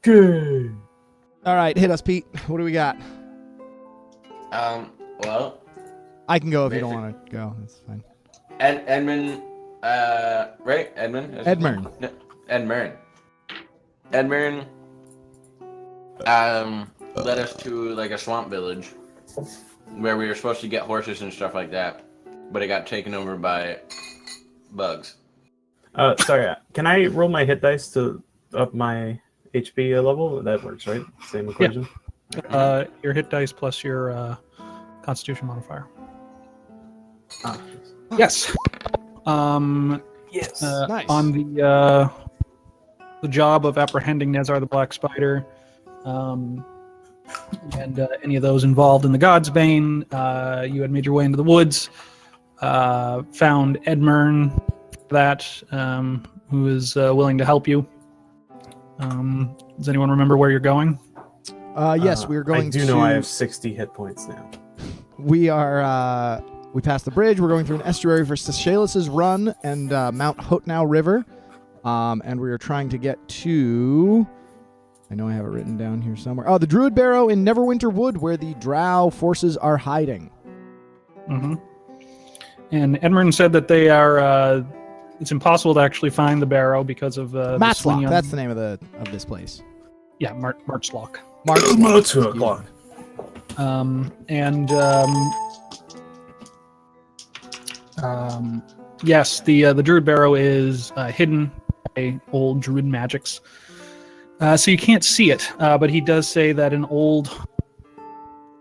Okay. All right, hit us, Pete. What do we got? Well, I can go if you don't want to go. That's fine. Edmund, right? Edmund? Edmund. No, Edmund. Edmund, led us to like a swamp village where we were supposed to get horses and stuff like that, but it got taken over by bugs. Sorry, can I roll my hit dice to up my HP level? That works, right? Same equation? Yeah. Your hit dice plus your Constitution modifier. Ah, Yes. yes. Nice. On the job of apprehending Nezar the Black Spider, and any of those involved in the God's Bane, you had made your way into the woods, found Edmund, who is willing to help you. Does anyone remember where you're going? Yes, we're going to... I do know I have 60 hit points now. We are... we passed the bridge. We're going through an estuary for Seychelles' Run and Mount Hotnow River. And we are trying to get to... I know I have it written down here somewhere. Oh, the Druid Barrow in Neverwinter Wood, where the Drow forces are hiding. Mm-hmm. And Edmund said that they are... it's impossible to actually find the barrow because of... Matchlock, that's the name of this place. Yeah, Marchlock. Marchlock. Yes, the Druid Barrow is hidden by old Druid magics. So you can't see it, but he does say that an old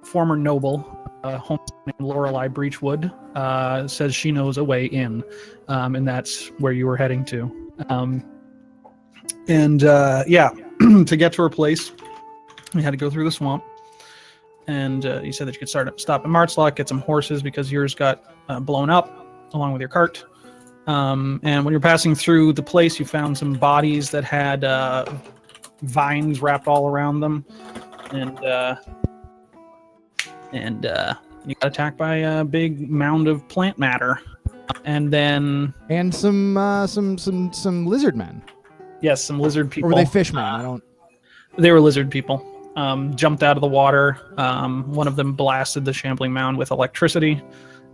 former noble, home named Lorelei Breachwood, says she knows a way in, and that's where you were heading to. To get to her place, we had to go through the swamp. And you said that you could stop at Martzlock, get some horses because yours got blown up along with your cart. And when you're passing through the place, you found some bodies that had vines wrapped all around them, and you got attacked by a big mound of plant matter, and some lizard men. Yes, some lizard people. Or were they fishmen? They were lizard people. Jumped out of the water. One of them blasted the shambling mound with electricity,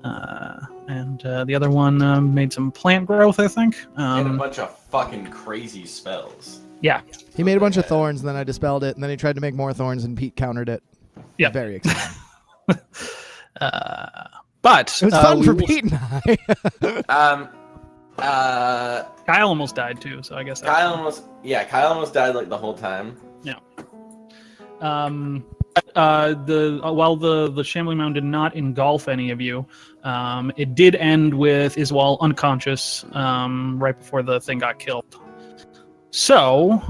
and the other one made some plant growth, I think. And a bunch of fucking crazy spells. Yeah. He made a bunch of thorns, and then I dispelled it, and then he tried to make more thorns, and Pete countered it. Yeah. Very exciting. But it was fun for Pete and I. Kyle almost died too, so I guess Kyle almost died like the whole time. Yeah. While the shambling mound did not engulf any of you, it did end with Iswal unconscious right before the thing got killed. So,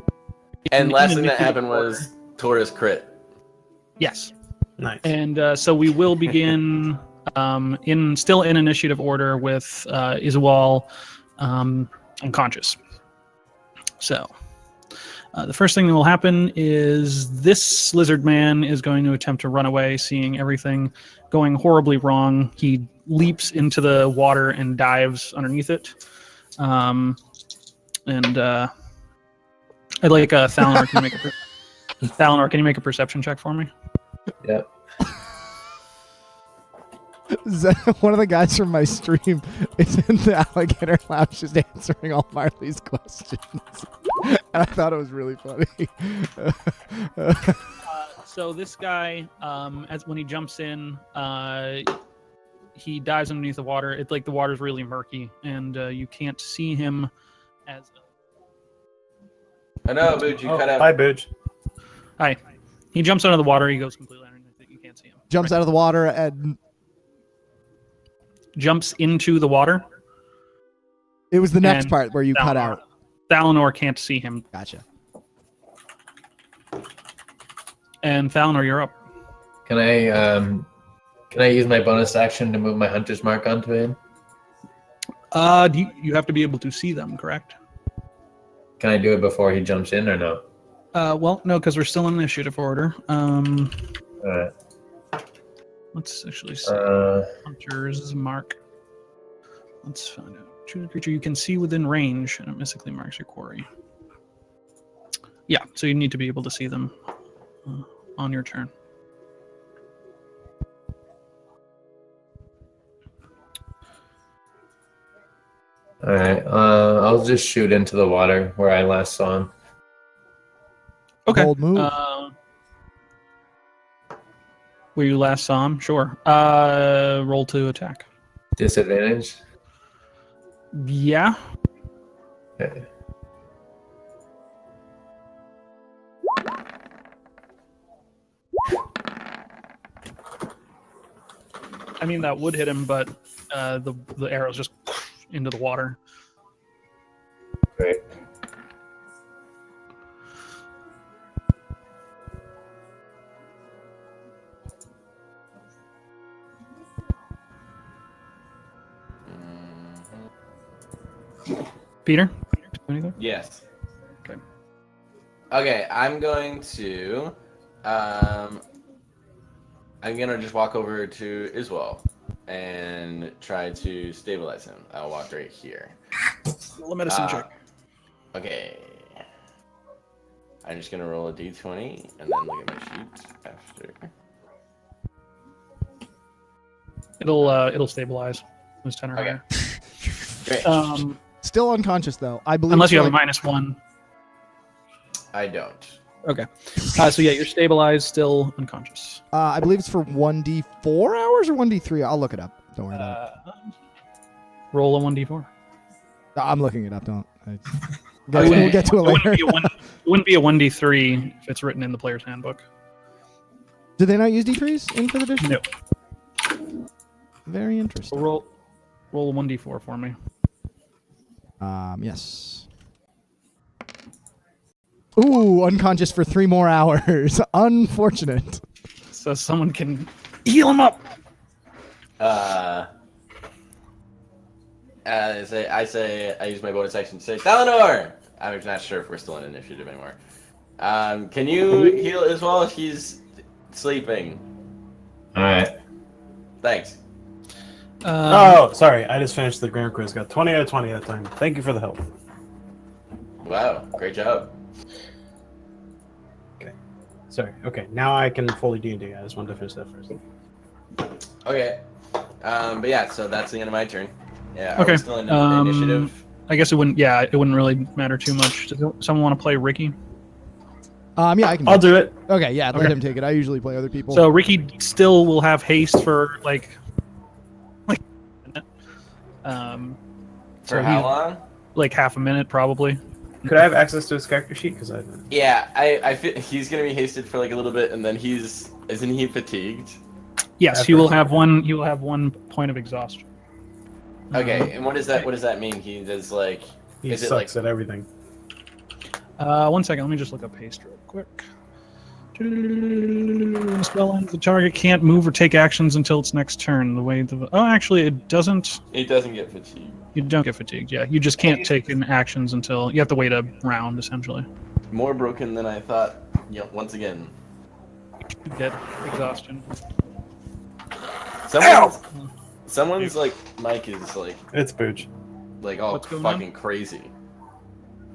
and last thing that happened was Taurus crit. Yes. Nice. And so we will begin still in initiative order with Iswal unconscious. So. The first thing that will happen is this lizard man is going to attempt to run away, seeing everything going horribly wrong. He leaps into the water and dives underneath it. I'd like Thalanor, can you make a perception check for me? Yep. Is that one of the guys from my stream is in the alligator lounge just answering all Marley's questions. And I thought it was really funny. So this guy, when he jumps in, he dives underneath the water. It's like the water's really murky, and you can't see him as... I know, Booge, you cut out. Hi, Booge. Hi. He jumps out of the water. He goes completely underneath it. You can't see him. Jumps out of the water and... Jumps into the water. It was the next part where you cut out. Thalanor can't see him. Gotcha. And Thalanor, you're up. Can I use my bonus action to move my hunter's mark onto him? You have to be able to see them, correct? Can I do it before he jumps in or no? Well, no, because we're still in initiative order. All right. Let's actually see. Hunter's mark. Let's find out. Choose a creature you can see within range, and it mystically marks your quarry. Yeah, so you need to be able to see them on your turn. All right. I'll just shoot into the water where I last saw him. Okay. Bold move. Where you last saw him? Sure. Roll to attack. Disadvantage. Yeah. Okay. I mean, that would hit him, but the arrow's just into the water. Great. Peter? Anything? Yes. Okay. Okay, I'm going to just walk over to Iswell and try to stabilize him. I'll walk right here. Roll a medicine check. Okay. I'm just gonna roll a d20 and then look at my sheet after. It'll stabilize. It's 10 or Okay. higher. Great. Still unconscious though. I believe. Unless you have a like, -1. I don't. Okay. So yeah, you're stabilized, still unconscious. I believe it's for 1d4 hours or 1d3. I'll look it up. Don't worry about it. Roll a 1d4. I'm looking it up. Don't. Okay. We'll get to it later. It wouldn't be a 1d3 if it's written in the player's handbook. Did they not use d3s in 5th edition? No. Very interesting. Roll a 1d4 for me. Yes. Ooh, unconscious for 3 more hours. Unfortunate. So someone can heal him up. I use my bonus action to say, Thalanor! I'm not sure if we're still in initiative anymore. Can you heal as well if he's sleeping? All right. Thanks. Oh, sorry. I just finished the Grand Quiz. Got 20 out of 20 that time. Thank you for the help. Wow, great job. Sorry. Okay, now I can fully D&D. I just wanted to finish that first. Okay. But yeah, so that's the end of my turn. Yeah. Are Okay. we still in initiative? I guess it wouldn't. Yeah, it wouldn't really matter too much. Does someone want to play Ricky? Yeah, I can. I'll do it. Okay, yeah, let Okay. him take it. I usually play other people. So Ricky still will have haste for like. For how long? Like half a minute, probably. Could I have access to his character sheet? Because I Yeah, I feel he's gonna be hasted for like a little bit, and then isn't he fatigued? Yes, he will have one. He will have 1 point of exhaustion. Okay, and what does that mean? He does like. he Is it sucks like? at everything. 1 second. Let me just look up haste real quick. Spell ends, the target can't move or take actions until its next turn. Actually, it doesn't. It doesn't get fatigued. You don't get fatigued. Yeah, you just can't take in actions until you have to wait a round, essentially. More broken than I thought. Once again. You get exhaustion. Someone's like mic is like It's Booch. all What's going fucking crazy.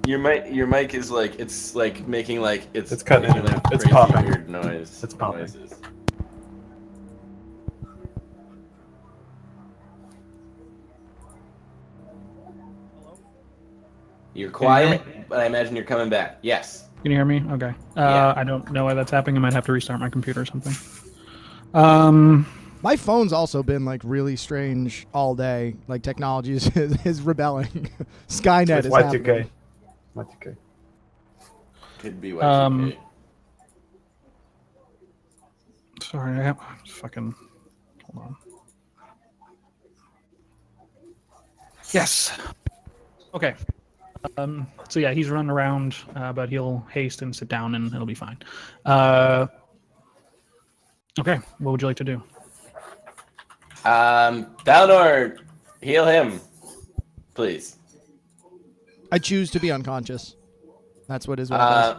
Your mic is like it's like making like It's cutting making, in and like, out. It's crazy popping. Weird noise. It's popping. Noises. You're quiet, but I imagine you're coming back. Yes. Can you hear me? Okay. Yeah. I don't know why that's happening. I might have to restart my computer or something. My phone's also been like really strange all day. Like technology is rebelling. Skynet It's is Y2K. happening. Y2K. Could be Y2K. Sorry, I have fucking. Hold on. Yes. Okay. So yeah, he's running around, but he'll haste and sit down, and it'll be fine. Okay. What would you like to do? Thalanor, heal him, please. I choose to be unconscious. That's what Iswell does.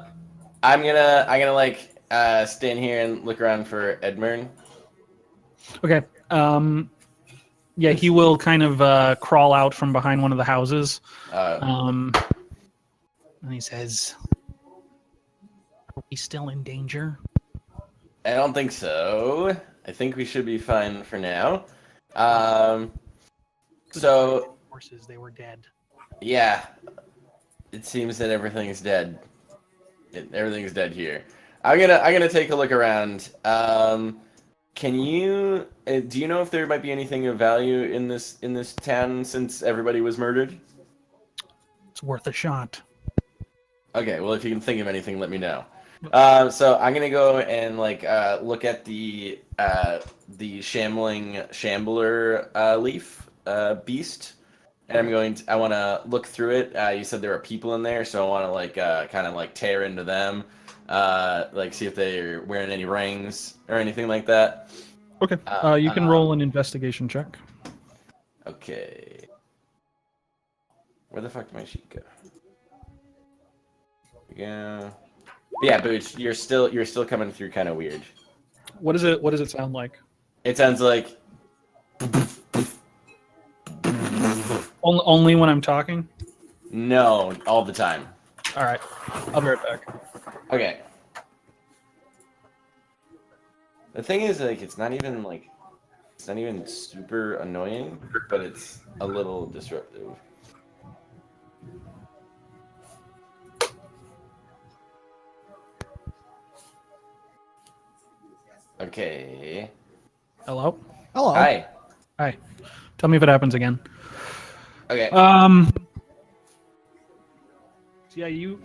I'm gonna like stand here and look around for Edmund. Okay. Yeah, he will kind of crawl out from behind one of the houses. And he says, we still in danger? I don't think so. I think we should be fine for now. So Horses, they were dead. yeah, it seems that everything's dead. Everything's dead here. I'm gonna take a look around. Can you do you know if there might be anything of value in this town since everybody was murdered? It's worth a shot. Okay, well if you can think of anything, let me know. So I'm gonna go and look at the shambling shambler leaf beast, and I want to look through it. You said there are people in there, so I want to kind of tear into them, see if they're wearing any rings or anything like that. Okay. You can roll an investigation check. Okay. Where the fuck did my sheet go? Yeah. Yeah, Booch, you're still coming through kind of weird. What does it sound like? It sounds like Only when I'm talking? no, all the time. All right. I'll be right back. Okay. The thing is, it's not even super annoying, but it's a little disruptive. Okay. Hello? Hello. Hi. Hi. Tell me if it happens again. Okay. So yeah, you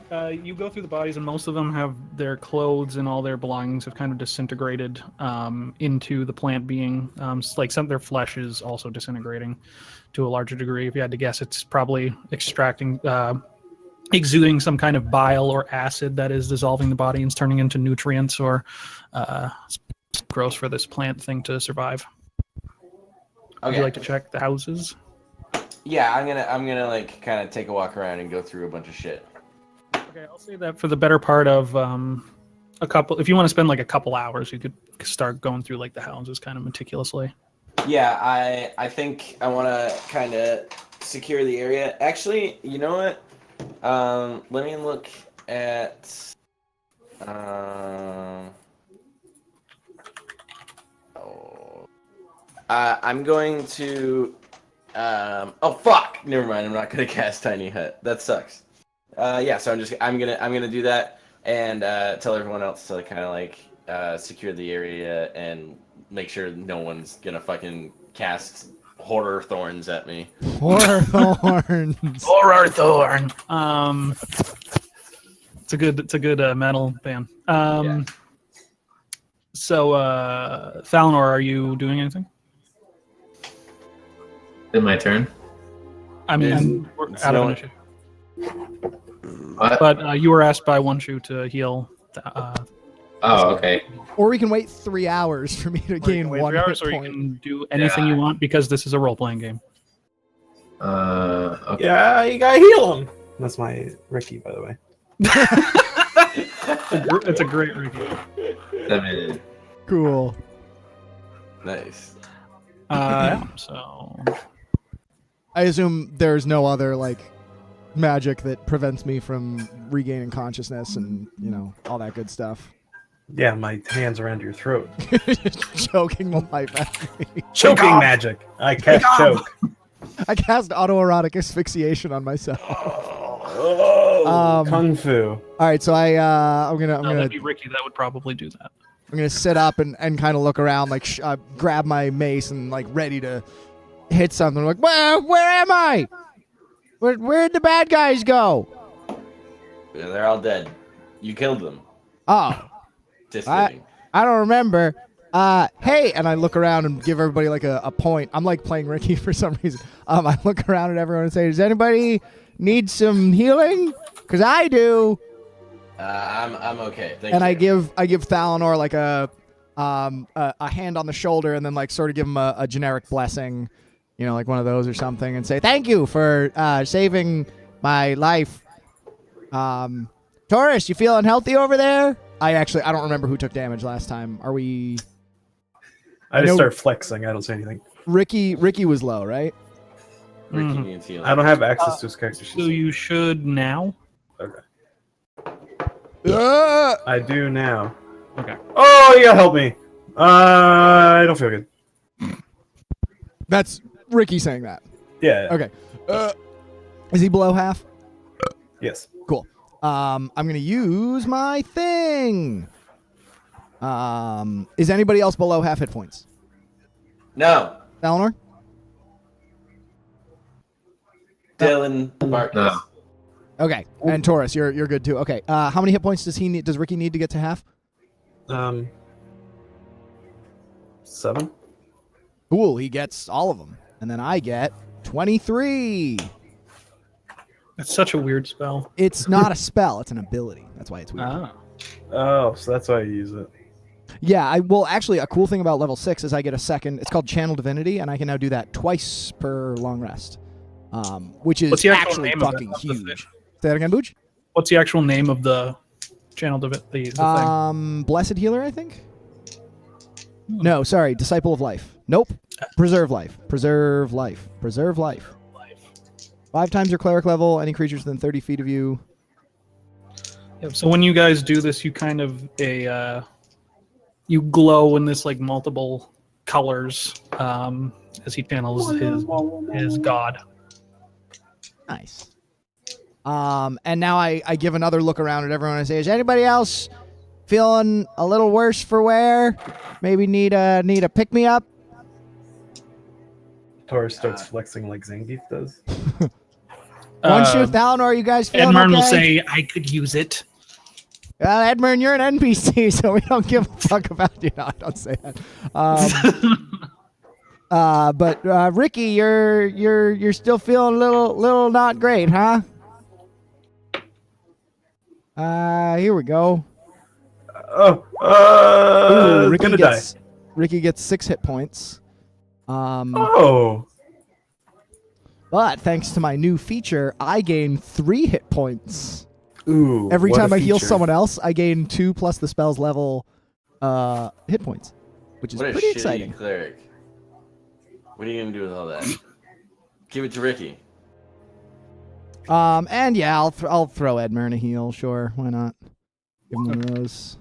go through the bodies, and most of them have their clothes and all their belongings have kind of disintegrated into the plant being. Some of their flesh is also disintegrating to a larger degree. If you had to guess, it's probably exuding some kind of bile or acid that is dissolving the body and turning into nutrients or gross for this plant thing to survive. Would you like to check the houses? Yeah, I'm gonna kind of take a walk around and go through a bunch of shit. Okay, I'll say that for the better part of a couple. If you want to spend a couple hours, you could start going through the houses kind of meticulously. Yeah, I think I want to kind of secure the area. Actually, you know what? Let me look at. I'm going to. Oh fuck! Never mind. I'm not gonna cast Tiny Hut. That sucks. Yeah. So I'm gonna do that and tell everyone else to kind of secure the area and make sure no one's gonna fucking cast horror thorns at me. Horror thorns. Horror thorn. It's a good metal band. Yeah. So, Thalnor, are you doing anything? Is it my turn? I mean, we're out of initiative. What? But you were asked by One Shoe to heal. Oh, okay. Or we can wait 3 hours for me to Or you gain can wait 1 3 hit hours, or you point. can do anything you want because this is a role-playing game. Okay. Yeah, you gotta heal him. That's my Ricky, by the way. It's a great review. 7. Cool. Nice. So I assume there's no other magic that prevents me from regaining consciousness and all that good stuff. Yeah, my hands around your throat. Choking the life out of me. Choking magic. I cast choke. I cast autoerotic asphyxiation on myself. Oh, kung fu. All right, so I'm gonna that'd be Ricky. That would probably do that. I'm gonna sit up and kind of look around, grab my mace and ready to hit something. Where am I? Where'd the bad guys go? Yeah, they're all dead. You killed them. Oh, Just kidding. I don't remember. Hey, and I look around and give everybody a point. I'm playing Ricky for some reason. I look around at everyone and say, "Does anybody need some healing? Because I do." I'm okay. Thank And you. I give Thalnor a hand on the shoulder and then sort of give him a generic blessing, one of those or something, and say thank you for saving my life. Taurus, you feeling healthy over there? I don't remember who took damage last time. Are we? I just start flexing. I don't say anything. Ricky was low, right? Ricky Mhm. needs healing. I don't have access to his character sheet. So you should now. Okay. I do now. Okay. Oh, you gotta help me. I don't feel good. That's Ricky saying that. Yeah. Okay. Is he below half? Yes. Cool. I'm gonna use my thing. Is anybody else below half hit points? No. Eleanor? Dylan Marcus. No. Okay. And Taurus, you're good too. Okay. How many hit points does he need? Does Ricky need to get to half? 7. Cool. He gets all of them, and then I get 23. That's such a weird spell. It's not a spell; it's an ability. That's why it's weird. Ah. Oh, so that's why I use it. Yeah, actually, a cool thing about level 6 is I get a second. It's called Channel Divinity, and I can now do that twice per long rest, which is What's the actual actually name of fucking the thing? huge. Say that again, Booch. What's the actual name of the channel? The thing. Blessed Healer, I think. No, sorry, Disciple of Life. Nope. Preserve Life. Preserve Life. Preserve Life. 5 times your cleric level. Any creatures within 30 feet of you. Yeah, so when you guys do this, you kind of you glow in this like multiple colors as he channels his god. Nice. And now I give another look around at everyone and say, is anybody else feeling a little worse for wear? Maybe need a pick me up? Taurus starts flexing like Zangief does. One shift down, or are you guys feeling Edmund okay? will say, "I could use it." Well, Edmund, you're an NPC, so we don't give a fuck about you. No, I don't say that. But Ricky, you're still feeling a little not great, huh? Here we go. Ooh, Ricky gets 6 hit points. But thanks to my new feature, I gain 3 hit points. Ooh. Every what time a I heal feature. someone else, I gain 2 plus the spell's level hit points, which is What a pretty shitty exciting. cleric. What are you gonna do with all that? Give it to Ricky. And yeah, I'll throw Edmund a heal. Sure, why not? Give him one of those.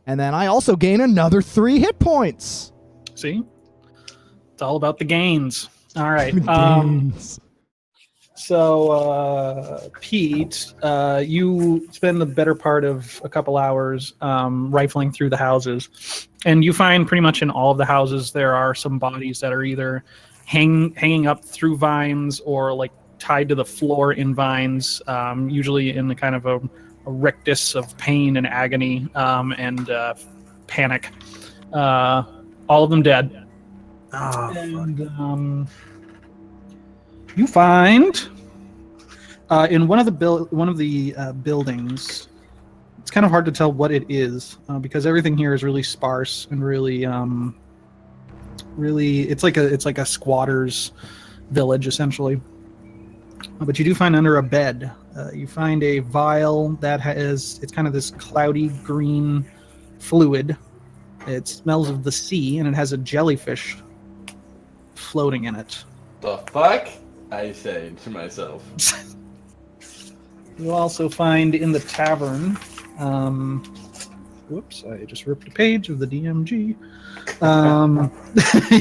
And then I also gain another 3 hit points. See, it's all about the gains. All right. Gains. So, Pete, you spend the better part of a couple hours rifling through the houses, and you find pretty much in all of the houses there are some bodies that are either hanging up through vines or like tied to the floor in vines, usually in the kind of a rictus of pain and agony and panic. All of them dead. And you find in one of the buildings, it's kind of hard to tell what it is because everything here is really sparse and really it's like a squatter's village essentially. But you do find under a bed, you find a vial that it's kind of this cloudy green fluid. It smells of the sea and it has a jellyfish floating in it. The fuck? I say to myself. You also find in the tavern, whoops, I just ripped a page of the DMG.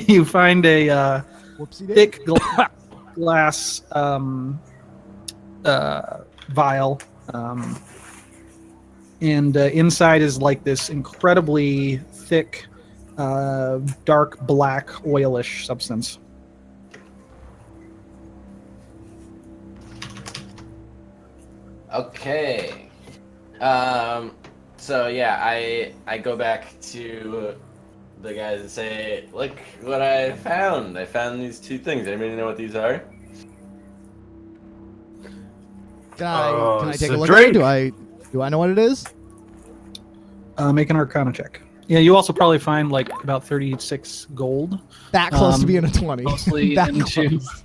You find a thick glass vial, and inside is like this incredibly thick, dark black oilish substance. Okay. So yeah, I go back to the guys and say, look what I found. I found these 2 things. Anybody know what these are? Can I take a so look drink. at it? Do I know what it is? Make an Arcana check. Yeah, you also probably find like about 36 gold. That close to being a 20. Mostly That into. close.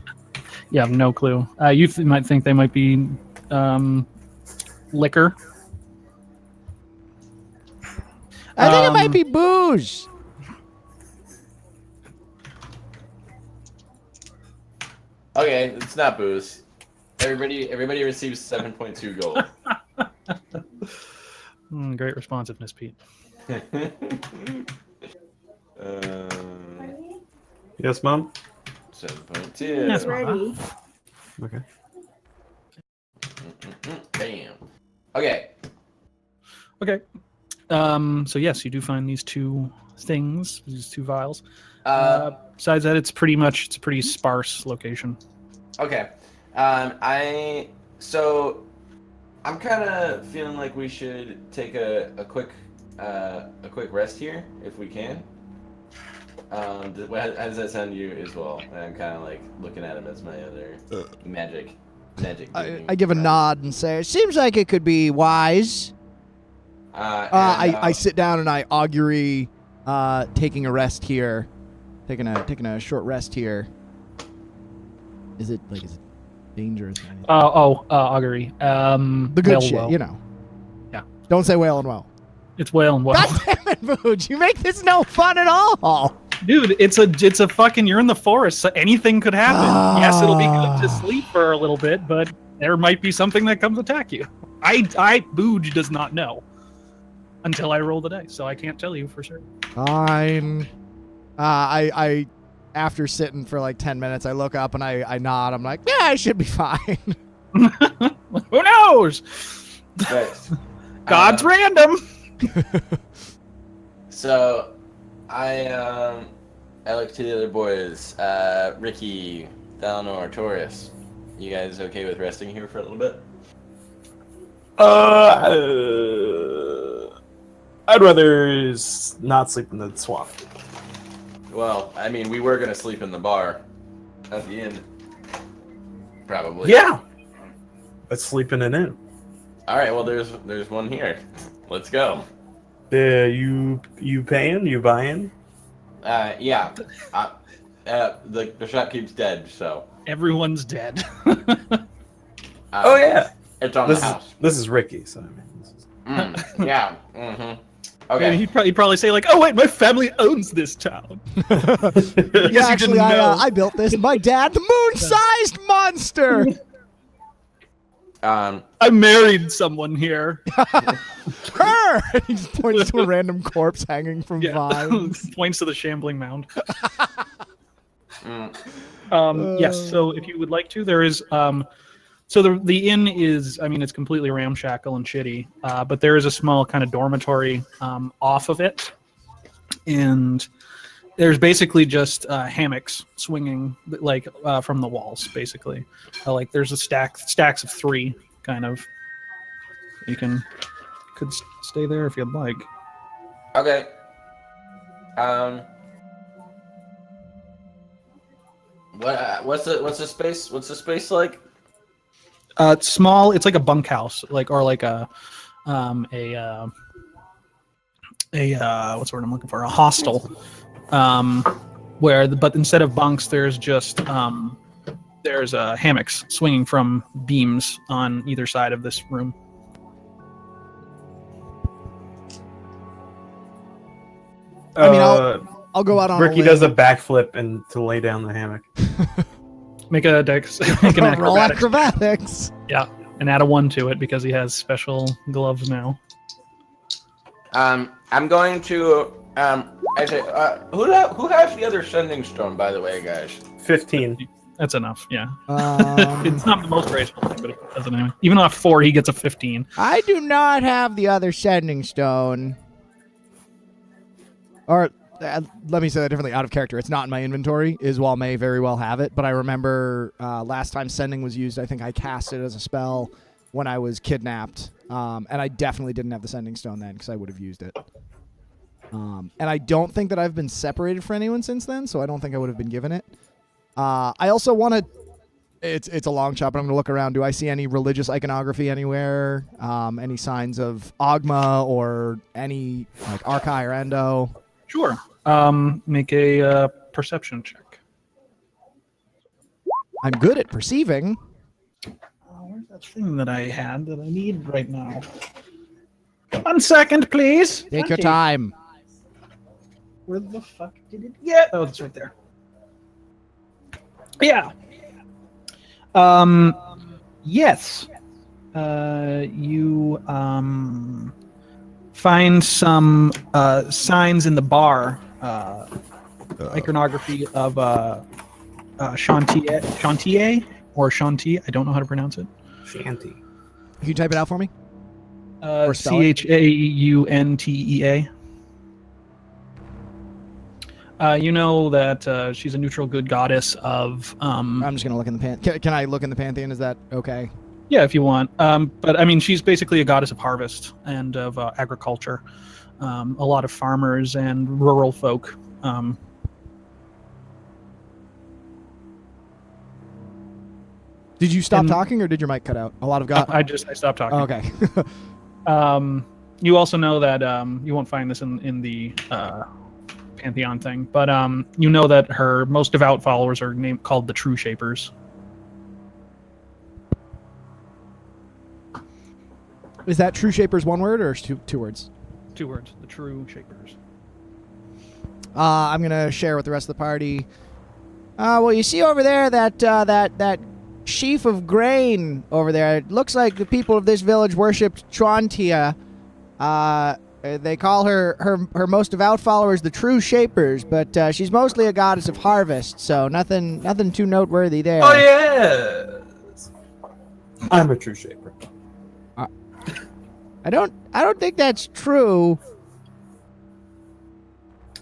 You have no clue. You might think they might be liquor. I think it might be booze. Okay, it's not booze. Everybody receives 7.2 gold. Great responsiveness, Pete. Yes, Mom? 7.2. Yes, Mom. Ready. Okay. Bam. Okay. Okay. So yes, you do find these two things, these two vials. Besides that, it's a pretty sparse location. Okay. I'm kind of feeling like we should take a quick rest here if we can. How does that sound to you as well? I'm kind of like looking at him as my other magic. I give a nod and say, "Seems like it could be wise." I sit down and I augury taking a rest here, taking a short rest here. Is it dangerous? Augury. The good whale shit, woe. you know. Yeah. Don't say whale and well. It's whale and woe. God damn it, Booge! You make this no fun at all. Dude, it's a fucking. You're in the forest, so anything could happen. Yes, it'll be good to sleep for a little bit, but there might be something that comes attack you. Booge does not know until I roll the dice, so I can't tell you for sure. Fine. I after sitting for like 10 minutes, I look up and I nod. I'm like, yeah, I should be fine. Who knows? Nice. God's random. So, I look to the other boys. Ricky, Thalanor, Taurus. You guys okay with resting here for a little bit? I'd rather not sleep in the swamp. Well, I mean, we were gonna sleep in the bar at the inn. Probably. Yeah. Let's sleep in an inn. All right. Well, there's one here. Let's go. You paying? You buying? Yeah. The shopkeep's dead, so. Everyone's dead. Oh yeah. It's on This the is house. this is Ricky. So I mean, this is... Yeah. Mm-hmm. And Okay. he'd probably say like, "Oh wait, my family owns this town." Yeah, actually, didn't know. I built this. My dad, the moon-sized monster. I married someone here. Her. He just points to a random corpse hanging from vines. Points to the shambling mound. Mm. Yes. So if you would like to, there is. So the inn is, I mean, it's completely ramshackle and shitty, but there is a small kind of dormitory off of it, and there's basically just hammocks swinging like from the walls, basically. Like there's a stacks of 3, kind of. You could stay there if you'd like. Okay. What's the space? What's the space like? It's small. It's like a bunkhouse, or like a what's the word I'm looking for? A hostel, but instead of bunks, there's just there's hammocks swinging from beams on either side of this room. I mean, I'll go out on Ricky a does a backflip and to lay down the hammock. Make an roll acrobatics. acrobatics. Yeah, and add a 1 to it because he has special gloves now. I'm going to actually who has the other sending stone, by the way, guys? 15. That's enough. Yeah, Um, it's not the most graceful thing, but it does it anyway. Even off 4, he gets a 15. I do not have the other sending stone. Or let me say that differently. Out of character, it's not in my inventory. Iswal may very well have it, but I remember last time sending was used. I think I cast it as a spell when I was kidnapped, and I definitely didn't have the sending stone then because I would have used it. And I don't think that I've been separated from anyone since then, so I don't think I would have been given it. I also want to. It's a long shot, but I'm going to look around. Do I see any religious iconography anywhere? Any signs of Ogma or any like Archai or Endo? Sure. Make a perception check. I'm good at perceiving. Where's that thing that I had that I need right now? 1 second, please. Take your time. Where the fuck did it get? Oh, it's right there. Yeah. Yes. You find some signs in the bar, iconography of Chantier or Shanti. I don't know how to pronounce it. Shanty. Can you type it out for me? Or spell it? Chauntea. You know that she's a neutral good goddess of. I'm just gonna look in the Can I look in the pantheon? Is that okay? Yeah, if you want. But I mean, she's basically a goddess of harvest and of agriculture. A lot of farmers and rural folk. Did you stop talking, or did your mic cut out? A lot of God. I stopped talking. Oh, okay. You also know that you won't find this in the pantheon thing, but you know that her most devout followers are called the True Shapers. Is that True Shapers one word or two words? 2 words. The True Shapers. I'm gonna share with the rest of the party. Well, you see over there that sheaf of grain over there. It looks like the people of this village worshipped Chantia. They call her most devout followers the True Shapers, but she's mostly a goddess of harvest, so nothing too noteworthy there. Oh yes, I'm a true shaper. I don't think that's true.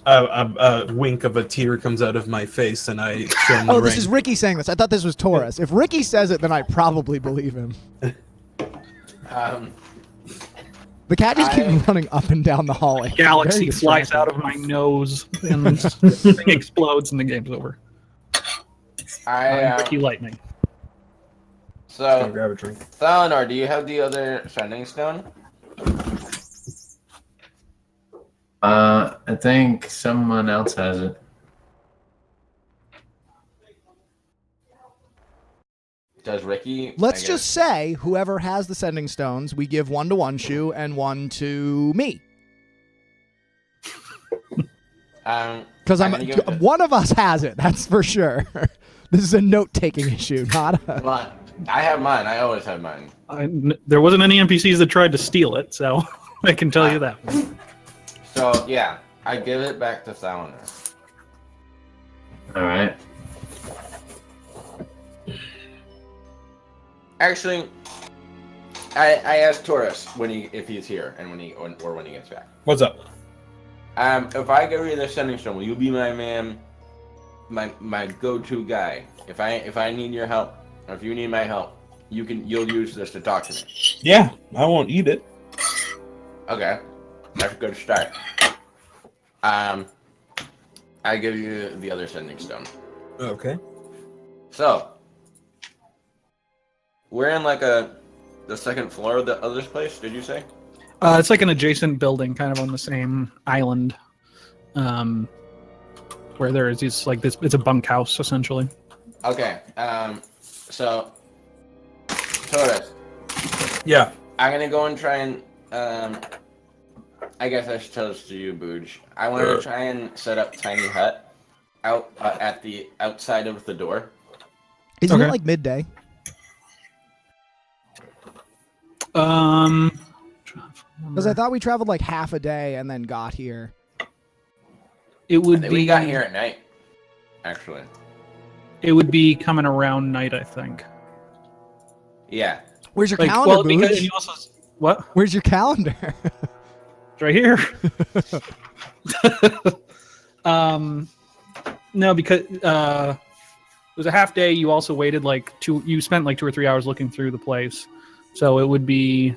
A wink of a tear comes out of my face, and I show him the Oh, this ring. is Ricky saying this. I thought this was Taurus. If Ricky says it, then I probably believe him. The cat just keeps running up and down the hallway. Galaxy Very flies distracting. out of my nose, and the thing explodes, and the game's over. Ricky Lightning. Gonna So, grab a drink. Thalanar, do you have the other sending stone? I think someone else has it. Does Ricky? Let's just say whoever has the sending stones, we give one to one shoe and one to me. Because one of us has it. That's for sure. This is a note-taking issue, not a... Mine. I have mine. I always have mine. There wasn't any NPCs that tried to steal it, so I can tell you that. So yeah, I give it back to Thalanar. All right. Actually, I asked Taurus if he's here and when he gets back. What's up? If I give you the sending stone, will you be my man, my go-to guy? If I need your help, or if you need my help, you'll use this to talk to me. Yeah, I won't eat it. Okay, that's a good start. I give you the other sending stone. Okay. So, we're in like the second floor of the other place. Did you say? It's like an adjacent building, kind of on the same island, where there is these like this. It's a bunkhouse essentially. Okay. So, Taurus, Yeah. I'm gonna go and try and I guess I should tell this to you, Booj. I wanted to try and set up tiny hut out at the outside of the door. Isn't it Okay. like midday? Because I thought we traveled like half a day and then got here. It would be. We got here at night, actually. It would be coming around night, I think. Yeah. Where's your Like, calendar, well, because Booch? you also what? Where's your calendar? It's right here. No, because it was a half day. You also waited you spent like 2 or 3 hours looking through the place, so it would be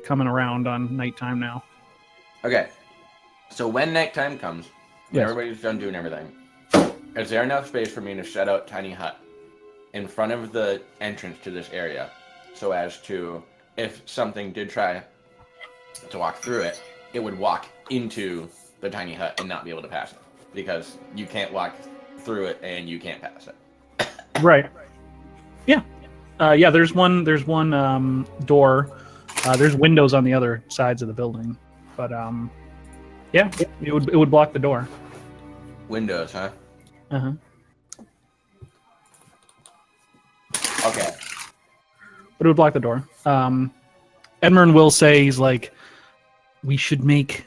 coming around on nighttime now. Okay. So when nighttime comes, when Yes. everybody's done doing everything, is there enough space for me to set out tiny hut in front of the entrance to this area, so as to, if something did try to walk through it, it would walk into the tiny hut and not be able to pass it, because you can't walk through it and you can't pass it. Right. Yeah. Yeah. There's one door. There's windows on the other sides of the building, but yeah, it would block the door. Windows, huh? Uh-huh. Okay. But it would block the door. Edmund will say he's like, we should make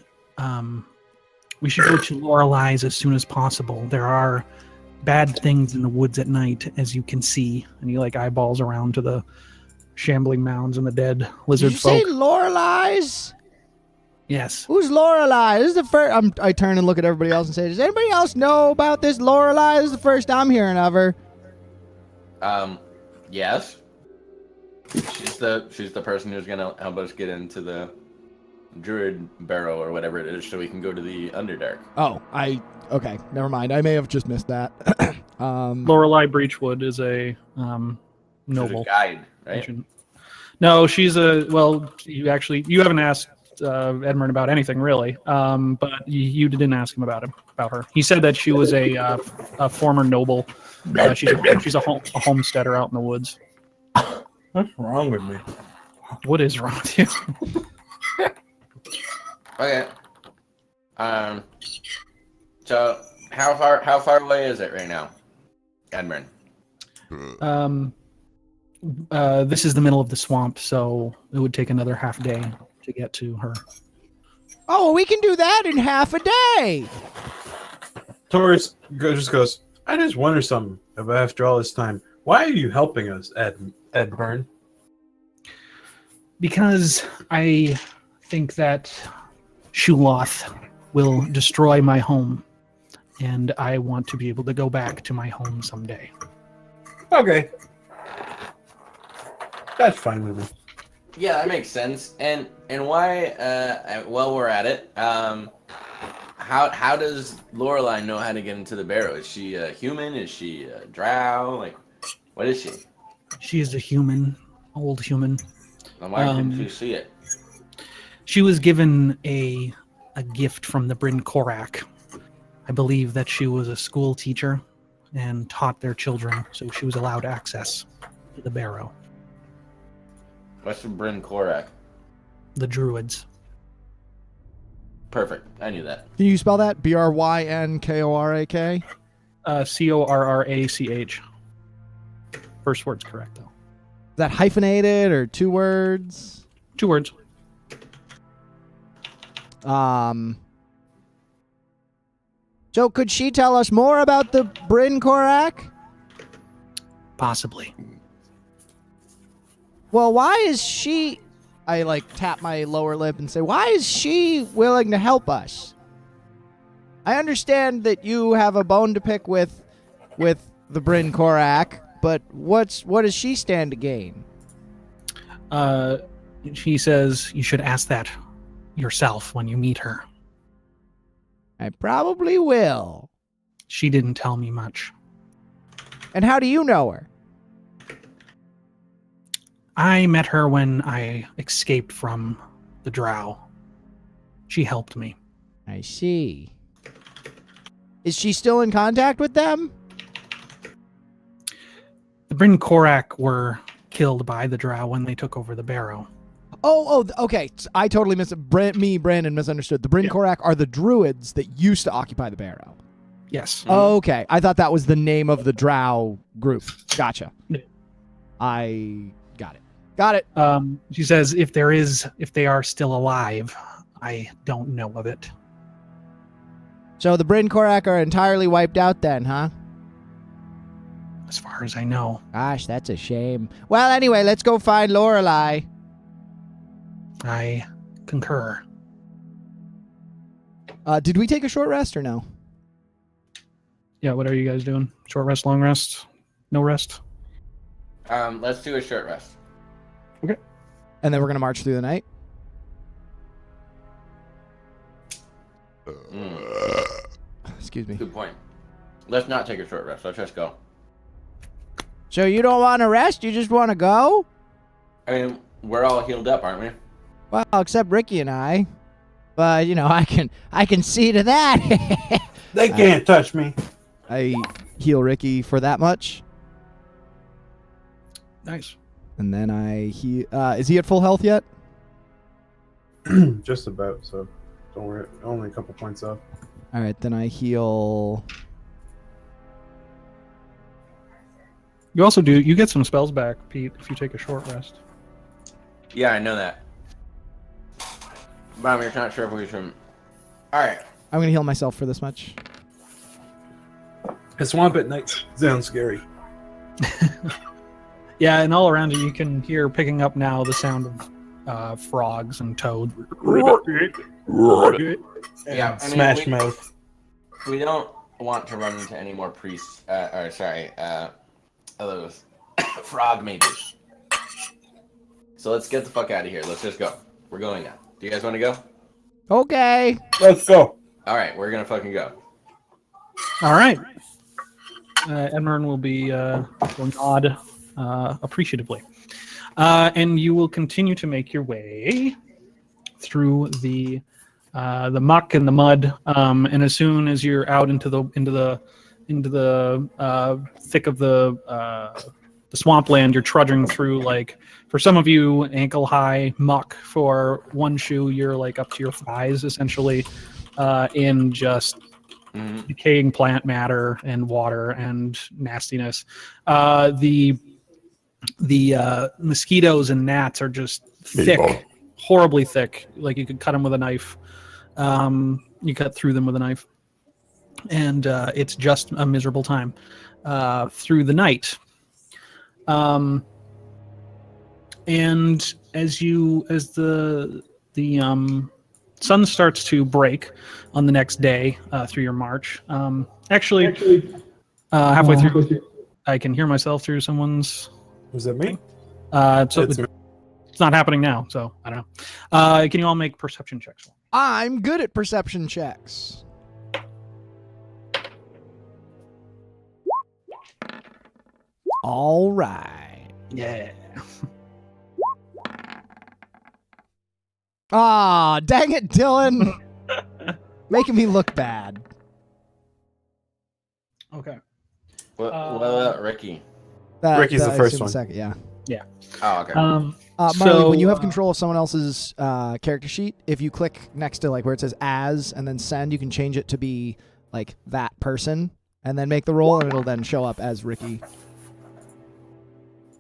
we should go to Lorelei's as soon as possible. There are bad things in the woods at night, as you can see. And he like eyeballs around to the shambling mounds and the dead lizard Did you folk. say Lorelei's? Yes. Who's Lorelei? This is the first. I turn and look at everybody else and say, "Does anybody else know about this Lorelei? This is the first I'm hearing of her." Yes. She's the person who's gonna help us get into the druid barrow or whatever it is, so we can go to the Underdark. Oh, okay. Never mind. I may have just missed that. Lorelei Breachwood is a She's noble. a guide, right? Ancient. No, she's you haven't asked Edmund about anything really, but you didn't ask him about her. He said that she was a former noble. She's a homesteader out in the woods. What's wrong with me? What is wrong with you? Okay. So how far away is it right now, Edmund? This is the middle of the swamp, so it would take another half day to get to her. Oh, we can do that in half a day. Taurus just goes, I just wonder something. After all this time, why are you helping us, Edburn? Because I think that Shuloth will destroy my home, and I want to be able to go back to my home someday. Okay. That's fine with me. Yeah, that makes sense. And why? While we're at it, how does Lorelei know how to get into the barrow? Is she a human? Is she a drow? Like, what is she? She is a human, old human. And why couldn't you see it? She was given a gift from the Bryn Korak. I believe that she was a school teacher and taught their children, so she was allowed access to the barrow. What's the Bryn Korak? The Druids. Perfect. I knew that. Can you spell that? Brynkorak? Corrach. First word's correct, though. Is that hyphenated or 2 words? 2 words. So could she tell us more about the Bryn Korak? Possibly. Well, why is she... I tap my lower lip and say, why is she willing to help us? I understand that you have a bone to pick with the Bryn Korak, but what does she stand to gain? She says you should ask that yourself when you meet her. I probably will. She didn't tell me much. And how do you know her? I met her when I escaped from the drow. She helped me. I see. Is she still in contact with them? The Bryn Korak were killed by the drow when they took over the barrow. Oh, okay. I totally Brandon misunderstood. The Bryn Korak are the druids that used to occupy the barrow. Yes. Okay. I thought that was the name of the drow group. Gotcha. Yeah. I got it. Got it. She says if they are still alive, I don't know of it. So the Bryn Korak are entirely wiped out then, huh? As far as I know. Gosh, that's a shame. Well, anyway, let's go find Lorelei. I concur. Did we take a short rest or no? Yeah, what are you guys doing? Short rest, long rest? No rest? Let's do a short rest. Okay. And then we're going to march through the night? Excuse me. Good point. Let's not take a short rest. Let's just go. So you don't want to rest? You just want to go? I mean, we're all healed up, aren't we? Well, except Ricky and I. But, I can see to that. They can't touch me. I heal Ricky for that much. Nice. And then I heal... is he at full health yet? Just about, so don't worry. Only a couple points off. All right, then I heal... You also you get some spells back, Pete, if you take a short rest. Yeah, I know that. Mom, you're not sure if we should. All right. I'm gonna heal myself for this much. A swamp at night sounds scary. Yeah, and all around you can hear picking up now the sound of frogs and toads. Yeah, Smash mouth. We don't want to run into any more priests. Those frog mages. So let's get the fuck out of here. Let's just go. We're going now. Do you guys want to go? Okay. Let's go. All right, we're gonna fucking go. All right. Edmund will be will nod appreciatively, and you will continue to make your way through the muck and the mud. And as soon as you're out into the thick of the swampland, you're trudging through, like, for some of you, ankle high muck. For one shoe, you're like up to your thighs essentially, in just decaying plant matter and water and nastiness. The mosquitoes and gnats are just thick, horribly thick. Like you could cut them with a knife. You cut through them with a knife, and it's just a miserable time through the night. And as the sun starts to break on the next day through your march, halfway through, I can hear myself through someone's. Was that me? It's not happening now, so I don't know. Can you all make perception checks? I'm good at perception checks. All right. Yeah. Ah, dang it, Dylan. Making me look bad. Okay. What about Ricky? Ricky's the I first assume one. Second, yeah. Oh, okay. Marley, when you have control of someone else's character sheet, if you click next to like where it says as and then send, you can change it to be like that person and then make the roll, and it'll then show up as Ricky.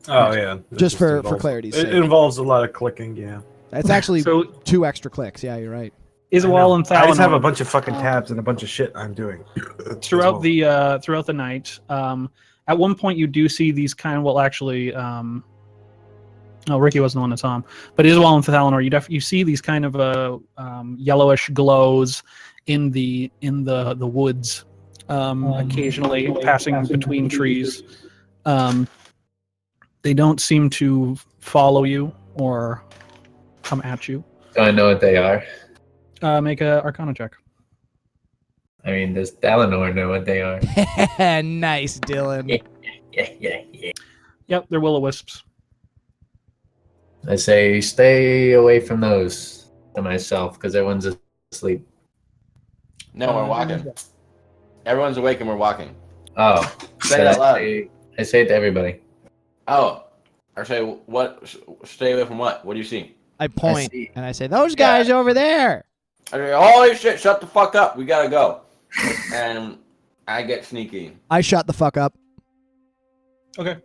Oh yeah. It Just for involves- clarity's It sake. involves a lot of clicking. Yeah. It's actually So 2 extra clicks. Yeah, you're right. Isawal and I just have a Thalanor, bunch of fucking tabs and a bunch of shit I'm doing. throughout the night, at one point you do see these kind of, well, actually, Ricky wasn't the one that saw him, but Isawal and Thalanor, you see these kind of yellowish glows in the woods, occasionally passing between trees. They don't seem to follow you or come at you. Do I know what they are? Make a Arcana check. I mean, does Dalinor know what they are? Nice, Dylan. Yeah. Yep, they're will-o-wisps. I say, stay away from those to myself because everyone's asleep. No, we're walking. Everyone's awake and we're walking. Oh, Say it out loud. I say it to everybody. Oh, or say what? Stay away from what? What do you see? I point see. and I say, those guys over there. I say, holy shit! Shut the fuck up. We gotta go. And I get sneaky. I shut the fuck up. Okay.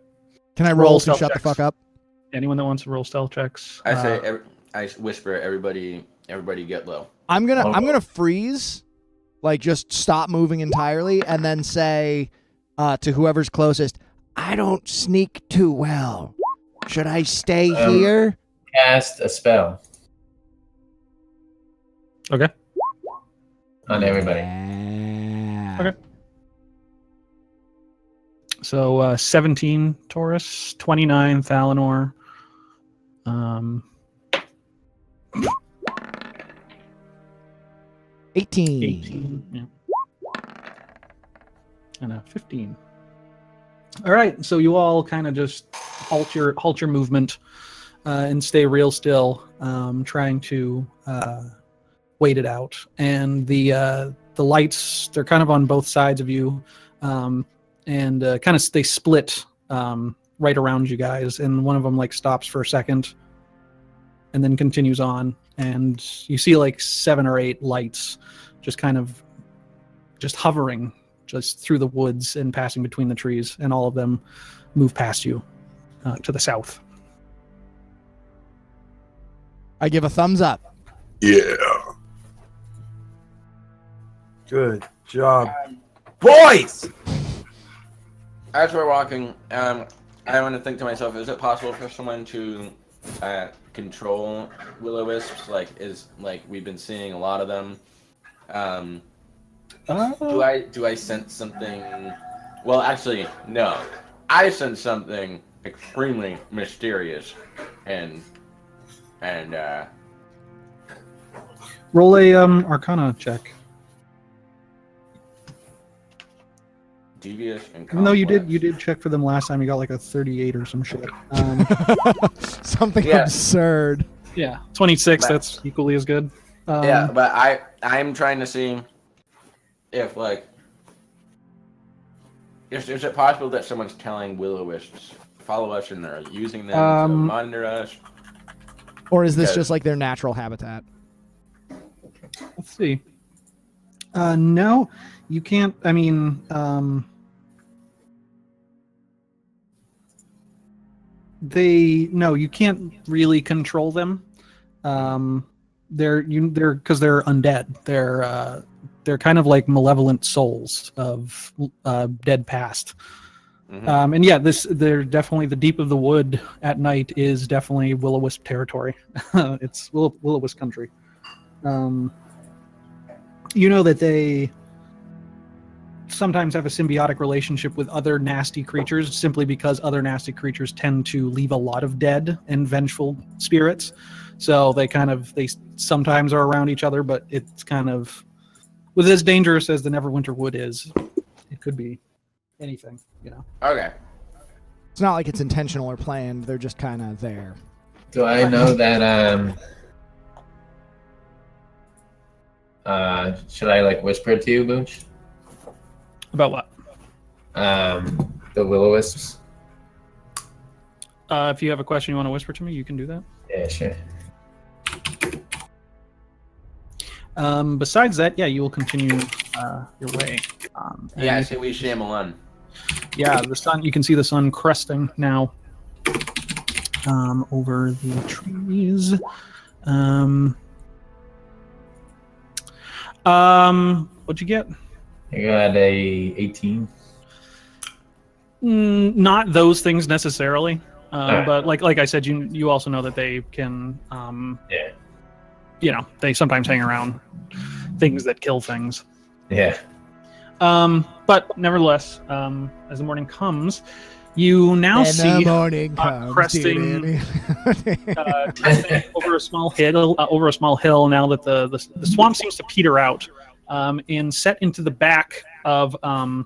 Can I Roll roll to stealth shut the checks. fuck up? Anyone that wants to roll stealth checks? I say, I whisper, everybody get low. I'm gonna freeze, like just stop moving entirely, and then say to whoever's closest, I don't sneak too well. Should I stay here? Cast a spell Okay. on everybody. Yeah. Okay. So 17 Taurus, 29 Thalanor. 18. 18. Yeah. And a 15. All right, so you all kind of just halt your movement and stay real still, trying to wait it out. And the lights, they're kind of on both sides of you, and kind of they split right around you guys. And one of them like stops for a second, and then continues on. And you see like 7 or 8 lights just kind of just hovering just through the woods and passing between the trees, and all of them move past you to the south. I give a thumbs up. Yeah. Good job. Boys! As we're walking, I want to think to myself: is it possible for someone to control will-o-wisps? Like we've been seeing a lot of them. Do I sense something? Well, actually, no. I sense something extremely mysterious, and Roll a Arcana check. devious and Even though you complex. did check for them last time, you got like a 38 or some shit. Something Yeah. absurd. Yeah, 26. But- That's equally as good. Yeah, but I'm trying to see if is it possible that someone's telling will-o-wisps follow us and they're using them to monitor us? Or is this Yes. just like their natural habitat? Let's see. No, you can't. I mean, you can't really control them. They're because they're undead. They're kind of like malevolent souls of dead past. Mhm. And yeah, they're definitely the deep of the wood at night is definitely will-o-wisp territory. It's will-o-wisp country. You know that they sometimes have a symbiotic relationship with other nasty creatures simply because other nasty creatures tend to leave a lot of dead and vengeful spirits. So they sometimes are around each other, but it's kind of with as dangerous as the Neverwinter Wood is, it could be anything, you know. Okay. It's not like it's intentional or planned. They're just kind of there. Do I know that? Should I like whisper it to you, Booch? About what? The will-o-wisps. If you have a question you want to whisper to me, you can do that. Yeah, sure. Besides that, yeah, you will continue your way. Yeah, I and say we shamble on. yeah, the sun. You can see the sun cresting now over the trees. What'd you get? I got a 18. Not those things necessarily, Alright. but like I said, you also know that they can. Yeah. You know, they sometimes hang around things that kill things. Yeah. But nevertheless, as the morning comes, you now And see the morning comes, cresting, dude. cresting over a small hill. Now that the swamp seems to peter out, and set into the back of a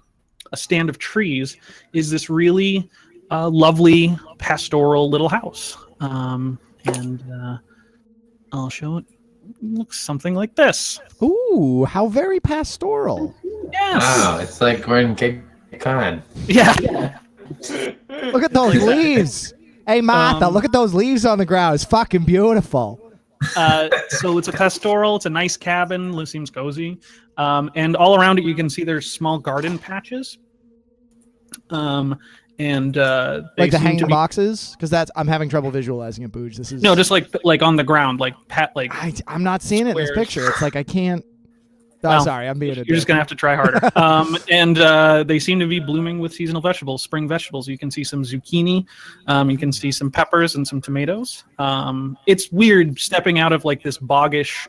stand of trees is this really lovely pastoral little house. And I'll show it. Looks something like this. Ooh, how very pastoral. Yes. Wow, it's like we're in Cape Cod. Yeah. Look at those leaves. Hey, Martha, look at those leaves on the ground. It's fucking beautiful. So it's a pastoral. It's a nice cabin. It seems cozy. And all around it, you can see there's small garden patches. And they Like the seem hanging to be, boxes? Because I'm having trouble visualizing it, Booge. This is no, just like on the ground, like I'm not seeing it in this squares. picture. It's like I can't. Oh, Well, sorry, I'm being a You're just dick. gonna have to try harder. And they seem to be blooming with seasonal vegetables, spring vegetables. You can see some zucchini, you can see some peppers and some tomatoes. It's weird stepping out of like this boggish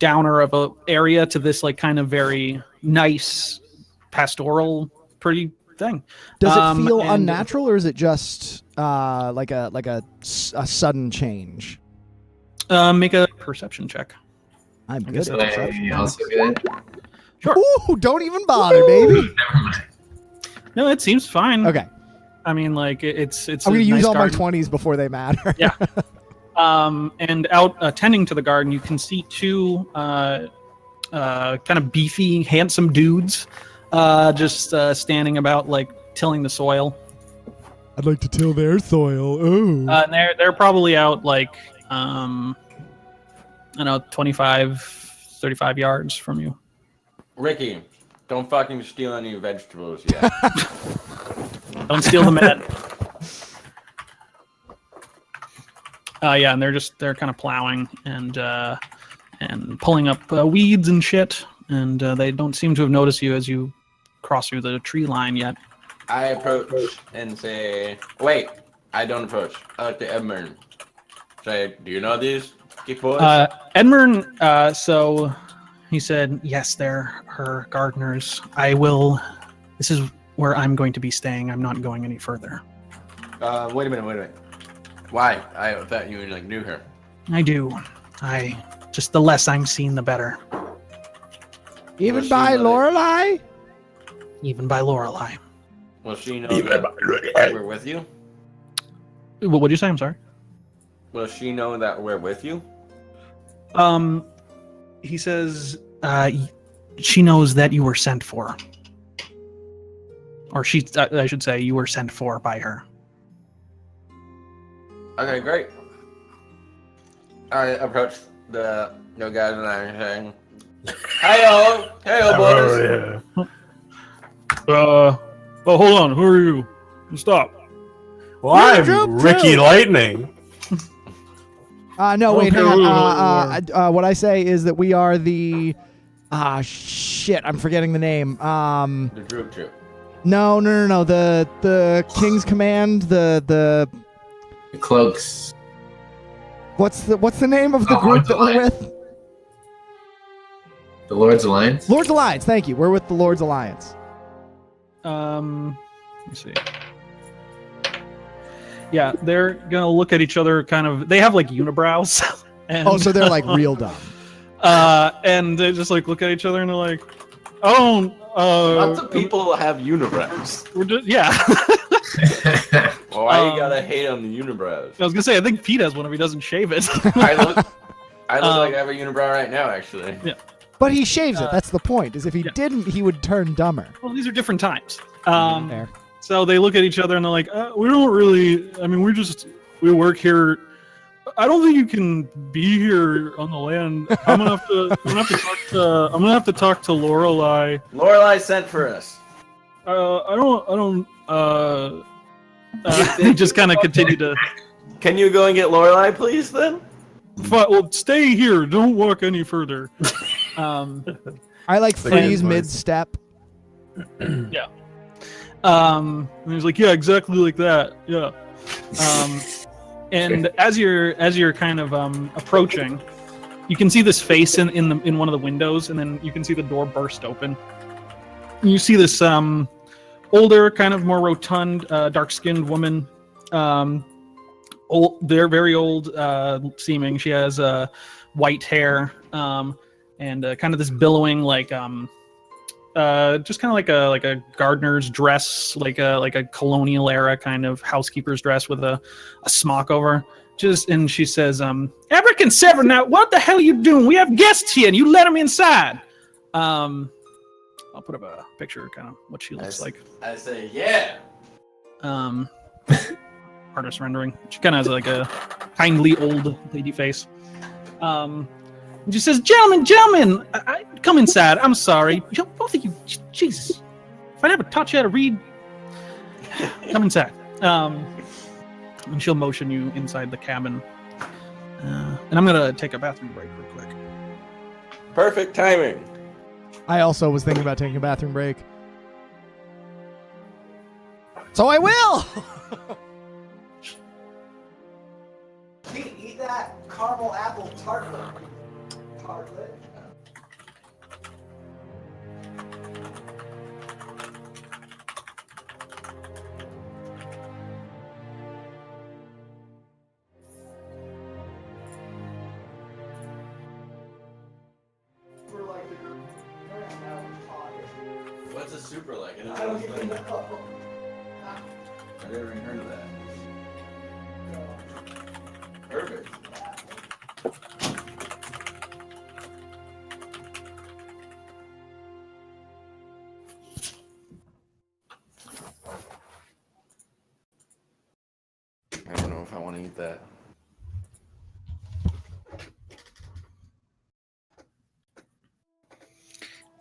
downer of a area to this like kind of very nice pastoral, pretty thing. Does it feel and- unnatural, or is it just like a sudden change? Make a perception check. I'm guess good Can at perception. I also do that? Sure. Ooh, don't even bother, baby. Never mind. No, it seems fine. Okay, I mean, like it's. I'm gonna a use nice all garden. my 20s before they matter. Yeah. And out tending to the garden, you can see two kind of beefy, handsome dudes just standing about, like tilling the soil. I'd like to till their soil. Ooh. And they're probably out like I don't know, 25, 35 yards from you. Ricky, don't fucking steal any vegetables yet. Don't steal the med. Yeah, and they're kind of plowing and pulling up weeds and shit, and they don't seem to have noticed you as you cross through the tree line yet. I approach and say, "Wait, I don't approach. I look to Edmund. Say, do you know these boys?" Edmund, so he said, "Yes, they're her gardeners. I will. This is where I'm going to be staying. I'm not going any further." Wait a minute. Why? I thought you like knew her. I do. Just the less I'm seen, the better. Even she by know Lorelei? Even by Lorelei. Will she know that we're with you? What would you say? I'm sorry. Will she know that we're with you? He says, she knows that you were sent for. Or I should say, you were sent for by her. Okay, great. I approach the guys and I'm saying, "Hey, boys." Yeah. Hold on. Who are you? Stop. Well, You're I'm Droop Ricky too. Lightning. No, wait, hang Okay, on. What I say is that we are the... shit, I'm forgetting the name. The Droop. No. The King's Command, the The cloaks. what's the name of the Oh, group Lord's that we're Alliance. with? The Lord's Alliance? Lord's Alliance, thank you. We're with the Lord's Alliance. Let's see. Yeah, they're gonna look at each other kind of. They have like unibrows. And, Oh, so they're like real dumb. and they just like look at each other and they're like, "Oh, Lots of people have unibrows. we're just yeah." Well, why you gotta hate on the unibrows? I was gonna say I think Pete has one if he doesn't shave it. I look like I have a unibrow right now, actually. Yeah. But he shaves it. That's the point. Is if he yeah. didn't, he would turn dumber. Well, these are different times. Fair. So they look at each other and they're like, "We don't really. I mean, we work here. I don't think you can be here on the land. I'm gonna have to talk to Lorelei. Lorelei sent for us. They just kind of continue to. Can you go and get Lorelei, please, then? Well, stay here. Don't walk any further. I like The freeze game mid-step. Yeah. And he's like, "Yeah, exactly like that. Yeah." And as you're kind of approaching, you can see this face in one of the windows, and then you can see the door burst open. And you see this older, kind of more rotund, dark-skinned woman. They're very old seeming. She has white hair and kind of this billowing just kind of like a gardener's dress, like a colonial era kind of housekeeper's dress with a smock over. And she says, "Everett and Sever, now what the hell are you doing? We have guests here, and you let them inside." I'll put up a picture, kind of what she looks like. I say, yeah. Artist rendering. She kind of has like a kindly old lady face. And she says, "Gentlemen, I come inside. I'm sorry. Both of you, Jesus. If I never taught you how to read, come inside." And she'll motion you inside the cabin. And I'm going to take a bathroom break real quick. Perfect timing. I also was thinking about taking a bathroom break. So I will! Eat that caramel apple tartlet. What's a super like? I don't even know. I've never even heard of that. Perfect. I don't know if I want to eat that.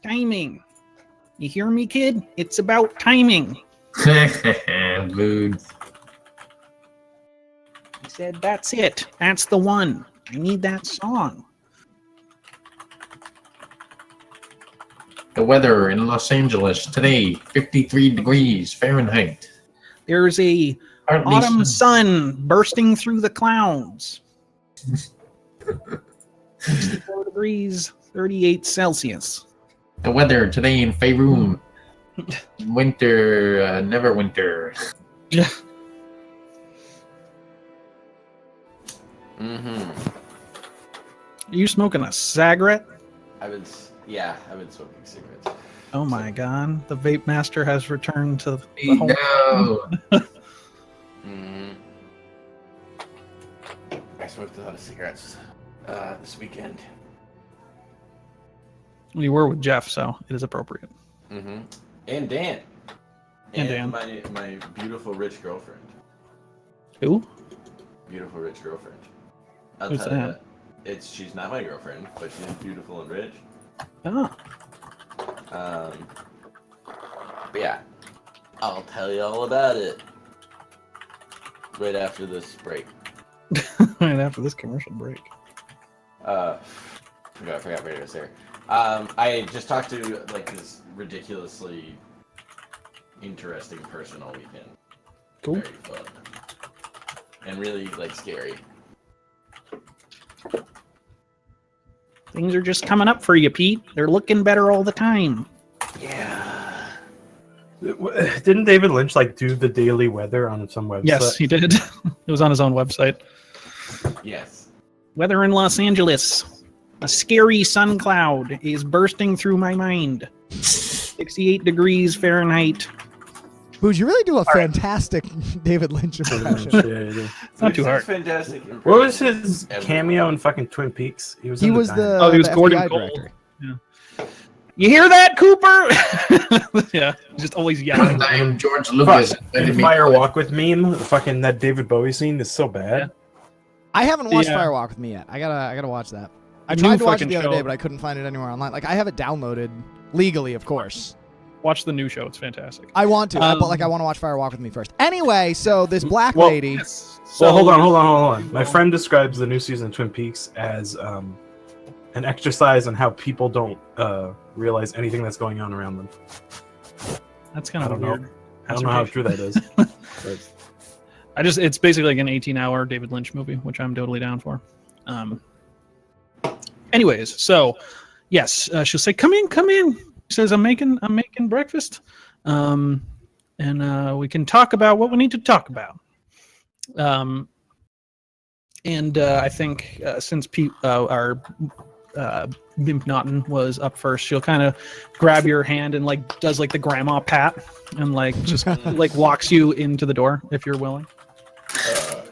Timing. You hear me, kid? It's about timing. Mood. said, "That's it. That's the one. I need that song." The weather in Los Angeles today, 53 degrees Fahrenheit. There's a Partly autumn sun. sun bursting through the clouds. 64 degrees, 38 Celsius. The weather today in Faerun. Winter, never winter. Yeah. Mm-hmm. Are you smoking a cigarette? I've been smoking cigarettes. Oh my god. The vape master has returned to the home. No. Mm-hmm. I smoked a lot of cigarettes this weekend. We were with Jeff, so it is appropriate. Mm-hmm. And Dan. And Dan. My beautiful rich girlfriend. Who? Beautiful rich girlfriend. I'll Who's tell you that? she's not my girlfriend, but she's beautiful and rich. Oh. But yeah, I'll tell you all about it right after this break. Right after this commercial break. I forgot where it was there. I just talked to like this ridiculously interesting person all weekend. Cool. Very fun. And really like scary. Things are just coming up for you, Pete. They're looking better all the time. Yeah. Didn't David Lynch like do the daily weather on some website? Yes, he did. It was on his own website. Yes. Weather in Los Angeles. A scary sun cloud is bursting through my mind. 68 degrees Fahrenheit. Booze, you really do a fantastic David Lynch impression. It's not too hard. Fantastic. What was his cameo in fucking Twin Peaks? He was. He in was diner. the Oh, he was the Gordon FBI Cole. director. You hear that, Cooper? Yeah, just always yelling. I am George Lucas. In Fire Walk with Me, fucking that David Bowie scene is so bad. Yeah. I haven't watched Yeah. Firewalk with Me yet. I gotta watch that. I New tried to watch it fucking the other show. day, but I couldn't find it anywhere online. Like I have it downloaded legally, of course. Watch the new show. It's fantastic. I want to, but like I Um, want to watch Firewalk with Me first. Anyway, so this black Well, lady. Yes. So hold on. My friend describes the new season of Twin Peaks as an exercise in how people don't realize anything that's going on around them. That's kind I of don't know. weird. I don't know how true that is. But It's basically like an 18-hour David Lynch movie, which I'm totally down for. Anyways, so yes, she'll say, "Come in." She says, "I'm making breakfast, and we can talk about what we need to talk about." I think since our Bimp Naughton was up first, she'll kind of grab your hand and like does like the grandma pat and like just like walks you into the door if you're willing.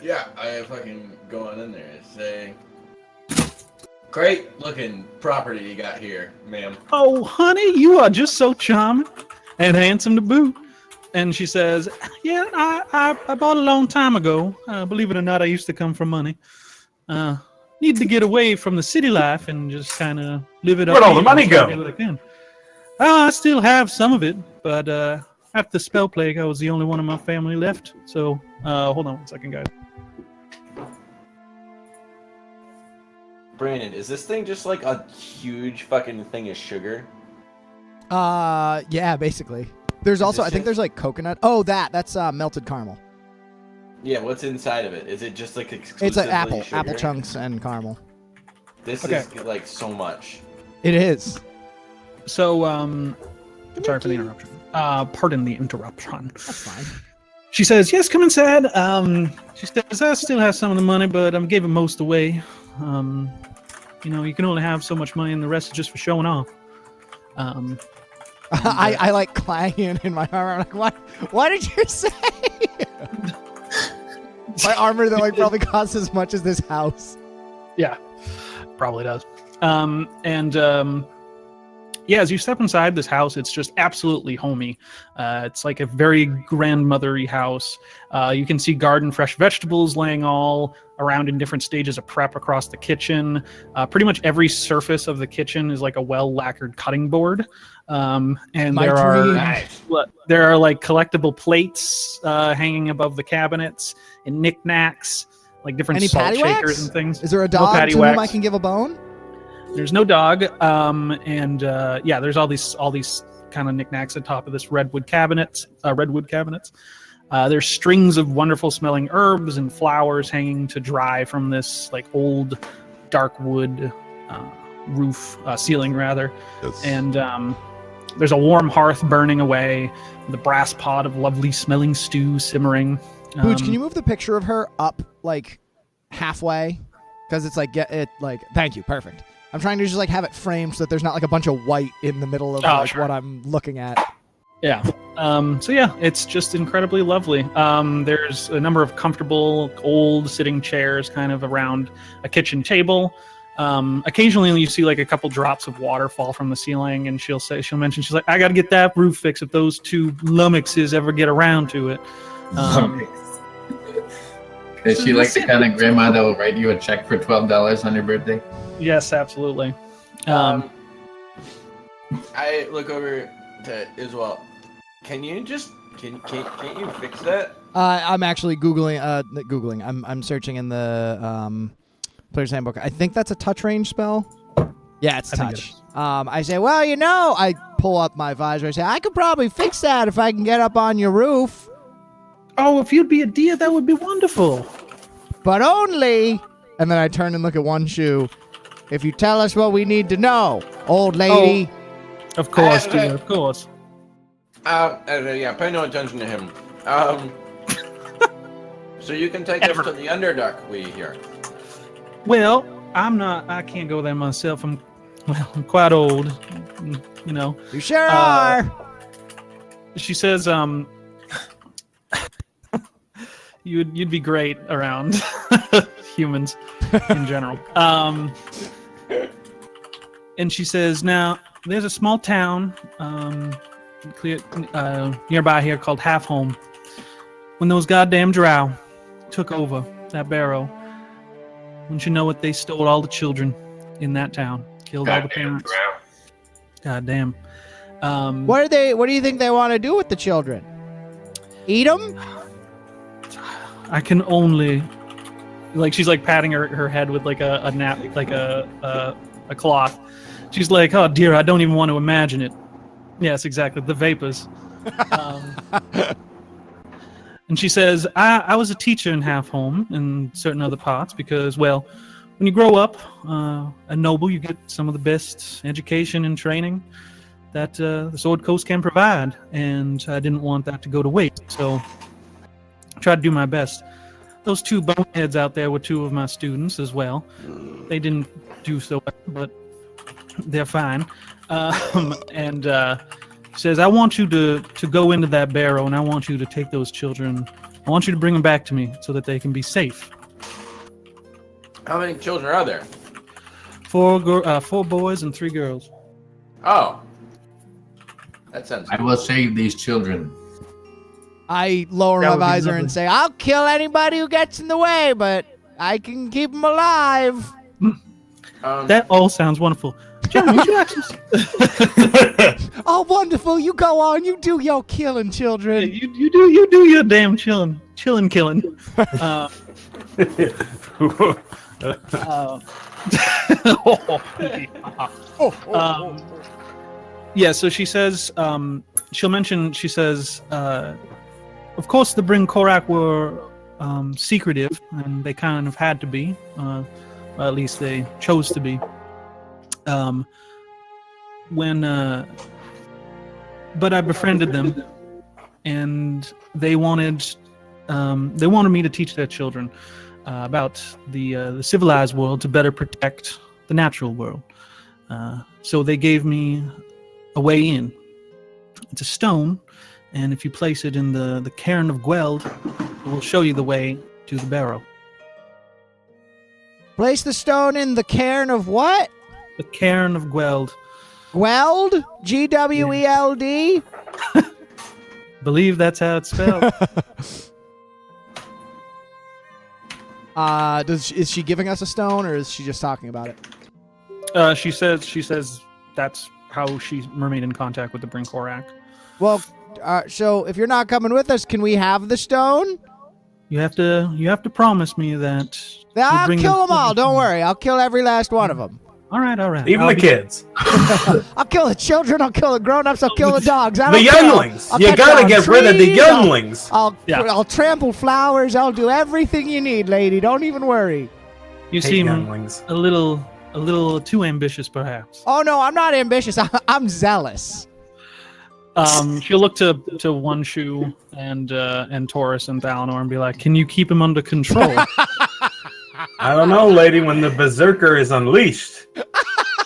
Yeah, I fucking go on in there and say, "Great looking property you got here, ma'am." "Oh, honey, you are just so charming and handsome to boot." And she says, "Yeah, I bought a long time ago. Believe it or not, I used to come from money. Need to get away from the city life and just kind of live it up." Where'd all the here money and try to go? do what I can. I still have some of it, but after the spell plague, I was the only one of my family left. So, hold on one second, guys. Brandon, is this thing just like a huge fucking thing of sugar? Yeah, basically. There's also, it I think just- there's like coconut. Oh, that's melted caramel. Yeah, what's inside of it? Is it just like exclusively It's an apple, sugar? apple chunks and caramel. This Okay. is like so much. It is. So, sorry for the interruption. Pardon the interruption. That's fine. She says, "Yes, come inside." She says, "I still have some of the money, but I'm giving most away. You can only have so much money, and the rest is just for showing off." I like clanging in my armor. I'm like, what did you say? My armor that like probably costs as much as this house. Yeah, probably does. Yeah, as you step inside this house, it's just absolutely homey. It's like a very grandmothery house. You can see garden fresh vegetables laying all around in different stages of prep across the kitchen. Pretty much every surface of the kitchen is like a well-lacquered cutting board. And My there are like collectible plates hanging above the cabinets and knickknacks. like different Any salt patty shakers wax? and things. Is there a dog patty to whom I wax. can give a bone? There's no dog, and yeah, there's all these kind of knickknacks at top of this redwood cabinets. There's strings of wonderful smelling herbs and flowers hanging to dry from this like old dark wood ceiling rather. Yes. And there's a warm hearth burning away, the brass pot of lovely smelling stew simmering. Booch, can you move the picture of her up like halfway? Because it's like thank you, perfect. I'm trying to just like have it framed so that there's not like a bunch of white in the middle of sure. what I'm looking at. Yeah. So yeah, it's just incredibly lovely. There's a number of comfortable old sitting chairs kind of around a kitchen table. Occasionally you see like a couple drops of water fall from the ceiling, and she'll mention, she's like, I got to get that roof fixed if those two lummoxes ever get around to it. Is she like the kind of grandma that will write you a check for $12 on your birthday? Yes, absolutely. I look over to Iswell. Can you just can't you fix that? I'm actually googling. I'm searching in the player's handbook. I think that's a touch range spell. Yeah, it's I think touch. I say, well, I pull up my visor. I say, I could probably fix that if I can get up on your roof, Oh, if you'd be a deer, that would be wonderful. but only. And then I turn and look at one shoe. If you tell us what we need to know, old lady. Of course, dear, of course. Yeah, pay no attention to him. So you can take us to the Underdark, we hear. Well, I can't go there myself. I'm quite old, you know. You sure are. She says, you'd be great around humans in general. And she says, now there's a small town nearby here called Half Home. When those goddamn drow took over that barrow, wouldn't you know it? They stole all the children in that town, killed all the parents. Goddamn. What do you think they want to do with the children? Eat them? I can only, like, she's like patting her head with like a nap, like a cloth. She's like, oh dear, I don't even want to imagine it. Yes, exactly, the vapors. And she says, I was a teacher in Half Home and certain other parts because, well, when you grow up a noble, you get some of the best education and training that the Sword Coast can provide, and I didn't want that to go to waste, so I tried to do my best. Those two boneheads out there were two of my students as well. They didn't do so well, but they're fine. And says, I want you to go into that barrow, and I want you to take those children. I want you to bring them back to me so that they can be safe. How many children are there? 4 boys and 3 girls. Oh. That sounds I will save these children. I lower That my would be visor lovely. and say, I'll kill anybody who gets in the way, but I can keep them alive. That all sounds wonderful. John, would you actually... Oh, wonderful. You go on. You do your killing, children. you do your damn killing. Yeah, so she says, she'll mention, she says, of course the Bryn Korak were secretive, and they kind of had to be, well, at least they chose to be. But I befriended them, and they wanted me to teach their children about the civilized world to better protect the natural world. So they gave me a way in. It's a stone, and if you place it in the cairn of Gweld, it will show you the way to the barrow. Place the stone in the cairn of what? The cairn of Gweld. Gweld? Gweld? Believe that's how it's spelled. Is she giving us a stone, or is she just talking about it? She says that's how she remained in contact with the Bryn Korak. Well, so if you're not coming with us, can we have the stone? You have to promise me that. Yeah, you'll I'll bring kill them them all. forward. Don't worry. I'll kill every last one of them. All right. Even I'll the be- kids. I'll kill the children. I'll kill the grown-ups. I'll kill the dogs. I The don't care. younglings. I'll You cut gotta down get rid of the trees. younglings. Yeah. I'll trample flowers. I'll do everything you need, lady. Don't even worry. You Hate seem younglings. a little too ambitious, perhaps. Oh no, I'm not ambitious. I'm zealous. She'll look to One Shoe and Taurus and Thalanor and be like, "Can you keep him under control?" I don't know, lady. When the berserker is unleashed,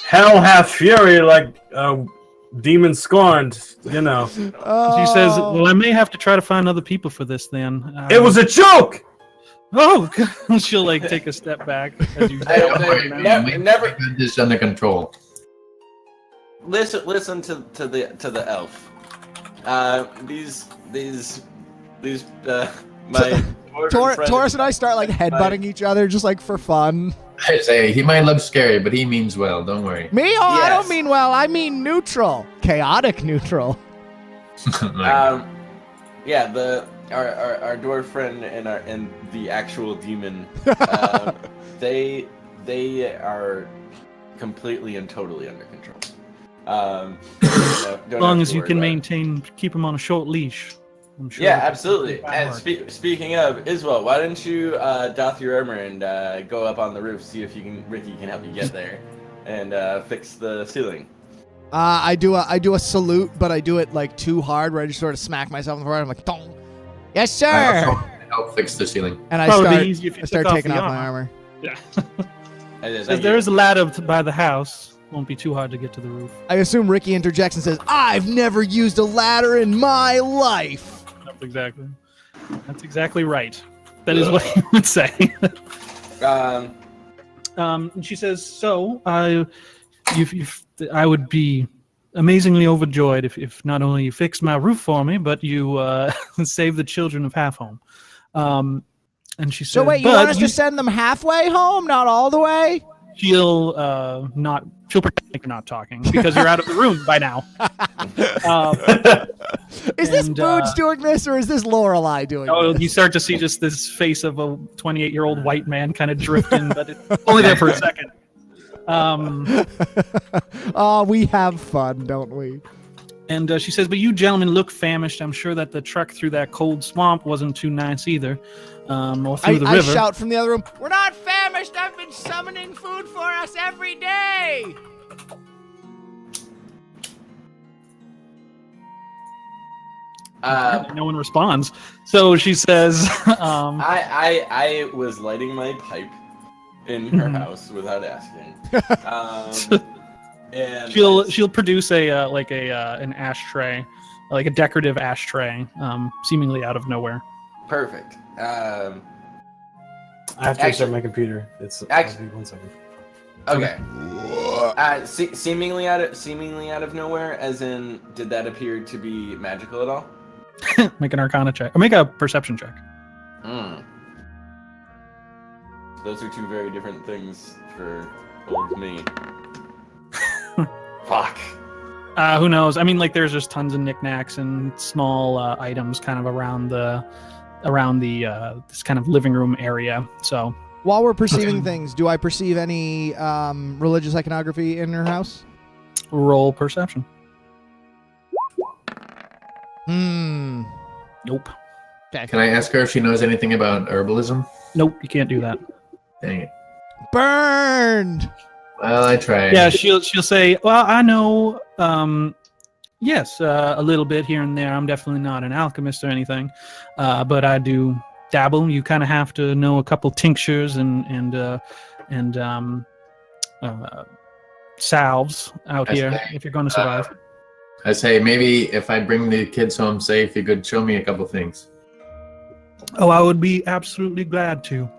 hell hath fury like demon scorned. You know, She says, Oh. "Well, I may have to try to find other people for this then." it was a joke. Oh, God. She'll like take a step back as you. Don't worry, man. We Never- got this under control. Listen to the elf. My dwarven friend- Taurus and I start like headbutting each other just like for fun. I say he might look scary, but he means well. Don't worry. Me? Oh, I Yes. don't mean well. I mean neutral. Chaotic neutral. Yeah, our dwarf friend and the actual demon, they are completely and totally under control. As long as you can keep him on a short leash. I'm sure. Yeah, we can absolutely. make that And work. speaking of Iswell, why don't you doff your armor and go up on the roof, see if Ricky can help you get there, and fix the ceiling. I do a salute, but I do it like too hard, where I just sort of smack myself in the forehead. I'm like, "Dong." Yes, sir. I also help fix the ceiling. And I Probably start, easier if you I start took off taking the off my armor. armor. Yeah. Says Says there is a ladder by the house. Won't be too hard to get to the roof. I assume Ricky interjects and says, "I've never used a ladder in my life." That's exactly right. That is what he would say. And she says, "So, I would be amazingly overjoyed if not only you fixed my roof for me, but you save the children of Half Home." And she says, So wait, you "But want us to send them halfway home, not all the way? she'll pretend like you're not talking because you're out of the room by now." Is this And, Boots doing this, or is this Lorelei doing Oh, this? you start to see just this face of a 28-year-old white man kind of drifting, but it's only there for a second. Oh, we have fun, don't we? And she says, "But you gentlemen look famished. I'm sure that the trek through that cold swamp wasn't too nice either, or through the I river." shout from the other room, "We're not famished. I've been summoning food for us every day." No one responds. So she says, I was lighting my pipe in her house without asking. And she'll produce an ashtray, like a decorative ashtray, seemingly out of nowhere. perfect. I have to restart my computer. It's Act- I'll be 1 second. Okay. Seemingly out of nowhere, as in, did that appear to be magical at all? Make an Arcana check, or make a Perception check. Those are two very different things for old me. Fuck. Who knows? I mean, like, there's just tons of knickknacks and small items kind of around the this kind of living room area. So While we're perceiving things, do I perceive any religious iconography in her house? roll Perception. Nope. Okay. Can I ask her if she knows anything about herbalism? Nope. You can't do that. Dang it. Burned. Well, I tried. Yeah, she'll say, "Well, I know, yes, a little bit here and there. I'm definitely not an alchemist or anything, but I do dabble. You kind of have to know a couple tinctures and salves out I here see. if you're going to survive." I say maybe if I bring the kids home safe, you could show me a couple things. Oh, I would be absolutely glad to.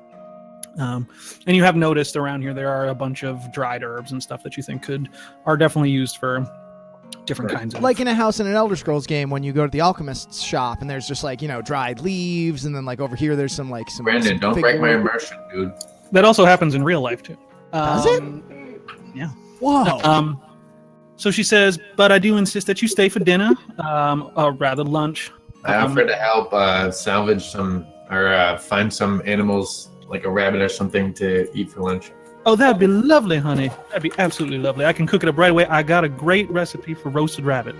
And you have noticed around here there are a bunch of dried herbs and stuff that you think are definitely used for different kinds of. Like in a house in an Elder Scrolls game when you go to the alchemist's shop and there's just like, dried leaves, and then like over here there's some Brandon, don't fig break my wood. immersion, dude. That also happens in real life too. Does it? Yeah. Whoa. So she says, "But I do insist that you stay for dinner, or rather lunch." I offer to help salvage some or find some animals like a rabbit or something to eat for lunch. Oh, that'd be lovely, honey. That'd be absolutely lovely. I can cook it up right away. I got a great recipe for roasted rabbit,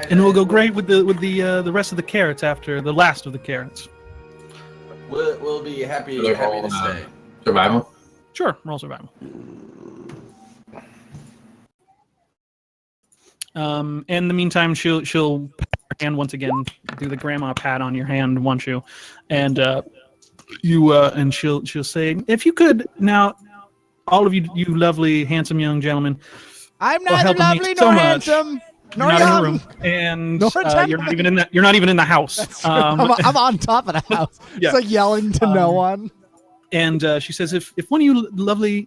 and it will go great with the rest of the carrots after the last of the carrots. We'll be happy So they're happy all, to stay. Survival. Sure, roll survival. In the meantime, she'll pat her hand once again, do the grandma pat on your hand, won't you? And and she'll say, if you could now, all of you lovely, handsome young gentlemen, I'm well, neither helping me lovely so nor much. handsome nor You're not in the young. room, and Nor you're not even in the you're not even in the house. I'm on top of the house. Yeah. It's like yelling to no one. And she says, if one of you lovely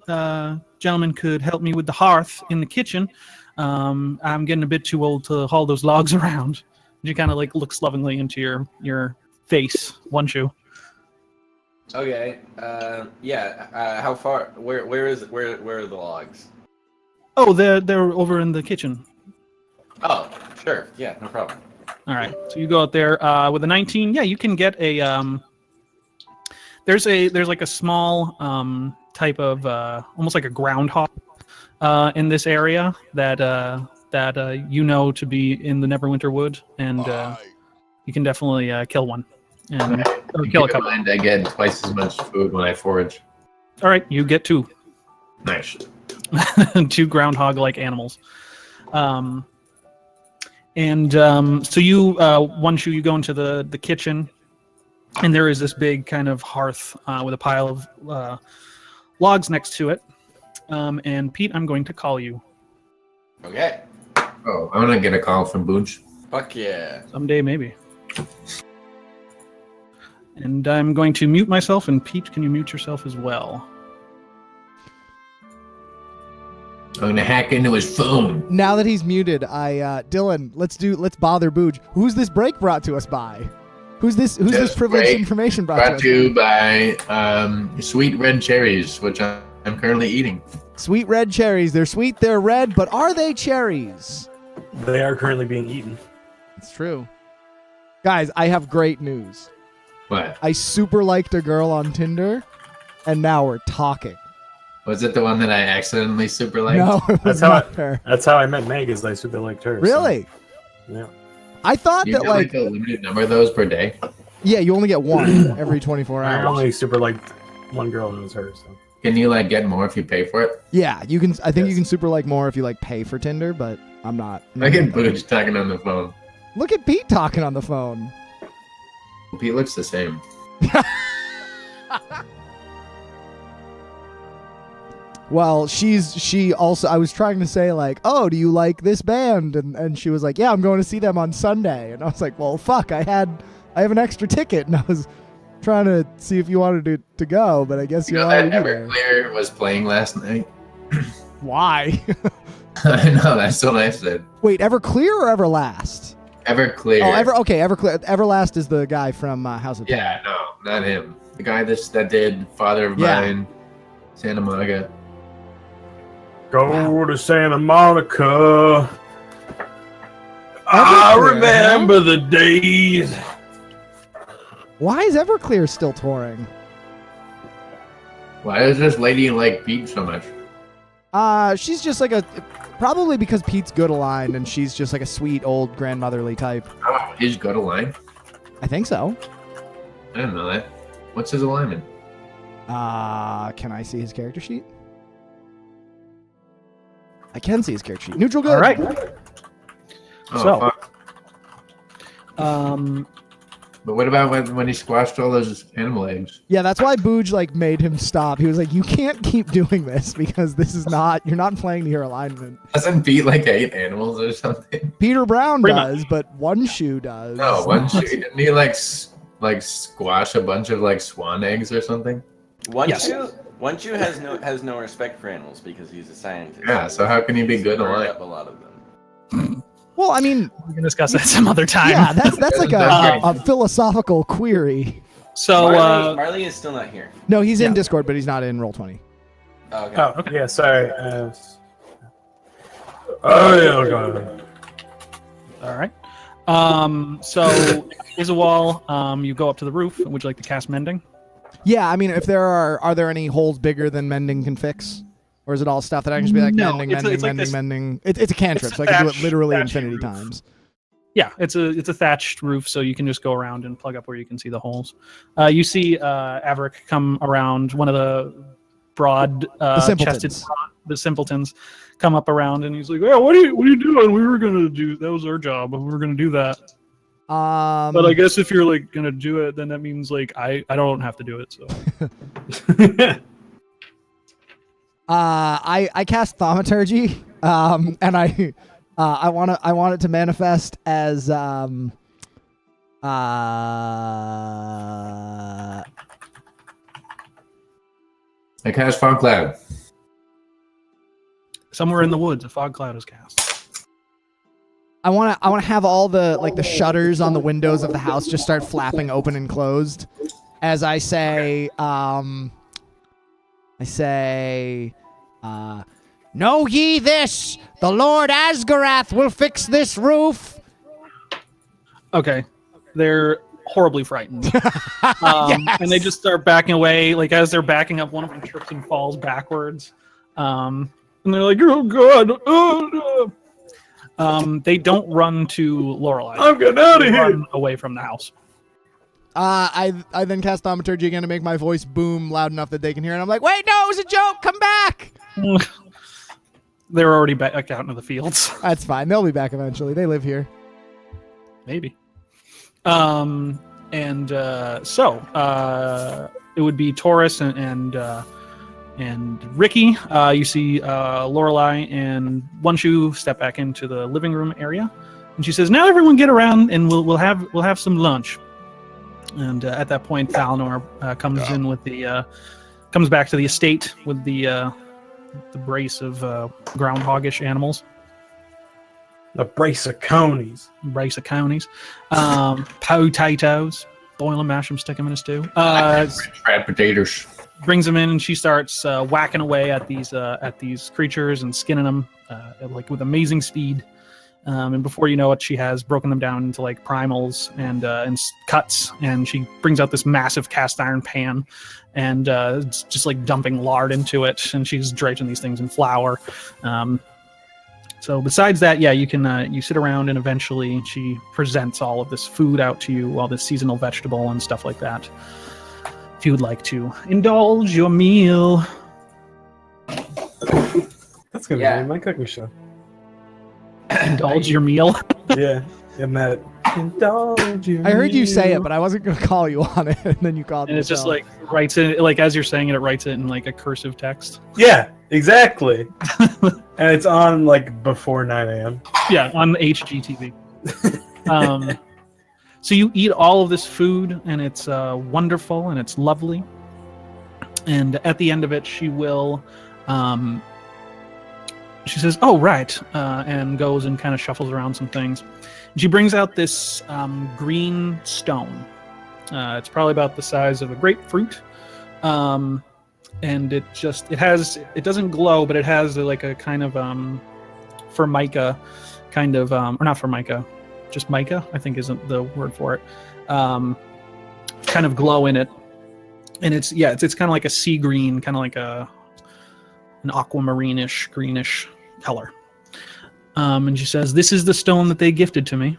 gentlemen could help me with the hearth in the kitchen, I'm getting a bit too old to haul those logs around. She kind of like looks lovingly into your face, won't you? Okay. How far? Where are the logs? Oh, they're over in the kitchen. Oh, sure. Yeah, no problem. All right. So you go out there with a 19. Yeah, you can get a. There's like a small type of almost like a groundhog in this area that you know to be in the Neverwinter Wood, and you can definitely kill one and or kill a couple. I get twice as much food when I forage. All right, you get 2. Nice. 2 groundhog-like animals. So you once you go into the kitchen, and there is this big kind of hearth with a pile of logs next to it. And Pete, I'm going to call you. Okay. Oh, I'm gonna get a call from Booch. Fuck yeah. Someday, maybe. And I'm going to mute myself, and Pete, can you mute yourself as well? I'm gonna hack into his phone. Now that he's muted, Dylan, let's bother Booj. Who's this break brought to us by? Who's this privileged break information Brought to you by sweet red cherries, which I'm currently eating. Sweet red cherries. They're sweet, they're red, but are they cherries? They are currently being eaten. It's true. Guys, I have great news. What? I super liked a girl on Tinder, and now we're talking. Was it the one that I accidentally super liked? No, it was That's how not her. That's how I met Meg. Is I super liked her. so- Really? Yeah. I thought You that get like a limited number of those per day. yeah, you only get one every 24 I hours. only super liked one girl, and it was her. So. Can you like get more if you pay for it? Yeah, you can. I think you Yes. can super like more if you like pay for Tinder, but I'm not. Look at Booch talking on the phone. Look at Pete talking on the phone. Pete looks the same. Well, she also. I was trying to say like, oh, do you like this band? And she was like, yeah, I'm going to see them on Sunday. And I was like, well, fuck, I have an extra ticket, and I was trying to see if you wanted to go, but I guess You you're know already that there. Everclear was playing last night. Why? I know, that's what I said. Wait, Everclear or Everlast? Everclear. Oh, okay, Everclear. Everlast is the guy from House of Yeah, no, not him. The guy that did Father of Yeah. Mine, Santa Monica. Go to Santa Monica. I Everclear, remember the days. Why is Everclear still touring? Why does this lady like Pete so much? She's just like probably because Pete's good aligned and she's just like a sweet old grandmotherly type. Oh, he's good aligned? I think so. I didn't know that. What's his alignment? Can I see his character sheet? I can see his character sheet. Neutral good. All right. Oh, So- fuck. But what about when he squashed all those animal eggs? Yeah, that's why Booj like made him stop. He was like, "You can't keep doing this because this is not. You're not playing to your alignment." Doesn't Pete like hate animals or something? Peter Brown Pretty does, but One Shoe does. No, one shoe. Didn't he like squash a bunch of like swan eggs or something? Yes. One Chew has no respect for animals because he's a scientist. Yeah, so how can he be good Burned aligned? up a lot of them. Well, I mean, We can discuss that some other time. yeah, that's like Okay. a philosophical query. So Marley is still not here. No, he's in Yeah. Discord, but he's not in Roll20. Oh, okay. Oh, okay. Yeah, sorry. Oh, yeah, okay. all right. So is a wall. You go up to the roof. Would you like to cast mending? Yeah, I mean, if there are there any holes bigger than mending can fix? Or is it all stuff that I can just be like No, mending, it's like this- mending? It's a cantrip, it's so a I can do it thatched- literally thatched infinity roof. times. Yeah, it's a thatched roof, so you can just go around and plug up where you can see the holes. You see Averick come around one of the broad chested simpletons. the simpletons come up around, and he's like, "Yeah, what are you doing? We were gonna do that was our job. We were gonna do that. But I guess if you're like gonna do it, then that means like I don't have to do it." So I cast thaumaturgy, and I want it to manifest as I cast Fog Cloud. somewhere in the woods, a fog cloud is cast. I want to have all the the shutters on the windows of the house just start flapping open and closed as I say know ye this, the Lord Asgarath will fix this roof. Okay, they're horribly frightened, and they just start backing away. Like as they're backing up, one of them trips and falls backwards, and they're like, "Oh God!" Oh, no. They don't run to Lorelei. I'm getting out of They here. run away from the house. I then cast thaumaturgy again to make my voice boom loud enough that they can hear it. I'm like, wait, no, it was a joke. Come back. They're already back out into the fields. That's fine. They'll be back eventually. They live here. Maybe. So it would be Taurus and Ricky. You see Lorelei and One Shoe step back into the living room area, and she says, "Now everyone get around, and we'll have some lunch." And at that point, Thalnor comes in with comes back to the estate with the brace of groundhogish animals. A brace of conies. Brace of conies, potatoes, boil them, mash them, stick them in a stew. Fried potatoes. Brings them in, and she starts whacking away at these creatures and skinning them like with amazing speed. And before you know it, she has broken them down into like primals and cuts, and she brings out this massive cast iron pan, and it's just like dumping lard into it, and she's dredging these things in flour. So besides that, yeah, you can you sit around, and eventually she presents all of this food out to you, all this seasonal vegetable and stuff like that. If you would like to indulge your meal. That's gonna Yeah. be my cooking show. Indulge your meal. Yeah, and that. Indulge your I heard you say it, meal. but I wasn't going to call you on it, and then you called And it's just yourself. like writes it like as you're saying it, it writes it in like a cursive text. Yeah, exactly. And it's on like before 9 a.m. Yeah, on HGTV. So you eat all of this food, and it's wonderful and it's lovely. And at the end of it, she will, she says, "Oh right," and goes and kind of shuffles around some things. And she brings out this green stone. It's probably about the size of a grapefruit, and it doesn't glow, but it has like a kind of formica, kind of or not formica, just mica, I think isn't the word for it. Kind of glow in it, and it's kind of like a sea green, kind of like an aquamarine-ish, greenish color. And she says, "This is the stone that they gifted to me."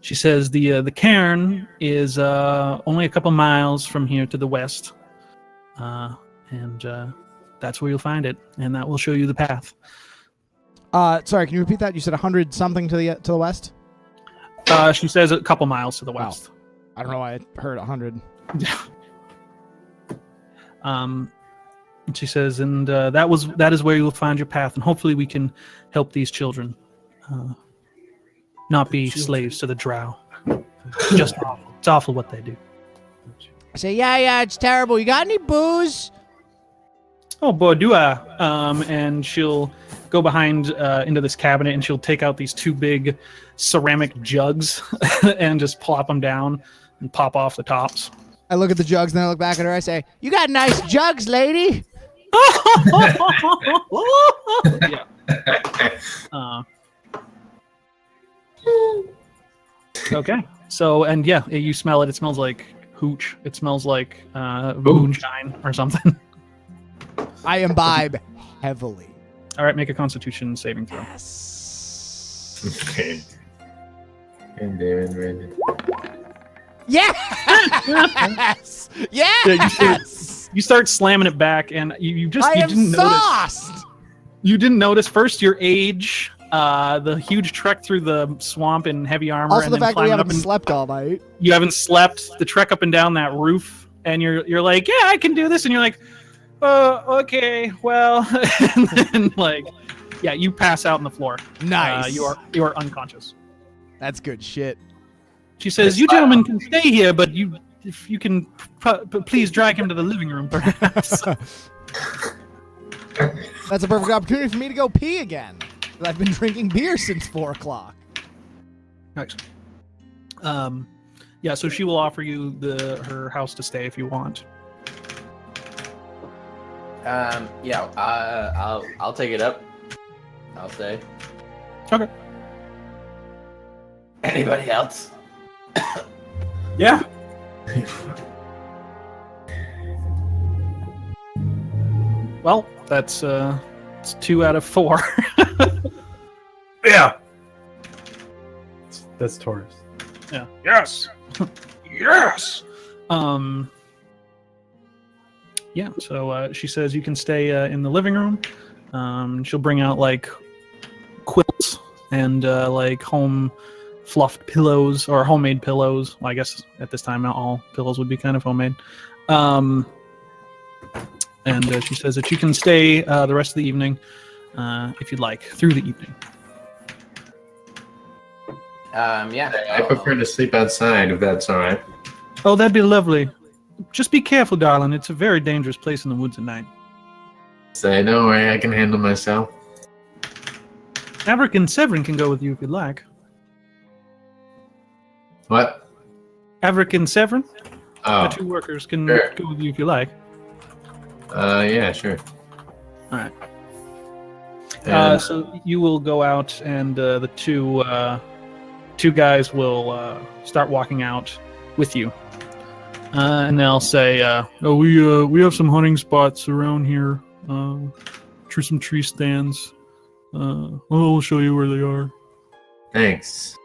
She says the cairn is only a couple miles from here to the west, and that's where you'll find it, and that will show you the path. Sorry, can you repeat that? You said 100 something to the west? She says a couple miles to the Wow. west. I don't know why I heard 100. And she says, and that is where you will find your path, and hopefully we can help these children not be slaves to the drow. Just awful. It's awful what they do. I say, yeah, it's terrible. You got any booze? Oh boy, do I. And she'll go behind into this cabinet, and she'll take out these two big ceramic jugs and just plop them down and pop off the tops. I look at the jugs, then I look back at her. I say, you got nice jugs, lady. Yeah. Okay. So, and yeah, you smell it. It smells like hooch. It smells like moonshine or something. I imbibe heavily. All right, make a Constitution saving throw. Yes. Okay. And David ready. Yes. Yes. You start slamming it back, and you I am didn't sauced. notice. You didn't notice first your age, the huge trek through the swamp in heavy armor, Also, and the then fact that we climbing haven't up and slept all night. you haven't slept. The trek up and down that roof, and you're like, yeah, I can do this, and you're like, okay, well, and then like, yeah, you pass out on the floor. Nice. You are unconscious. That's good shit. She says, "You gentlemen can stay here, but if you can, please drag him to the living room, perhaps." That's a perfect opportunity for me to go pee again. 'Cause I've been drinking beer since 4 o'clock. Nice. Yeah. So she will offer you her house to stay if you want. Yeah. I'll take it up. I'll stay. Okay. Anybody else? Yeah. Well, that's it's 2 out of 4. Yeah. That's Taurus. Yeah. Yes. Yes. Yeah. So she says you can stay in the living room. She'll bring out like quilts and like home fluffed pillows or homemade pillows. Well, I guess at this time, not all pillows would be kind of homemade. And she says that you can stay the rest of the evening if you'd like, through the evening. Yeah. I prefer to sleep outside if that's all right. Oh, that'd be lovely. Just be careful, darling. It's a very dangerous place in the woods at night. Say, don't worry, I can handle myself. Averick and Severin can go with you if you'd like. What? Averick and Severin, Oh, the 2 workers, can sure. go with you if you like. Yeah, sure. All right. And, So you will go out, and the two guys will start walking out with you, and they'll say, "Oh, we have some hunting spots around here. Some tree stands. We'll show you where they are." thanks.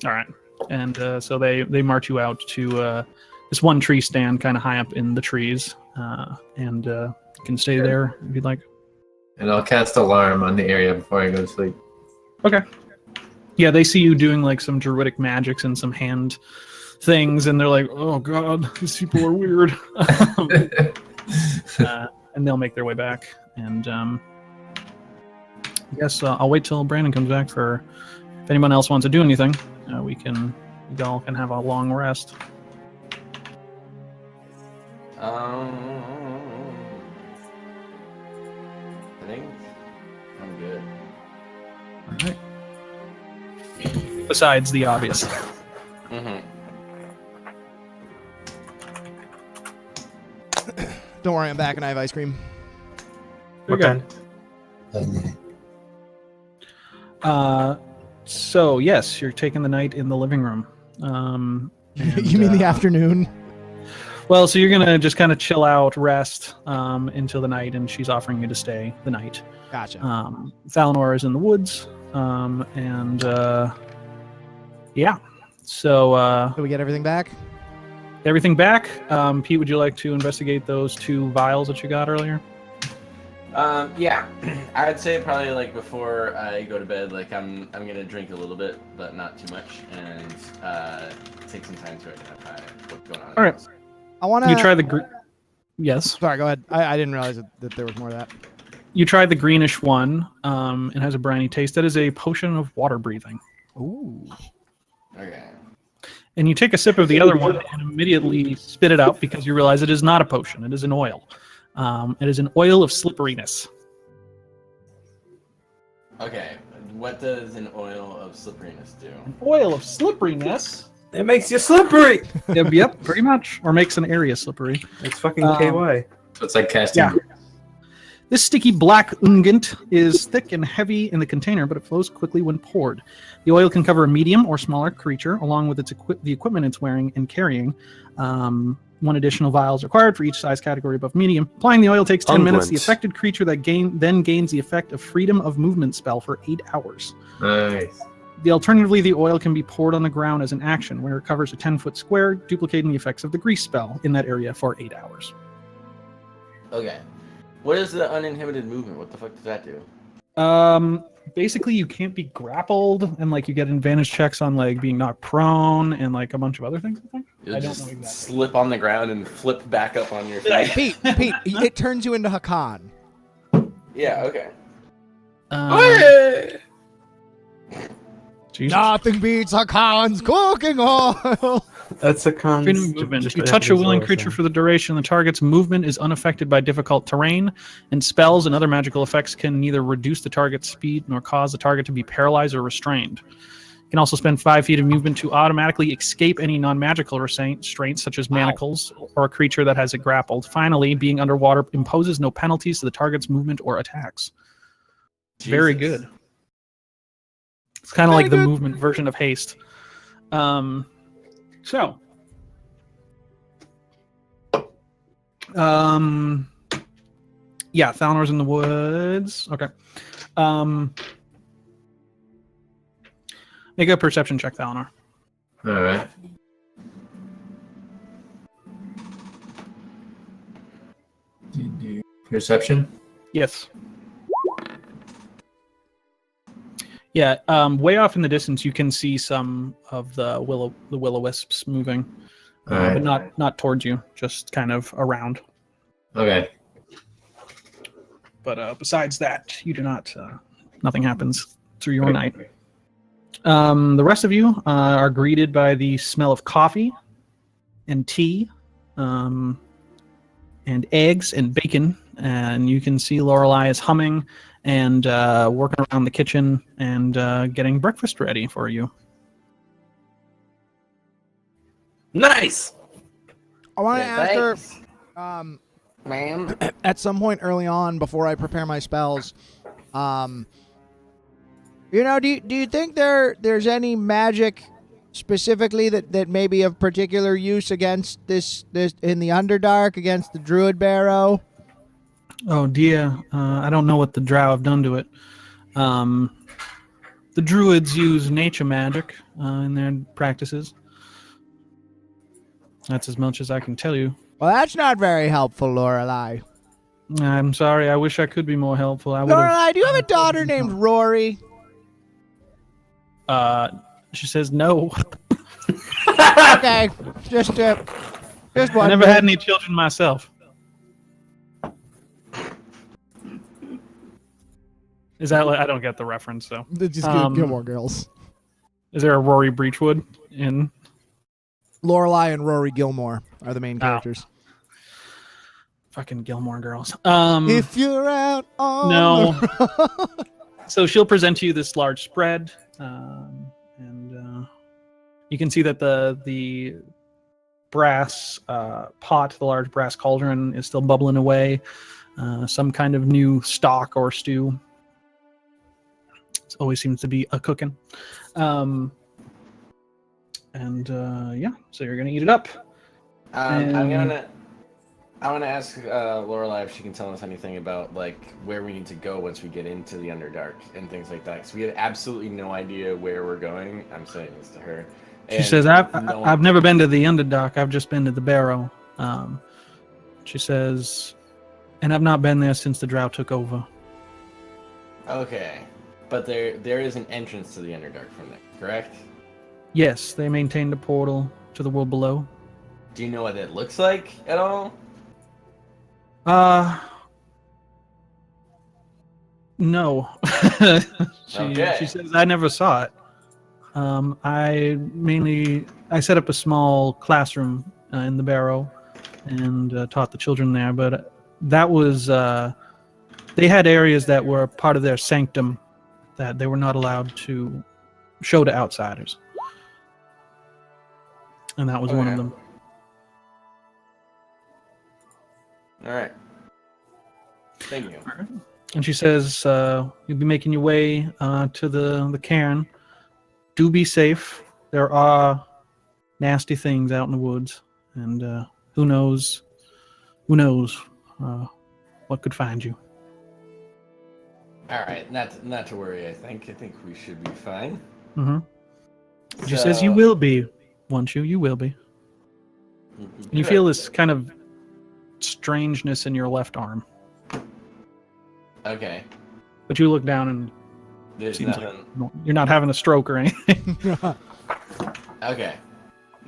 All right. And so they march you out to this one tree stand, kind of high up in the trees, and you can stay there if you'd like. And I'll cast alarm on the area before I go to sleep. Okay. Yeah, they see you doing like some druidic magics and some hand things, and they're like, "Oh God, these people are weird." And they'll make their way back. And I guess I'll wait till Brandon comes back for if anyone else wants to do anything. We all can have a long rest. I think I'm good. All right. Besides the obvious. Mm-hmm. Don't worry, I'm back and I have ice cream. What kind? So yes, you're taking the night in the living room. You mean the afternoon? Well, so you're gonna just kind of chill out, rest until the night, and she's offering you to stay the night. Gotcha. Thalanor is in the woods, and yeah. So Did we get everything back? everything back. Pete, would you like to investigate those 2 vials that you got earlier? Yeah, I'd say probably like before I go to bed, like I'm gonna drink a little bit, but not too much, and take some time to identify what's going on. All right. I want to. You try the yes. Sorry, go ahead. I didn't realize that there was more of that. You try the greenish one. It has a briny taste. That is a potion of water breathing. Ooh. Okay. And you take a sip of the other one and immediately spit it out because you realize it is not a potion. It is an oil. It is an oil of slipperiness. Okay. What does an oil of slipperiness do? An oil of slipperiness? It makes you slippery. Yep, pretty much. Or makes an area slippery. It's fucking KY. So it's like casting. Yeah. This sticky black unguent is thick and heavy in the container, but it flows quickly when poured. The oil can cover a medium or smaller creature, along with the equipment it's wearing and carrying. One additional vial is required for each size category above medium. Applying the oil takes 10 minutes. The affected creature then gains the effect of Freedom of Movement spell for 8 hours. Nice. Alternatively, the oil can be poured on the ground as an action, where it covers a 10-foot square, duplicating the effects of the grease spell in that area for 8 hours. Okay. What is the uninhibited movement? What the fuck does that do? Basically, you can't be grappled, and like you get advantage checks on like being knocked prone and like a bunch of other things. I think. You'll I don't just know exactly. slip on the ground and flip back up on your feet. Pete, it turns you into Hakan. Yeah. Okay. Jesus. Nothing beats Hakan's cooking oil. That's a con. Freedom of movement. You touch a willing creature for the duration. The target's movement is unaffected by difficult terrain, and spells and other magical effects can neither reduce the target's speed nor cause the target to be paralyzed or restrained. You can also spend 5 feet of movement to automatically escape any non-magical restraints, such as manacles, or a creature that has it grappled. Finally, being underwater imposes no penalties to the target's movement or attacks. Very good. It's kind of like the movement version of haste. So, yeah, Thalnor's in the woods. Okay. Make a perception check, Thalnor. All right. Perception? Yes. Yeah, way off in the distance, you can see some of the will-o'-wisps moving, Right. but not towards you, just kind of around. Okay. But besides that, you do not. Nothing happens through your night. The rest of you are greeted by the smell of coffee and tea, and eggs and bacon, and you can see Lorelei is humming and working around the kitchen and getting breakfast ready for you. Nice. I want to ask her, ma'am. at some point early on, before I prepare my spells, do you think there's any magic specifically that may be of particular use against this in the Underdark, against the Druid Barrow? Oh dear, I don't know what the drow have done to it. The druids use nature magic in their practices. That's as much as I can tell you. Well, that's not very helpful, Lorelei. I'm sorry, I wish I could be more helpful. Lorelei, do you have a daughter named Rory? She says no. Okay, just I one. never had any children myself. Is that I don't get the reference though. Just Gilmore Girls. Is there a Rory Breachwood in? Lorelei and Rory Gilmore are the main characters. Fucking Gilmore Girls. If you're out on no. So she'll present to you this large spread, and you can see that the brass pot, the large brass cauldron, is still bubbling away. Some kind of new stock or stew. It always seems to be a cooking. Yeah, so you're gonna eat it up. I want to ask Lorelei if she can tell us anything about like where we need to go once we get into the Underdark and things like that. So we have absolutely no idea where we're going. I'm saying this to her. She says, "I've never been to the Underdark. I've just been to the Barrow." She says, "And I've not been there since the Drow took over." Okay, but there is an entrance to the Underdark from there, correct? Yes, they maintained a portal to the world below. Do you know what it looks like at all? No. She says, I never saw it. I set up a small classroom in the Barrow and taught the children there, but that was, they had areas that were part of their sanctum that they were not allowed to show to outsiders. And that was one of them. All right. Thank you. All right. And she says, you'll be making your way to the cairn. Do be safe. There are nasty things out in the woods, and who knows what could find you. All right, not to worry. I think we should be fine. Mm-hmm. She says you will be, won't you? You will be. And you feel this kind of strangeness in your left arm. Okay. But you look down and There's seems nothing. like you're not having a stroke or anything. Okay.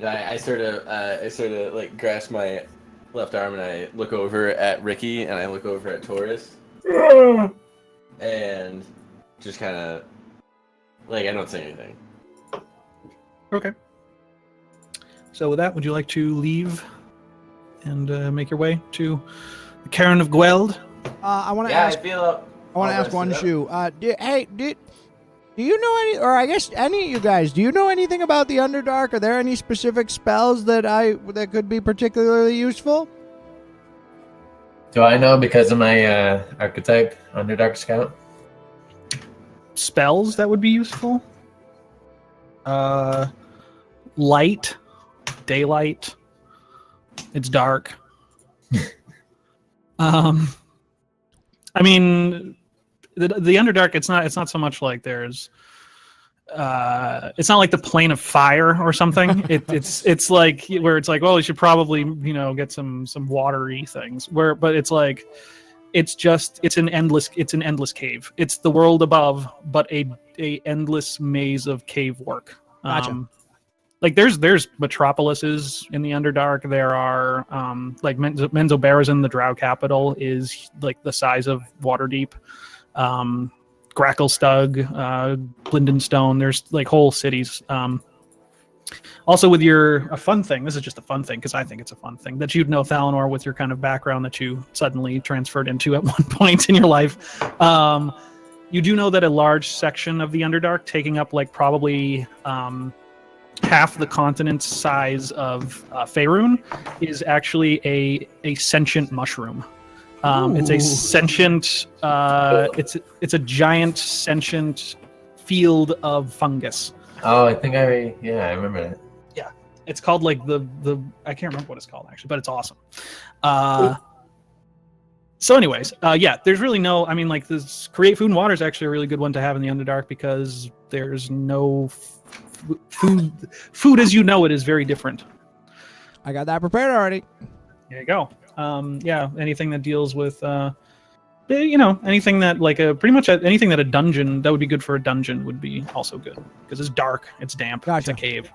I sort of like grasp my left arm and I look over at Ricky and I look over at Taurus. And just kind of like I don't say anything. Okay. So with that, would you like to leave and make your way to the Cairn of Gweld? I want to Yeah, ask. I feel. I want to ask one shoe. Do you know any, or I guess any of you guys, do you know anything about the Underdark? Are there any specific spells that could be particularly useful? Do I know because of my archetype, Underdark Scout? Spells that would be useful? Light, daylight. It's dark. I mean, the Underdark. It's not so much like there's. It's not like the plane of fire or something. It's like where it's like, well, you should probably get some watery things. But it's like, it's an endless cave. It's the world above, but a endless maze of cave work. Gotcha. Like there's metropolises in the Underdark. There are like Menzoberranzan, the Drow capital, is like the size of Waterdeep. Gracklestug, Blindenstone. There's like whole cities. Also, with a fun thing. This is just a fun thing because I think it's a fun thing that you'd know Thalanor with your kind of background that you suddenly transferred into at one point in your life. You do know that a large section of the Underdark, taking up like probably half the continent's size of Faerun, is actually a sentient mushroom. It's a sentient. It's a giant sentient field of fungus. Oh, I think I remember that. Yeah, it's called like the I can't remember what it's called actually, but it's awesome. So, anyways, yeah, there's really no. I mean, like this create food and water is actually a really good one to have in the Underdark because there's no food. Food as you know it is very different. I got that prepared already. There you go. Yeah, anything that deals with, anything that like pretty much anything that a dungeon that would be good for a dungeon would be also good because it's dark, it's damp, Gotcha. It's a cave,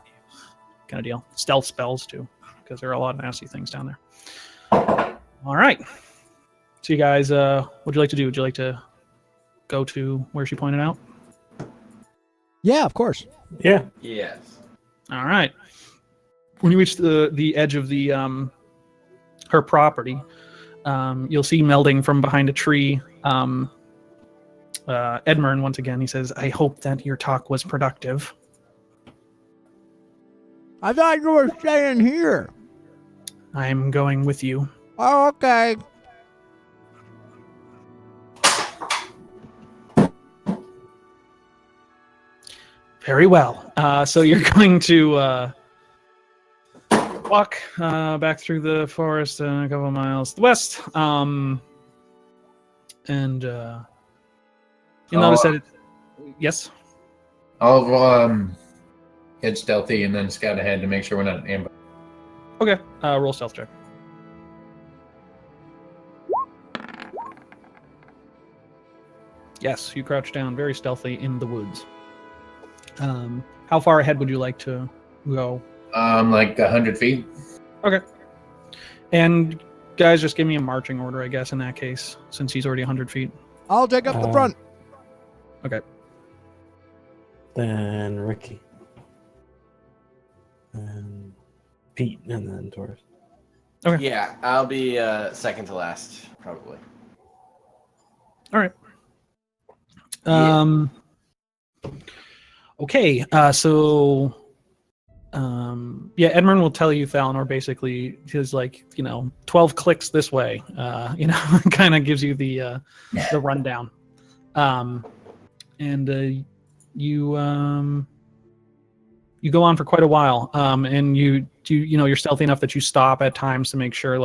kind of deal. Stealth spells too, because there are a lot of nasty things down there. All right. So you guys, what would you like to do? Would you like to go to where she pointed out? Yeah, of course. Yeah. Yes. All right. When you reach the edge of the her property, you'll see melding from behind a tree. Edmund, once again, he says, "I hope that your talk was productive." I thought you were staying here. I'm going with you. Oh, okay. Very well. So you're going to walk back through the forest a couple of miles to the west. And you'll notice that yes? I'll get stealthy and then scout ahead to make sure we're not ambushed. Okay. Roll stealth check. Yes, you crouch down very stealthy in the woods. How far ahead would you like to go? Like 100 feet. Okay. And guys, just give me a marching order, I guess, in that case, since he's already 100 feet. I'll take up the front. Okay. Then Ricky. And Pete, and then Taurus. Okay. Yeah, I'll be second to last, probably. All right. Yeah. Okay. So, Yeah, Edmund will tell you, Thalanor, basically, his 12 clicks this way, kind of gives you the rundown. And you go on for quite a while, and you're stealthy enough that you stop at times to make sure,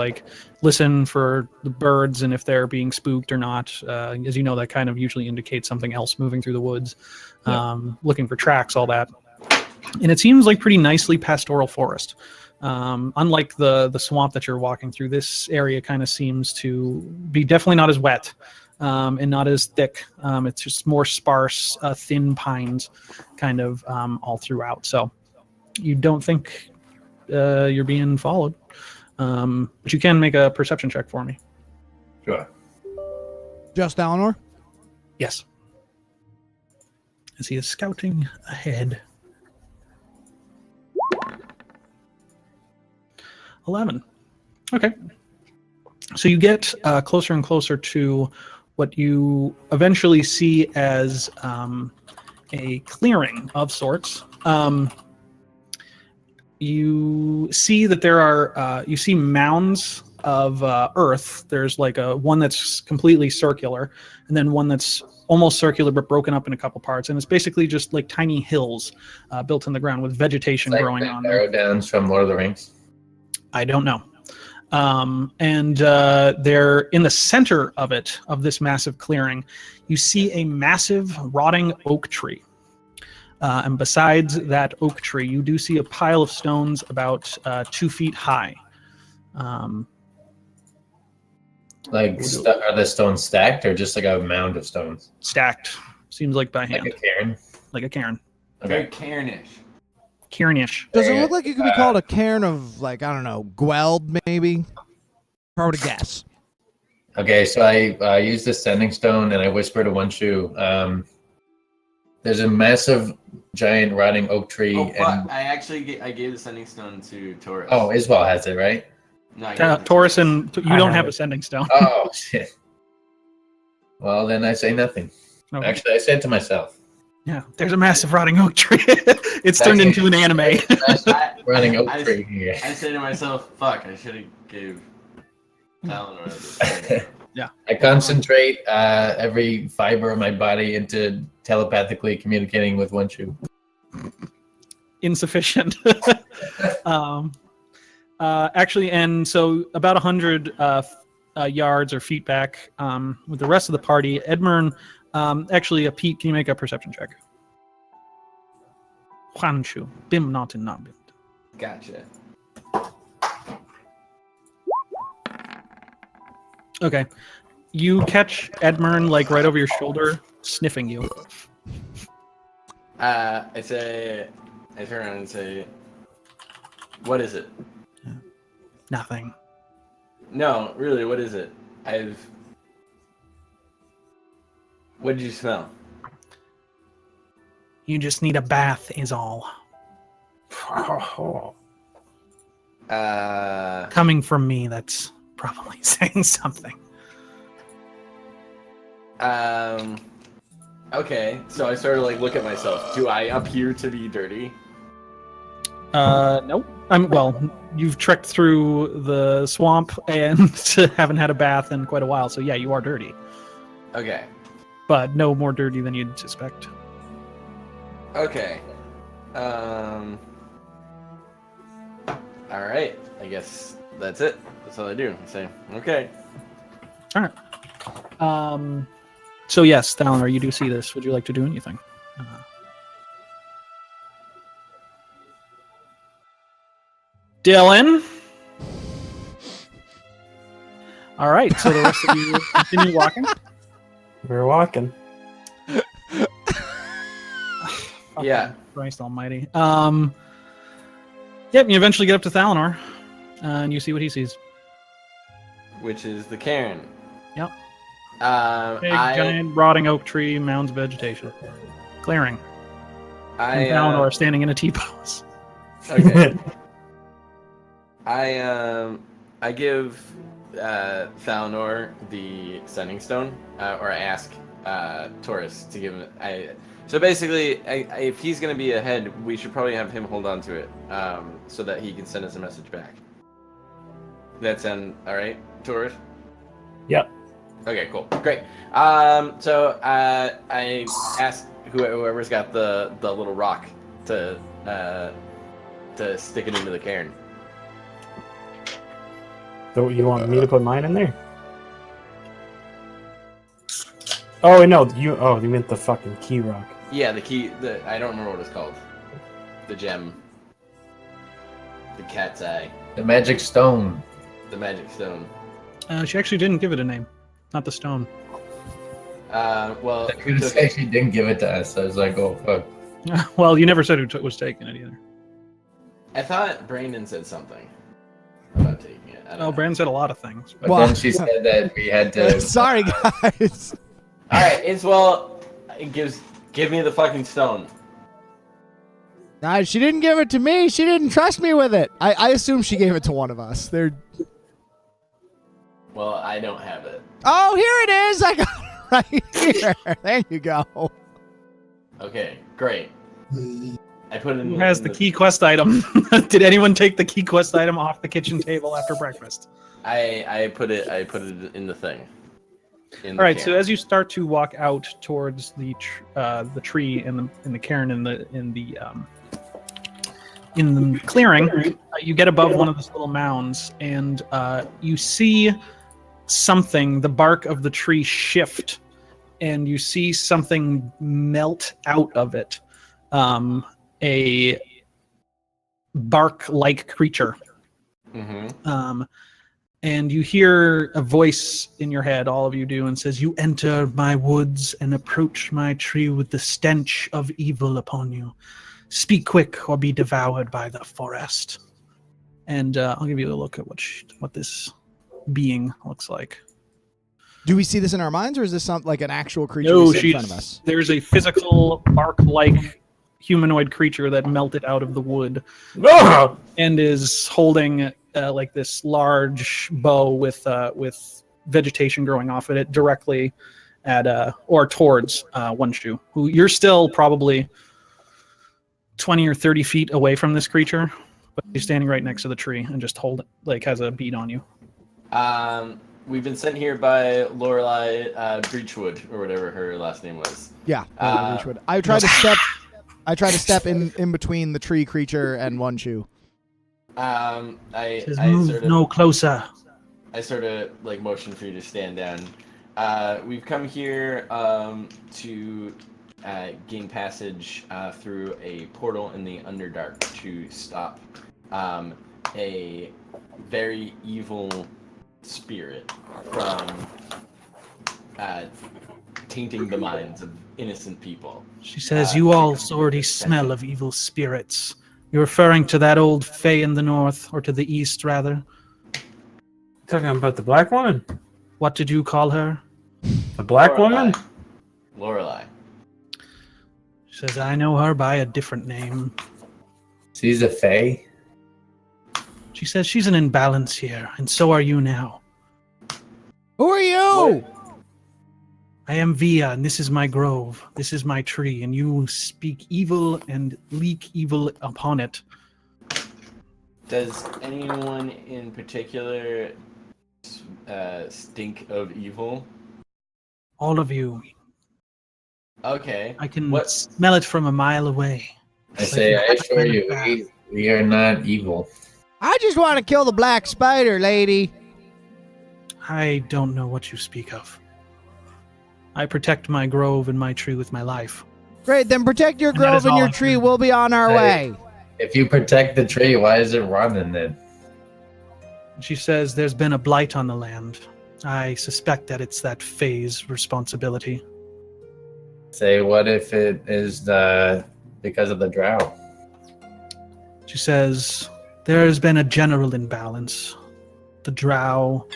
listen for the birds and if they're being spooked or not. As you know, that kind of usually indicates something else moving through the woods. Looking for tracks, all that. And it seems like pretty nicely pastoral forest. Unlike the swamp that you're walking through, this area kind of seems to be definitely not as wet. And not as thick. It's just more sparse, thin pines kind of all throughout. So you don't think you're being followed. But you can make a perception check for me. Sure. Just Eleanor? Yes. As he is scouting ahead. 11. Okay. So you get closer and closer to what you eventually see as a clearing of sorts. You see that there are you see mounds of earth. There's one that's completely circular, and then one that's almost circular but broken up in a couple parts, and it's basically just like tiny hills built in the ground with vegetation growing on them. Arrow downs from Lord of the Rings. I don't know. And they're in the center of this massive clearing. You see a massive rotting oak tree. And besides that oak tree, you do see a pile of stones about 2 feet high. Are the stones stacked or just like a mound of stones? Stacked. Seems like by hand. Like a cairn? Like a cairn. Very Okay. Cairnish. Cairnish. Does it look like it could be called a cairn of, I don't know, Gweld, maybe? If I were to guess. Okay, so I used this sending stone and I whisper to One Shoe, there's a massive, giant, rotting oak tree. Oh, fuck. And I gave the sending stone to Taurus. oh, Isbal has it, right? No, I gave it to Taurus and you I don't have have it. a sending stone. Oh, shit. Well, then I say nothing. Okay. Actually, I said to myself, Yeah, there's a massive rotting oak tree. It's turned into an anime. rotting oak I- tree here. I said to myself, fuck, I should have gave Talon this. I concentrate every fiber of my body into telepathically communicating with One Shoe. Insufficient. Actually, and so about 100 yards or feet back with the rest of the party, Edmund, actually, Pete, can you make a perception check? Juanshu, bim not in not bim. Gotcha. Okay. You catch Edmund right over your shoulder, sniffing you. I turn around and say, what is it? Nothing. No, really, what is it? What did you smell? You just need a bath, is all. Coming from me, that's probably saying something. Okay, so I sort of look at myself. Do I appear to be dirty? Nope. Well, you've trekked through the swamp and haven't had a bath in quite a while, so yeah, you are dirty. Okay. But no more dirty than you'd suspect. Okay. Alright. I guess that's it. That's all I do. I say, okay. Alright. So yes, Thalanor, you do see this. Would you like to do anything? Dylan? Alright, so the rest of you continue walking. We're walking. Yeah. Christ almighty. Yep, you eventually get up to Thalanor, and you see what he sees. Which is the cairn. Yep. Big, Giant rotting oak tree, mounds of vegetation. Clearing. And Thalanor standing in a T-pose. Okay. I give Thalanor the sending stone, or I ask Taurus to give him. So basically, if he's gonna be ahead, we should probably have him hold on to it, so that he can send us a message back. That sound all right, Taurus? Yep. Okay, cool, great. So I asked whoever's got the little rock to stick it into the cairn. So you want me to put mine in there? Oh no, you meant the fucking key rock. Yeah, the key. I don't remember what it's called. The gem. The cat's eye. The magic stone. The magic stone. She actually didn't give it a name. Not the stone. Well, I could say she didn't give it to us. I was like, oh fuck. Well, you never said who was taking it either. I thought Brandon said something about taking it. I don't know. Brandon said a lot of things. But Well- then she said that we had to. Sorry, guys. All right, give me the fucking stone. She didn't give it to me. She didn't trust me with it. I assume she gave it to one of us. Well, I don't have it. Oh, here it is. I got it right here. There you go. Okay, great. I put it in. Who has the key quest item? Did anyone take the key quest item off the kitchen table after breakfast? I put it in the thing. All right. So as you start to walk out towards the tree in the cairn in the clearing, you get above one of those little mounds, and you see something. The bark of the tree shift, and you see something melt out of it. A bark-like creature. Mm-hmm. And you hear a voice in your head, all of you do, and says, "You enter my woods and approach my tree with the stench of evil upon you. Speak quick or be devoured by the forest." And I'll give you a look at what this being looks like. Do we see this in our minds, or is this like an actual creature No, we see in front of us? there's a physical bark-like humanoid creature that melted out of the wood No! and is holding like this large bow with vegetation growing off of it directly at or towards One Shoe, who you're still probably 20 or 30 feet away from this creature, but he's standing right next to the tree and just has a bead on you. We've been sent here by Lorelei Breachwood, or whatever her last name was. Yeah. Richwood. I tried to step in between the tree creature and One Shoe. Says, "Move no closer." I sort of like motion for you to stand down. We've come here to gain passage through a portal in the Underdark to stop a very evil spirit from tainting the minds of innocent people. She says, "You all already smell of evil spirits." You're referring to that old fae in the north, or to the east, rather. Talking about the black woman? What did you call her? The black woman? Lorelei. She says, "I know her by a different name." She's a fae. She says, "She's an imbalance here, and so are you now." Who are you? I am Via, and this is my grove. This is my tree, and you speak evil and leak evil upon it. Does anyone in particular stink of evil? All of you. Okay. I can What- smell it from a mile away. I say, I assure you, we are not evil. I just want to kill the black spider, lady. I don't know what you speak of. I protect my grove and my tree with my life. Great, then protect your And that grove is and all your I tree. do. We'll be on our Hey. way. If you protect the tree, why is it running then? She says there's been a blight on the land. I suspect that it's that fae's responsibility. Say, what if it is because of the drought? She says there has been a general imbalance. The drow,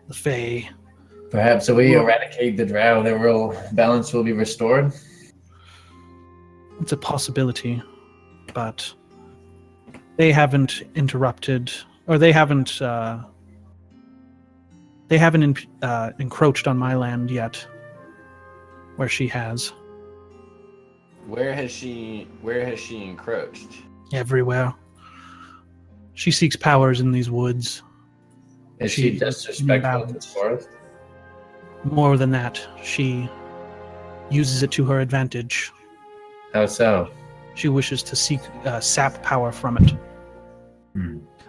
the fae. Perhaps if we eradicate the drought, the real balance will be restored. It's a possibility, but they haven't interrupted, or they haven't encroached on my land yet. where she has. Where has she encroached? Everywhere. She seeks powers in these woods. Is she She- disrespectful to the imbalance. forest? More than that, she uses it to her advantage. How so? She wishes to seek sap power from it.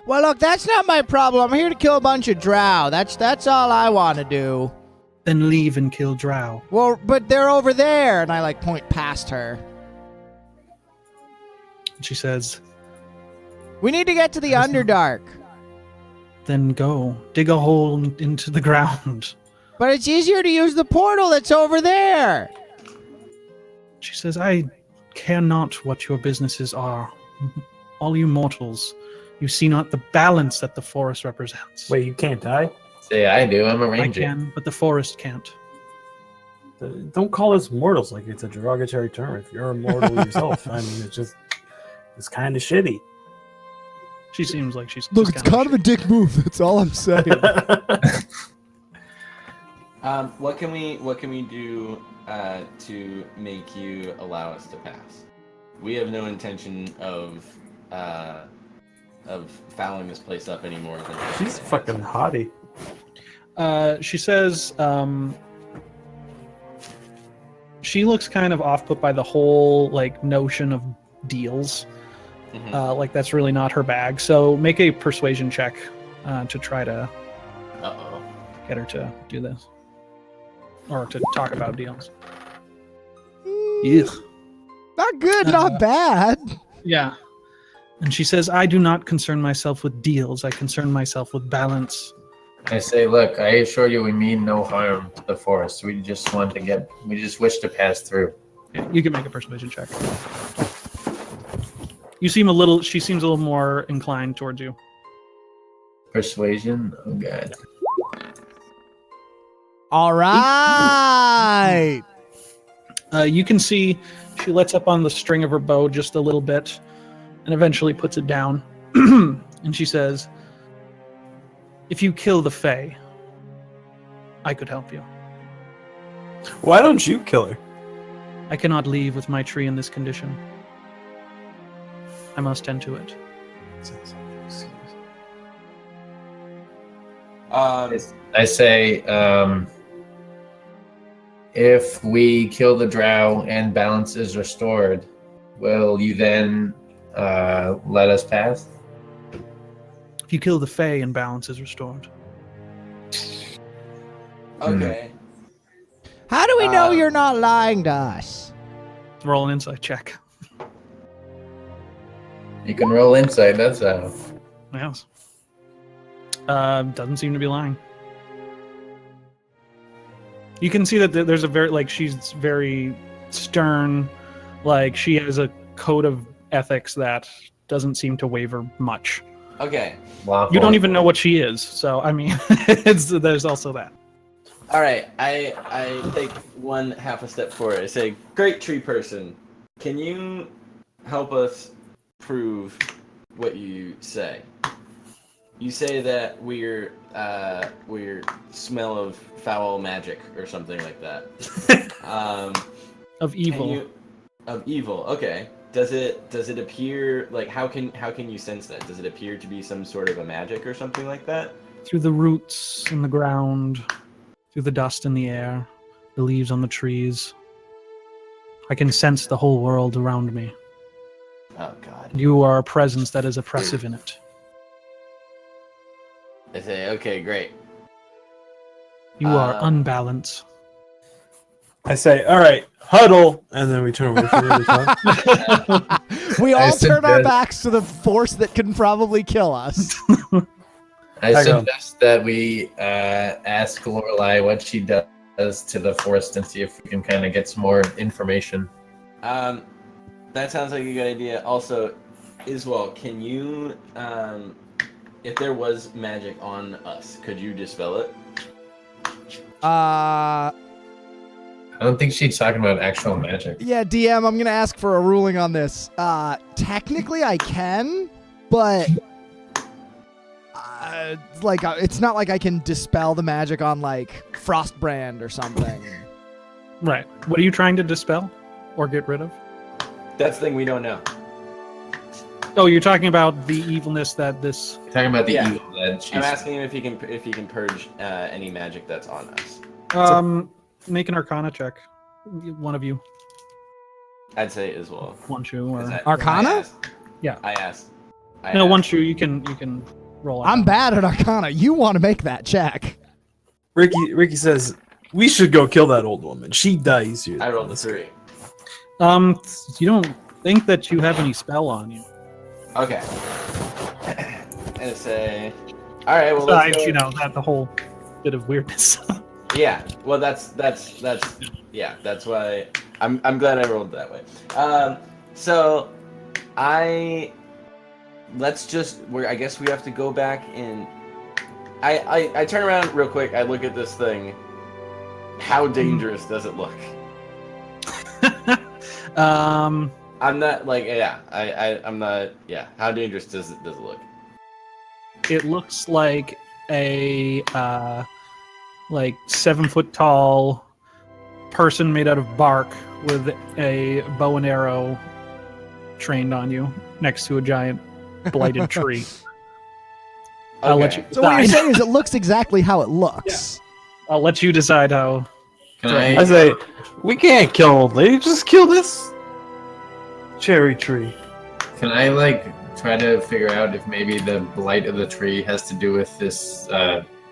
Well, look, that's not my problem. I'm here to kill a bunch of drow. That's all I want to do. Then leave and kill drow. Well, but they're over there, and I like point past her. She says, We need to get to the Underdark. then go. Dig a hole into the ground. But it's easier to use the portal that's over there. She says, I care not what your businesses are. All you mortals, you see not the balance that the forest represents. Wait, you can't die? Say I do. I'm a I ranger. can, but the forest can't. Don't call us mortals like it's a derogatory term. If you're immortal yourself, I mean, it's kind of shitty. She seems like she's Look, just it's kind of a dick move. That's all I'm saying. What can we do to make you allow us to pass? We have no intention of fouling this place up any more than She's fucking hottie. She says, she looks kind of off put by the whole like notion of deals. Mhm. Like that's really not her bag. So make a persuasion check to try to Uh-oh. get her to do this or to talk about deals. Not good, not bad. Yeah. And she says, I do not concern myself with deals. I concern myself with balance. I say, look, I assure you we mean no harm to the forest. We just wish to pass through. Yeah, you can make a persuasion check. She seems a little more inclined towards you. Persuasion? Oh, God. All right. You can see she lets up on the string of her bow just a little bit and eventually puts it down. And she says, if you kill the Fae, I could help you. Why don't you kill her? I cannot leave with my tree in this condition. I must tend to it. I say, if we kill the drow and balance is restored, will you then let us pass? If you kill the Fae and balance is restored. Okay. How do we know you're not lying to us? Roll an insight check. You can roll insight, that's how. Yes. Doesn't seem to be lying. You can see that there's a very, she's very stern. Like, she has a code of ethics that doesn't seem to waver much. Okay. You don't even know what she is, so, I mean, there's also that. All right. I take one half a step forward. I say, great tree person, can you help us prove what you say? You say that we're smell of foul magic or something like that. Of evil. Of evil. Okay. Does it appear like how can you sense that? Does it appear to be some sort of a magic or something like that? Through the roots in the ground, through the dust in the air, the leaves on the trees. I can sense the whole world around me. Oh God. You are a presence that is oppressive in it. I say, okay, great. You are unbalanced. I say, all right, huddle, and then we turn away from the time. We all turn our suggest- backs to the force that can probably kill us. I Hang on. suggest that we ask Lorelai what she does to the forest and see if we can kind of get some more information. That sounds like a good idea. Also, Iswal, can you, if there was magic on us, could you dispel it? I don't think she's talking about actual magic. Yeah, DM, I'm gonna ask for a ruling on this. Technically, I can, but it's not like I can dispel the magic on like Frostbrand or something. Right. What are you trying to dispel or get rid of? That's the thing we don't know. Oh, you're talking about the evilness that this. Talking about the Yeah. evil that she's. I'm asking him if he can purge any magic that's on us. Make an Arcana check. One of you, I'd say as well. one shoe or Arcana? I asked. no, one shoe. You can roll. I'm Arcana. bad at Arcana. You want to make that check. Ricky says we should go kill that old woman. She dies here. I rolled a 3. You don't think that you have any spell on you? Okay. And say, all right. Well, let's Besides, go. you know, that the whole bit of weirdness. Yeah. Well, that's why I'm glad I rolled that way. So I guess we have to go back and I turn around real quick. I look at this thing. How dangerous does it look? I'm not like I'm not How dangerous does it look? It looks like a 7-foot tall person made out of bark with a bow and arrow trained on you next to a giant blighted tree. I'll let you So what you're decide. saying is it looks exactly how it looks. I'll let you decide how. Can I I? say we can't kill old lady. Just kill this cherry tree. Can I try to figure out if maybe the blight of the tree has to do with this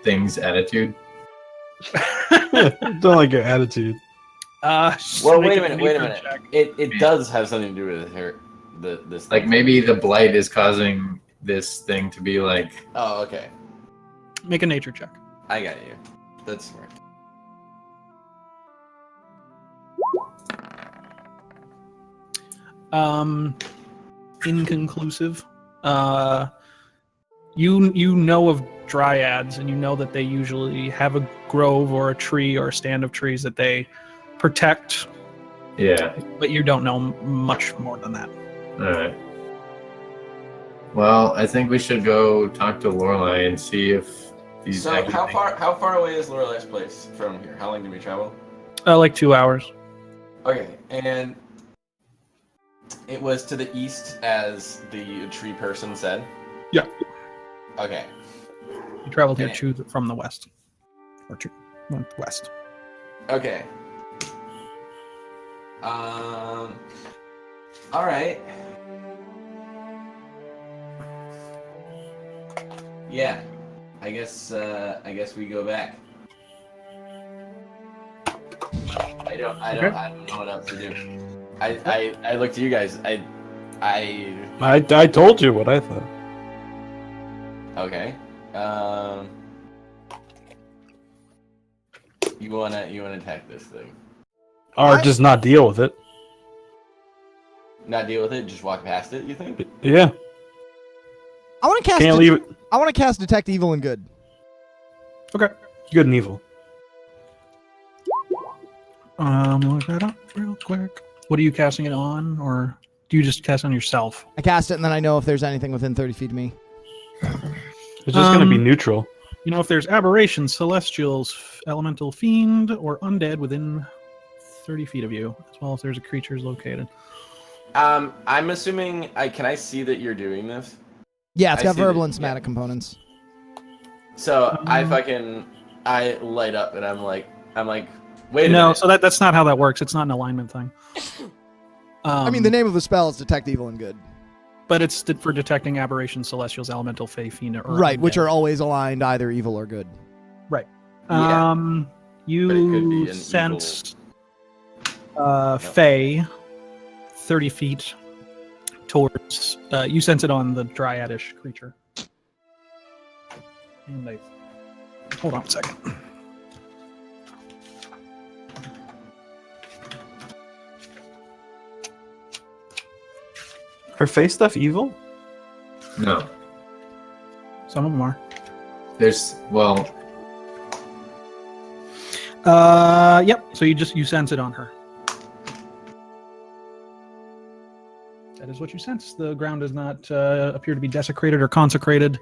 thing's attitude? Don't like your attitude. Well, wait a minute. Check. It does have something to do with her. This thing. Maybe the blight is causing this thing to be like. Oh, okay. Make a nature check. I got you. That's smart. Inconclusive. You know of dryads, and you know that they usually have a grove or a tree or a stand of trees that they protect, Yeah. but you don't know much more than that. All right. Well, I think we should go talk to Lorelai and see if these. So how far away is Lorelai's place from here? How long did we travel? Like 2 hours. Okay, and it was to the east, as the tree person said. Yeah. Okay. You traveled here Okay. from the west, or west. Okay. All right. Yeah. I guess we go back. I don't know what else to do. I looked at you guys. I told you what I thought. Okay. You wanna attack this thing? Or just not deal with it. Not deal with it. Just walk past it. You think? Yeah. I want to cast. Can't leave it. I want to cast Detect Evil and Good. Okay. Good and evil. Look that up real quick. What are you casting it on, or do you just cast on yourself? I cast it, and then I know if there's anything within 30 feet of me. It's just gonna be neutral. You know if there's aberrations, celestials, elemental fiend, or undead within 30 feet of you, as well as there's a creature is located. I'm assuming. Can I see that you're doing this? Yeah, it's I got see verbal that- and somatic yeah. components. So I light up and I'm like, wait a No, minute. so that's not how that works. It's not an alignment thing. I mean, the name of the spell is Detect Evil and Good. But it's for detecting aberrations, celestials, elemental, fae, fiend, or Right, which undead. are always aligned either evil or good. Right. Yeah. But it could be You an sense fae 30 feet towards. You sense it on the dryadish creature. And hold on a second. Her face stuff evil? No. Some of them are. There's Yep. So you sense it on her. That is what you sense. The ground does not appear to be desecrated or consecrated.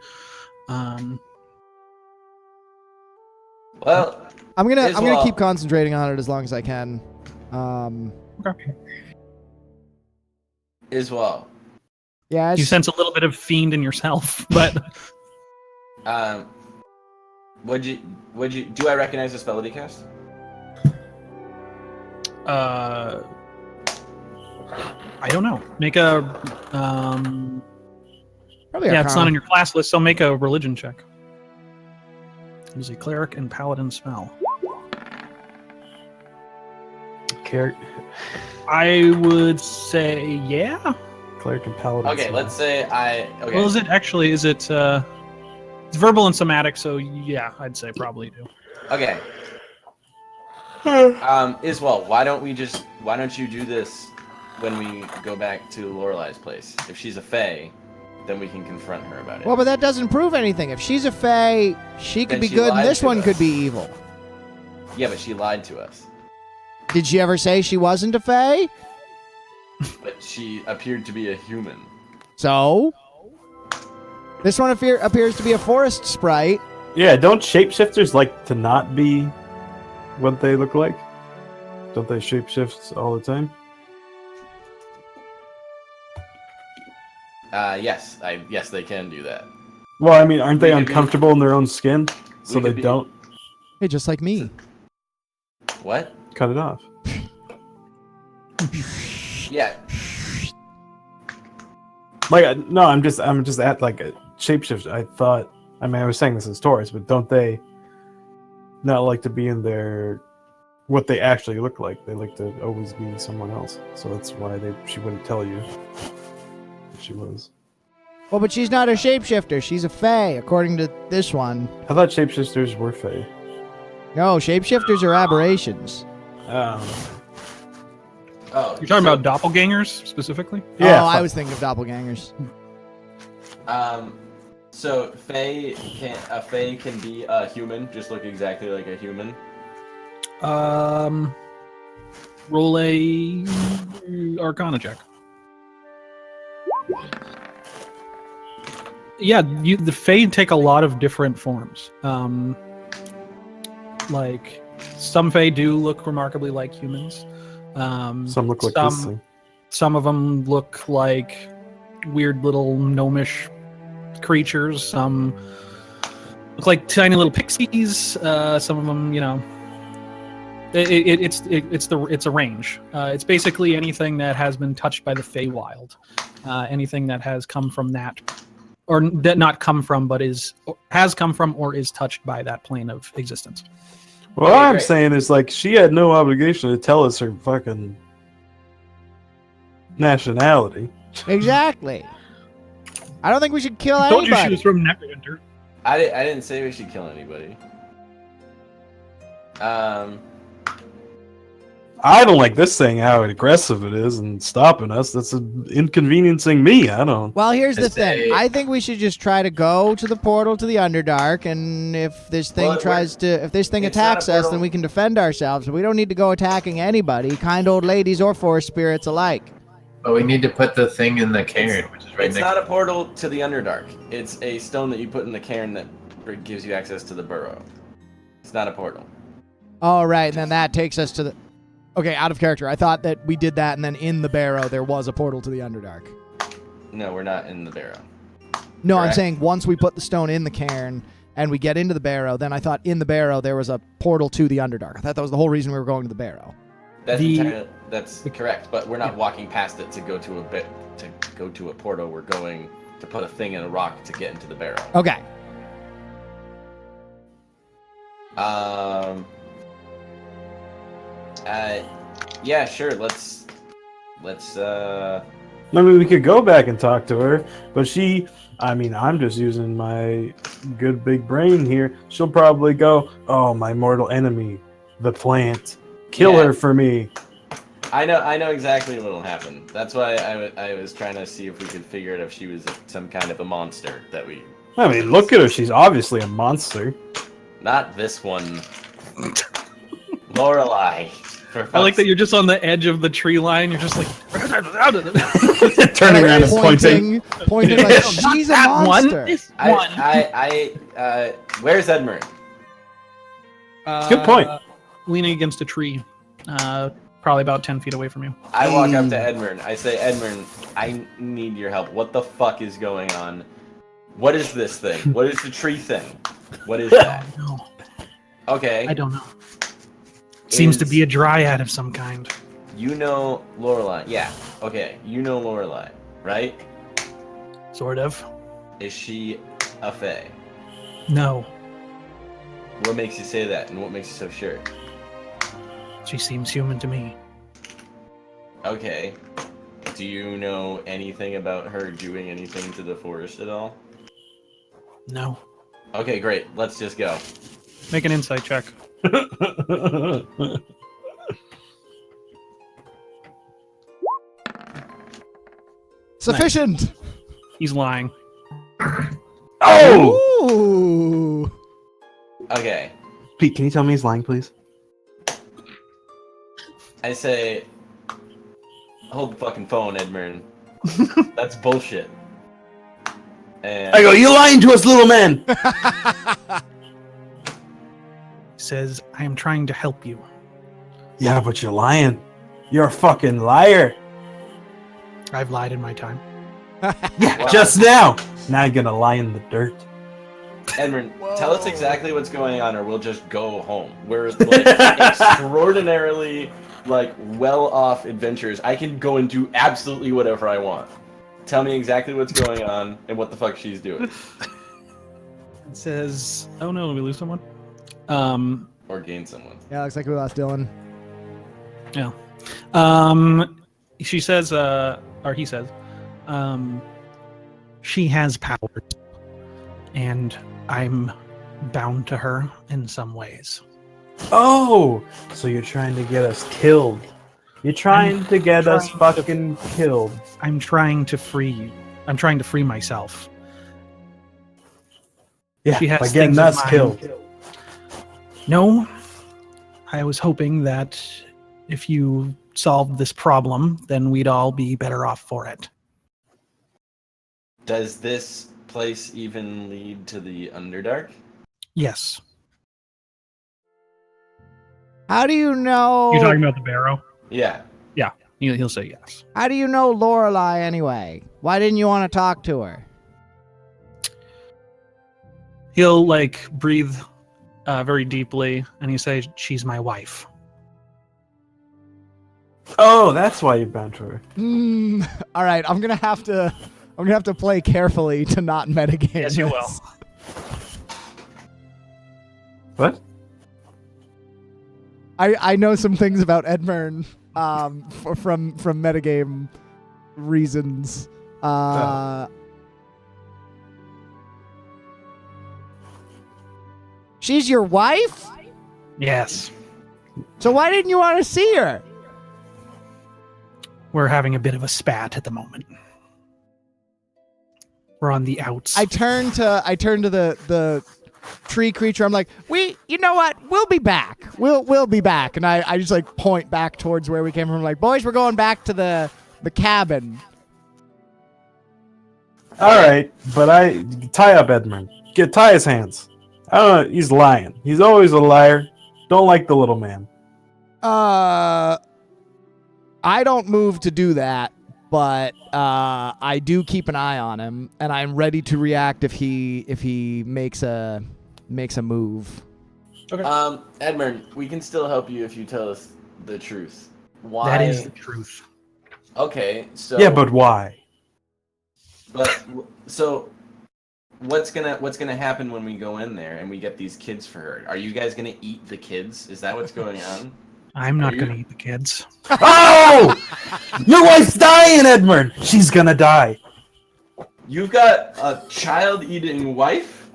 Well, I'm gonna Well- keep concentrating on it as long as I can. Okay. As well. Yeah. You sense a little bit of fiend in yourself, but Would you? Do I recognize the spell that he cast? I don't know. Make a Probably yeah, it's not Arcana. in your class list, so make a religion check. It is a cleric and paladin spell. I would say yeah. Cleric and paladin. Okay, let's say Okay. Well, is it actually? Is it? It's verbal and somatic, so yeah, I'd say probably do. Okay. Iswell, why don't you do this when we go back to Lorelei's place? If she's a fae, then we can confront her about it. Well, but that doesn't prove anything. If she's a fae, she could Then be she good, and lied this to one us. could be evil. Yeah, but she lied to us. Did she ever say she wasn't a fae? But she appeared to be a human. So? This one appears to be a forest sprite. Yeah, don't shapeshifters like to not be what they look like? Don't they shapeshift all the time? Yes, yes, they can do that. Well, I mean, aren't they We could be- uncomfortable in their own skin? So we they could be- don't Hey, just like me. What? cut it off. Yeah. Like, no, I'm just at like a shapeshift. I thought, I mean, I was saying this as Taurus, but don't they not like to be in their what they actually look like? They like to always be someone else. So that's why she wouldn't tell you what she was. Well, but she's not a shapeshifter. She's a fae, according to this one. I thought shapeshifters were fae. No, shapeshifters are aberrations. Oh, You're talking about doppelgangers specifically? Yeah, Oh, I fuck. was thinking of doppelgangers. So a fae can be a human, just look exactly like a human. Roll a Arcana check. Yeah, the Fae take a lot of different forms. Like some Fae do look remarkably like humans. Some look like this thing. Some of them look like weird little gnomish creatures. Some look like tiny little pixies. Some of them, it's a range. It's basically anything that has been touched by the Feywild, anything that has come from that, or that not come from, but has come from or is touched by that plane of existence. Well, Okay, all I'm great. saying is, like, she had no obligation to tell us her fucking nationality. Exactly. I don't think we should kill Told you she anybody. was from Neverwinter. I didn't say we should kill anybody. I don't like this thing, how aggressive it is and stopping us. That's inconveniencing me. I don't. Well, here's the Just thing. say- I think we should just try to go to the portal to the Underdark, and if this thing Well, if this thing it's not a attacks us, portal. then we can defend ourselves. We don't need to go attacking anybody, kind old ladies or forest spirits alike. But we need to put the thing in the cairn, which is right It's next. not a portal to the Underdark. It's a stone that you put in the cairn that gives you access to the burrow. It's not a portal. All right, and then that takes us to the. Okay, out of character. I thought that we did that, and then in the barrow there was a portal to the Underdark. No, we're not in the barrow. No, I'm Correct. saying once we put the stone in the cairn and we get into the barrow, then I thought in the barrow there was a portal to the Underdark. I thought that was the whole reason we were going to the barrow. That's correct, but we're not walking past it to go to a portal. We're going to put a thing in a rock to get into the barrow. Okay. Yeah, sure. Let's. I mean, we could go back and talk to her, but I'm just using my good big brain here. She'll probably go, "Oh, my mortal enemy, the plant, kill Yeah. her for me." I know exactly what'll happen. That's why I was trying to see if we could figure out if she was some kind of a monster that we. I mean, look at her. She's obviously a monster. Not this one. Lorelei. I like that you're just on the edge of the tree line. You're just like Turning around and pointing. Pointing like she's a that monster. one. This one. Where's Edmund? Good point. Leaning against a tree, probably about 10 feet away from you. I walk up to Edmund. I say, Edmund, I need your help. What the fuck is going on? What is this thing? What is the tree thing? What is that? No, Okay. I don't know. Seems to be a dryad of some kind. You know Lorelai. Yeah. Okay. You know Lorelai, right? Sort of. Is she a fae? No, What makes you say that, and what makes you so sure? she seems human to me. Okay. Do you know anything about her doing anything to the forest at all? No. Okay, great. Let's just go. Make an insight check. Sufficient. He's lying. Oh! Ooh. Okay. Pete, can you tell me he's lying, please? I say, hold the fucking phone, Edmund. That's bullshit. And I go, you lying to us, little man! Says, I am trying to help you. Yeah, but you're lying. You're a fucking liar. I've lied in my time. Yeah, Wow. just now. Now you're gonna lie in the dirt. Edmund, tell us exactly what's going on, or we'll just go home. We're like extraordinarily well-off adventurers. I can go and do absolutely whatever I want. Tell me exactly what's going on and what the fuck she's doing, It says, oh no, did we lose someone? or gain someone. Yeah, looks like we lost Dylan. Yeah. She says, or he says, she has powers, and I'm bound to her in some ways. Oh, so you're trying to get us killed. You're trying to get us trying to- fucking killed. I'm trying to free you. I'm trying to free myself. Yeah, She has by getting things of us mine. killed. No, I was hoping that if you solved this problem, then we'd all be better off for it. Does this place even lead to the Underdark? Yes. How do you know? You're talking about the barrow? Yeah. He'll say yes. How do you know Lorelai anyway? Why didn't you want to talk to her? He'll breathe very deeply, and he says, "She's my wife." Oh, that's why you're bound to her. All right, I'm gonna have to play carefully to not metagame. Yes, you will. this. What? I know some things about Edmund from metagame reasons. She's your wife? Yes. So why didn't you want to see her? We're having a bit of a spat at the moment. We're on the outs. I turn to the tree creature. I'm like, you know what? We'll be back. We'll be back. And I just point back towards where we came from. Like, boys, we're going back to the cabin. All right, but I tie up Edmund. Tie his hands. I don't know. He's lying. He's always a liar. Don't like the little man. I don't move to do that, but I do keep an eye on him, and I'm ready to react if he makes a move. Edmund, we can still help you if you tell us the truth. Why? That is the truth. Okay, so Yeah, but why? So what's gonna happen when we go in there and we get these kids for her? Are you guys gonna eat the kids? Is that what's going on? I'm not Are you- going to eat the kids. Oh! Your wife's dying, Edmund! She's gonna die. You've got a child-eating wife?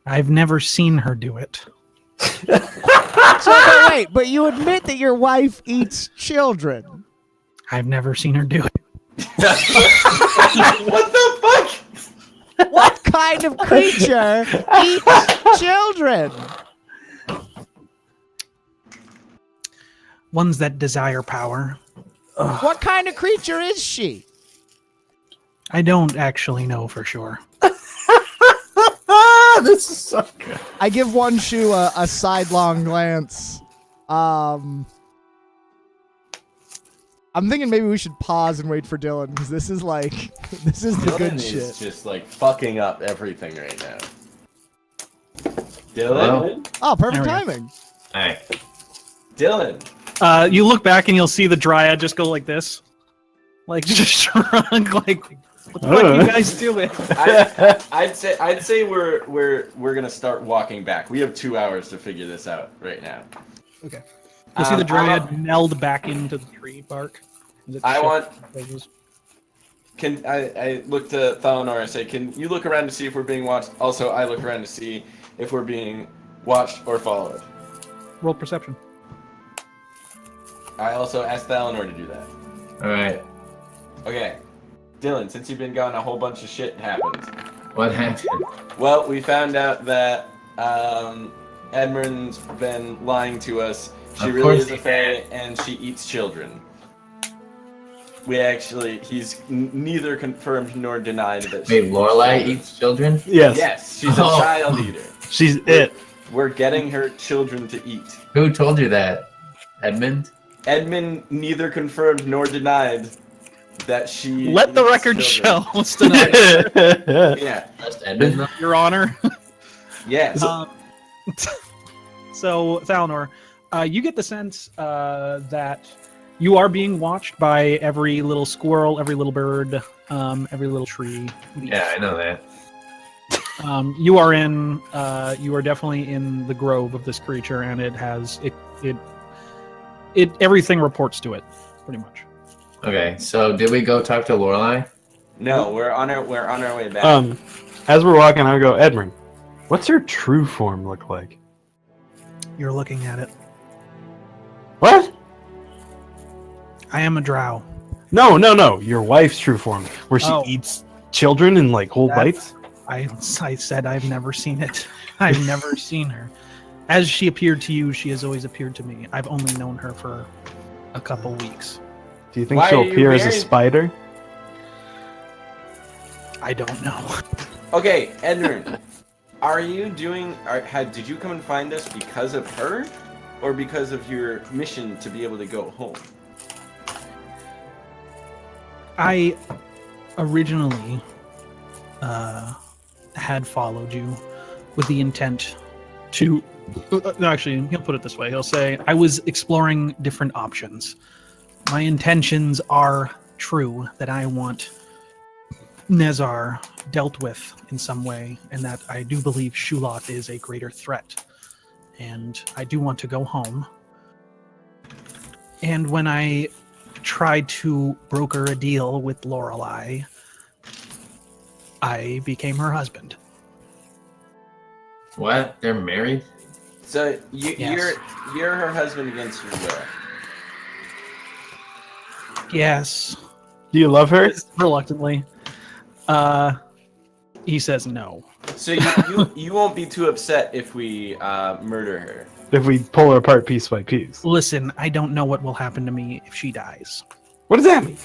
I've never seen her do it. So but you admit that your wife eats children. I've never seen her do it. What the fuck? What kind of creature eats children? Ones that desire power. What kind of creature is she? I don't actually know for sure. This is so good. I give one shoe a sidelong glance. I'm thinking maybe we should pause and wait for Dylan because this is the Dylan good is shit. just like fucking up everything right now. Hello? Dylan? Oh, perfect There we go. timing. Hi. Dylan. You look back and you'll see the dryad just go like this, like just shrunk. Like, what the fuck are you guys doing? I'd say we're gonna start walking back. We have 2 hours to figure this out right now. Okay. You'll see the I'm dryad meld back into the tree bark. As it I shifts want- places. Can I look to Thalanor and say, can you look around to see if we're being watched? Also, I look around to see if we're being watched or followed. Roll perception. I also asked Thalanor to do that. All right. Okay. Dylan, since you've been gone, a whole bunch of shit happened. What happened? Well, we found out that Edmund's been lying to us. She Of really course is a he fae, and she eats children. He's neither confirmed nor denied that she Wait, Lorelai eats children? Yes. Yes, she's a Oh. child eater. She's it. We're getting her children to eat. Who told you that? Edmund? Edmund neither confirmed nor denied that she. Let the eats record children. show, Stenai, Yeah. Just Edmund? though? Your Honor. Yes. So, Thalanor, you get the sense that you are being watched by every little squirrel, every little bird, every little tree. Yeah, I know that. You are definitely in the grove of this creature, and it has everything reports to it, pretty much. Okay, so did we go talk to Lorelai? No, we're on our way back. As we're walking, I go, Edmund, what's her true form look like? You're looking at it. What? I am a drow. No. Your wife's true form, where she Oh. eats children in like whole That's- bites. I said I've never seen it. I've never seen her. As she appeared to you, she has always appeared to me. I've only known her for a couple weeks. Do you think Why are she'll you appear as a married? spider? I don't know. Okay, Edmund, did you come and find us because of her, or because of your mission to be able to go home? I originally had followed you with the intent to. Actually, he'll put it this way. He'll say, I was exploring different options. My intentions are true, that I want Nezar dealt with in some way, and that I do believe Shuloth is a greater threat. And I do want to go home. And when I tried to broker a deal with Lorelai, I became her husband. What? They're married? So Yes. you're her husband against your will. Yes. Do you love her? Reluctantly. He says no. So you won't be too upset if we murder her. If we pull her apart piece by piece. Listen, I don't know what will happen to me if she dies. What does that mean?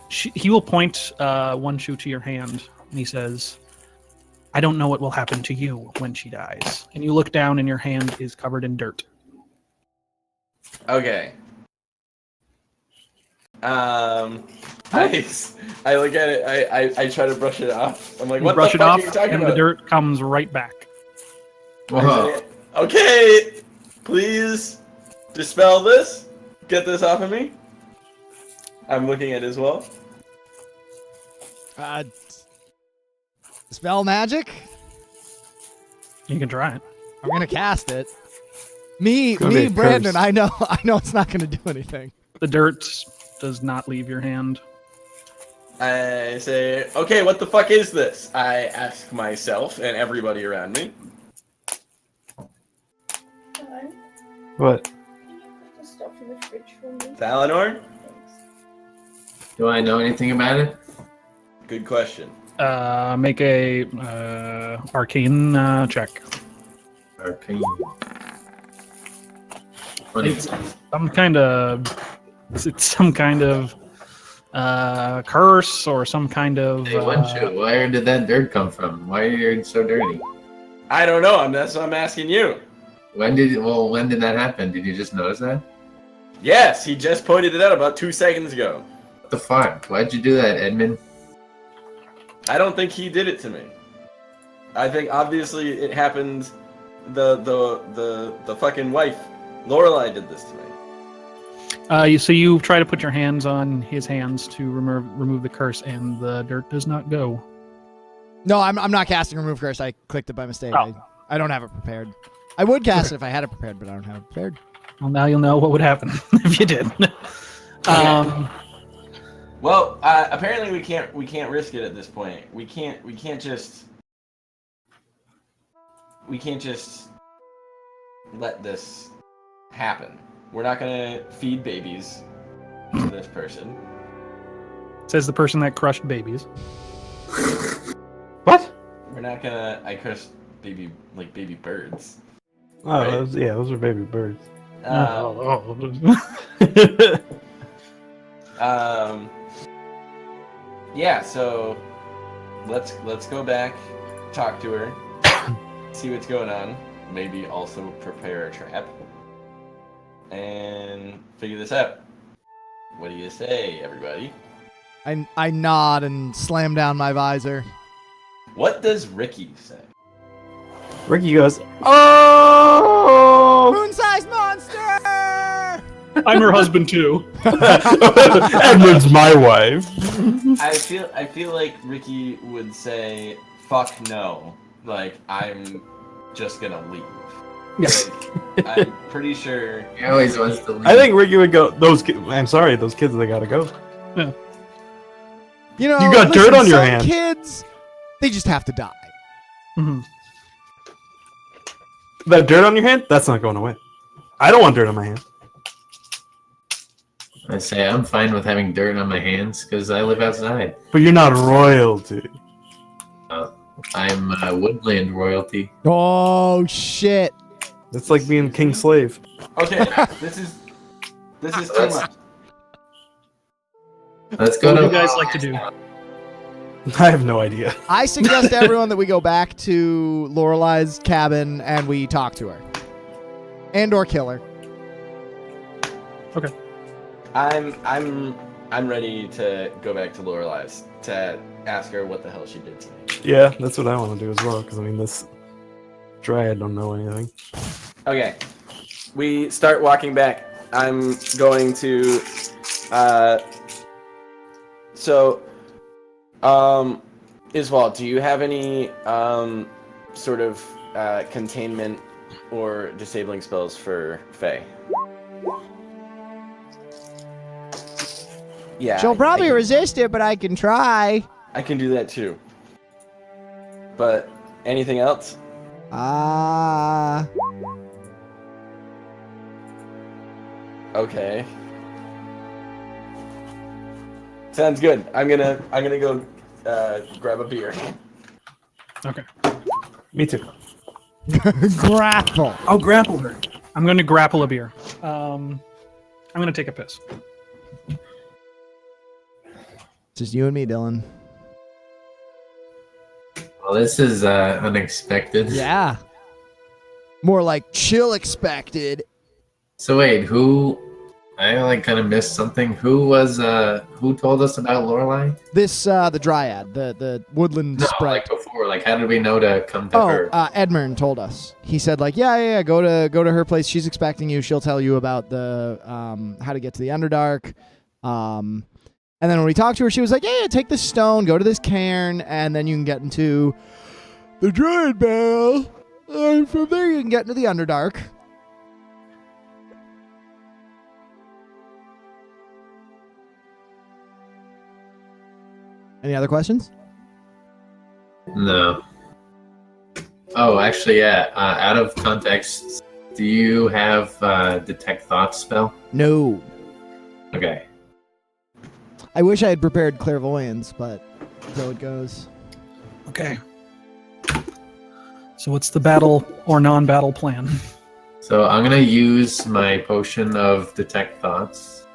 He will point one shoe to your hand, and he says, I don't know what will happen to you when she dies. And you look down, and your hand is covered in dirt. Okay. I look at it. I try to brush it off. I'm like, You what brush the it fuck off, are you talking and about? the dirt comes right back. Whoa. Okay, please dispel this. Get this off of me. I'm looking at it as well. Spell magic. You can try it. I'm gonna cast it. Me, Gonna be a Brandon. curse. I know it's not gonna do anything. The dirt does not leave your hand. I say, okay, what the fuck is this? I ask myself and everybody around me. Hello? What? Can you put the stuff in the fridge for me? Thalanor? Thanks. Do I know anything about it? Good question. Make a arcane check. Arcane. 20. It's some kind of curse or some kind of. Hey, Wenshu, where did that dirt come from? Why are you so dirty? I don't know. That's what I'm asking you. When did that happen? Did you just notice that? Yes, he just pointed it out about 2 seconds ago. What the fuck? Why'd you do that, Edmund? I don't think he did it to me. I think obviously it happened. The fucking wife, Lorelai, did this to me. So you try to put your hands on his hands to remove the curse, and the dirt does not go. No, I'm not casting remove curse. I clicked it by mistake. Oh. I don't have it prepared. I would cast it if I had it prepared, but I don't have it prepared. Well, now you'll know what would happen if you did. Well, apparently we can't risk it at this point. We can't just let this happen. We're not gonna feed babies to this person. Says the person that crushed babies. What? We're not gonna. I crushed baby birds. Oh, Right. those are baby birds. Yeah. So let's go back, talk to her, see what's going on. Maybe also prepare a trap and figure this out. What do you say, everybody? I nod and slam down my visor. What does Ricky say? Ricky goes, "Oh!" Moon-sized monster! I'm her husband too. Edmund's my wife. I feel like Ricky would say, "Fuck no!" Like I'm just gonna leave. Yes. Like, I'm pretty sure. He always wants to leave. I think Ricky would go. I'm sorry, those kids. They gotta go. You know, You got dirt on your some hand. kids, they just have to die. Mm-hmm. That dirt on your hand? That's not going away. I don't want dirt on my hand. I say I'm fine with having dirt on my hands because I live outside. But you're not royalty. I'm woodland royalty. Oh, shit. It's like being king slave. Okay, this is too much. Let's go What do to you guys like to do? I have no idea. I suggest to everyone that we go back to Lorelai's cabin and we talk to her. And or kill her. Okay. I'm ready to go back to Lorelai's to ask her what the hell she did to me. Yeah, that's what I want to do as well. Because I mean, this dryad don't know anything. Okay, we start walking back. I'm going to, Iswald, do you have any sort of containment or disabling spells for Faye? Yeah, She'll probably resist it, but I can try. I can do that too. But anything else? Okay. Sounds good. I'm gonna go grab a beer. Okay. Me too. Grapple. I'll grapple her. I'm going to grapple a beer. I'm going to take a piss. Just you and me, Dylan. Well, this is unexpected. Yeah. More like chill expected. So wait, who? I like kind of missed something. Who was? Who told us about Lorelai? This, the dryad, the woodland No, sprite. like before. Like, how did we know to come to her? Edmund told us. He said, like, yeah, go to her place. She's expecting you. She'll tell you about the how to get to the Underdark. And then when we talked to her, she was like, yeah, take this stone, go to this cairn, and then you can get into the Dryad Bell. And from there, you can get into the Underdark. Any other questions? No. Oh, actually, yeah. Out of context, do you have detect thoughts spell? No. Okay. I wish I had prepared clairvoyance, but so it goes. Okay. So what's the battle or non-battle plan? So I'm gonna use my potion of detect thoughts.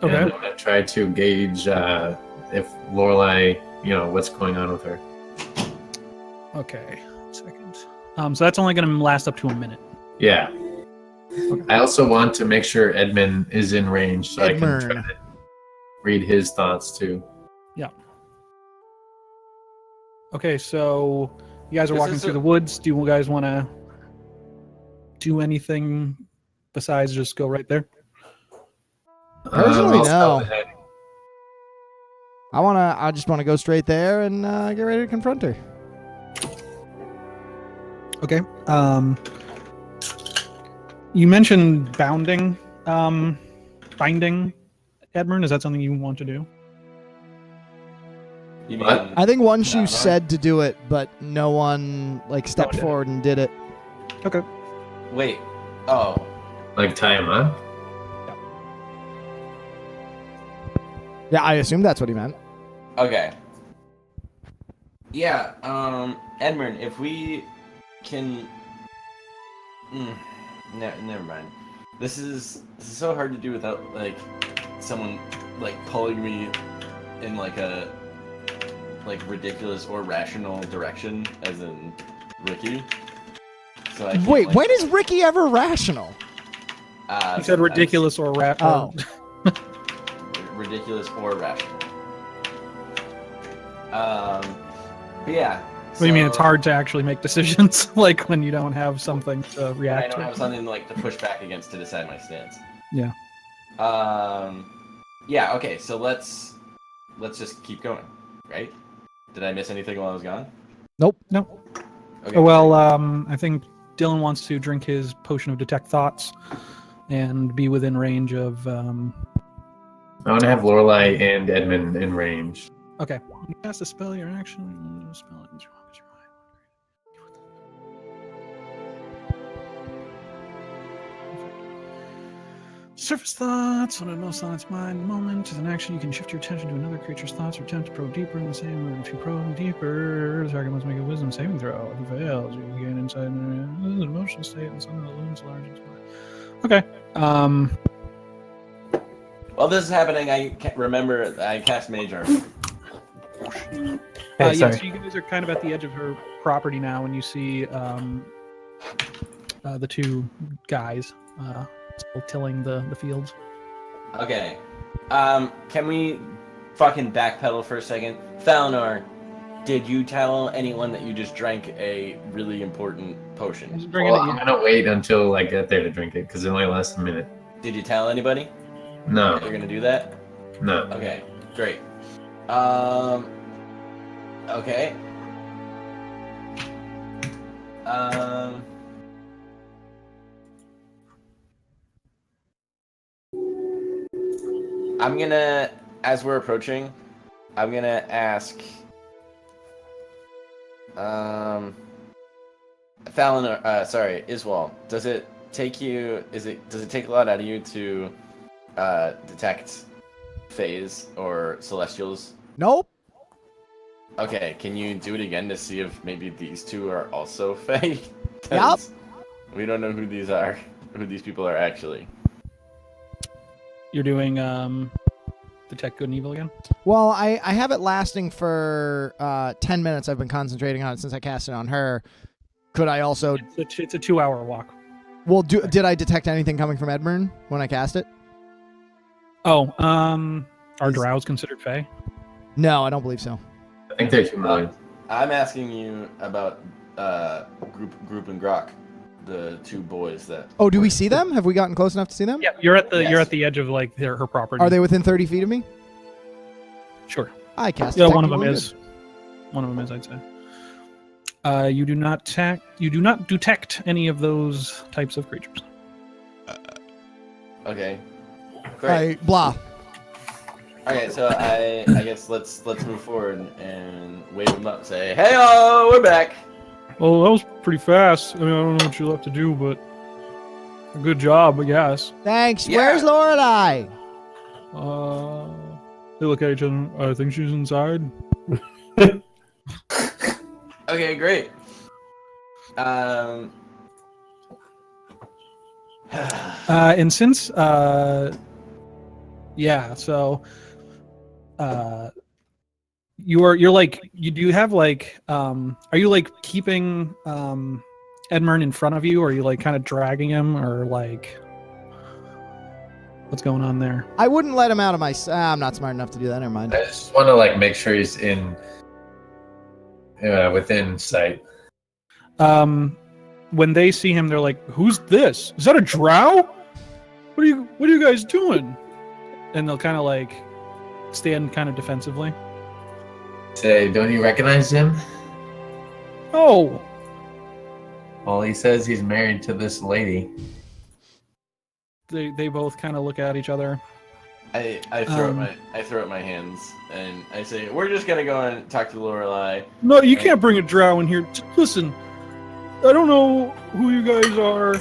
Okay. And I'm gonna try to gauge if Lorelai, what's going on with her. Okay. 1 second. So that's only going to last up to a minute. Yeah. I also want to make sure Edmund is in range so I can try Edmund. to read his thoughts too. Okay, so you guys are This walking is through a- the woods. Do you guys want to do anything besides just go right there? Personally, I'll no. spell ahead. I just wanna go straight there and get ready to confront her. Okay. You mentioned binding, Edmund. Is that something you want to do? You What? mean I think one shoe No. said to do it, but no one stepped did it. forward and did it. Okay. wait? Oh, Like tie him up? Yeah, I assume that's what he meant. okay. Yeah, Edmund, if we can, never mind. This is so hard to do without like someone like pulling me in like a ridiculous or rational direction, as in Ricky. So I can't, Wait, like, when is Ricky ever rational? You said sometimes ridiculous or rat. Oh. ridiculous or rational. But yeah. What do you mean? It's hard to actually make decisions, like when you don't have something to I react don't to. have something like to push back against to decide my stance. Yeah. Yeah. Okay. So let's just keep going. Right? Did I miss anything while I was gone? Nope. No. Okay. Well, I think Dylan wants to drink his potion of detect thoughts and be within range of. I want to have Lorelai and Edmund in range. Okay. You cast a spell, your action, spell it. Surface thoughts. When it most on its mind, in the moment, as an action, you can shift your attention to another creature's thoughts or attempt to probe deeper in the same way. If you probe deeper, the target must make a wisdom saving throw. If it fails, you gain insight into the emotional state and some of the looms large and small. Okay. While this is happening, I can't remember I cast Mage Armor. Hey, Yeah, sorry. so you guys are kind of at the edge of her property now, and you see the two guys still tilling the fields. Okay. Can we fucking backpedal for a second? Falnor, did you tell anyone that you just drank a really important potion? Just bring it Well, at I'm you. gonna wait until I get there to drink it because it only lasts a minute. Did you tell anybody that No, you're gonna do that? no. Okay, great. Okay. I'm gonna, as we're approaching, I'm gonna ask, Fallon, sorry, Iswal, does it take a lot out of you to detect phase or celestials? Nope. Okay, can you do it again to see if maybe these two are also Fae? Yup. We don't know who these are, who these people are actually. You're doing detect good and evil again. Well, I have it lasting for 10 minutes. I've been concentrating on it since I cast it on her. Could I also... It's a 2-hour walk. Well, did I detect anything coming from Edmund when I cast it? Oh, are drows considered Fae? No, I don't believe so. I think they're humanoid. I'm asking you about Group and Grok, the two boys that. Oh, do we see them? Have we gotten close enough to see them? Yeah, you're at Yes. the edge of like her property. Are they within 30 feet of me? Sure. I cast Yeah, detect one of them wounded. is. One of them is, I'd say. You do not detect any of those types of creatures. Okay. All Great. right, blah. Okay, so I guess let's move forward and wave them up. Say, hey, oh, we're back. Well, that was pretty fast. I mean, I don't know what you left to do, but a good job, I guess. Thanks. Yeah. Where's Lorelai? They look at each other. I think she's inside. Okay, great. And since yeah, so you're like, you do have like are you like keeping Edmund in front of you, or are you like kind of dragging him, or like what's going on there? I wouldn't let him out of my. I'm not smart enough to do that. Never mind. I just want to like make sure he's in within sight. When they see him, they're like, "Who's this? Is that a drow? What are you guys doing?" And they'll kind of like stand kind of defensively. Say, don't you recognize him? Oh, Well, he says he's married to this lady. they both kind of look at each other. I throw up my hands and I say, "We're just gonna go and talk to Lorelei." No, you can't bring a drow in here. Listen, I don't know who you guys are,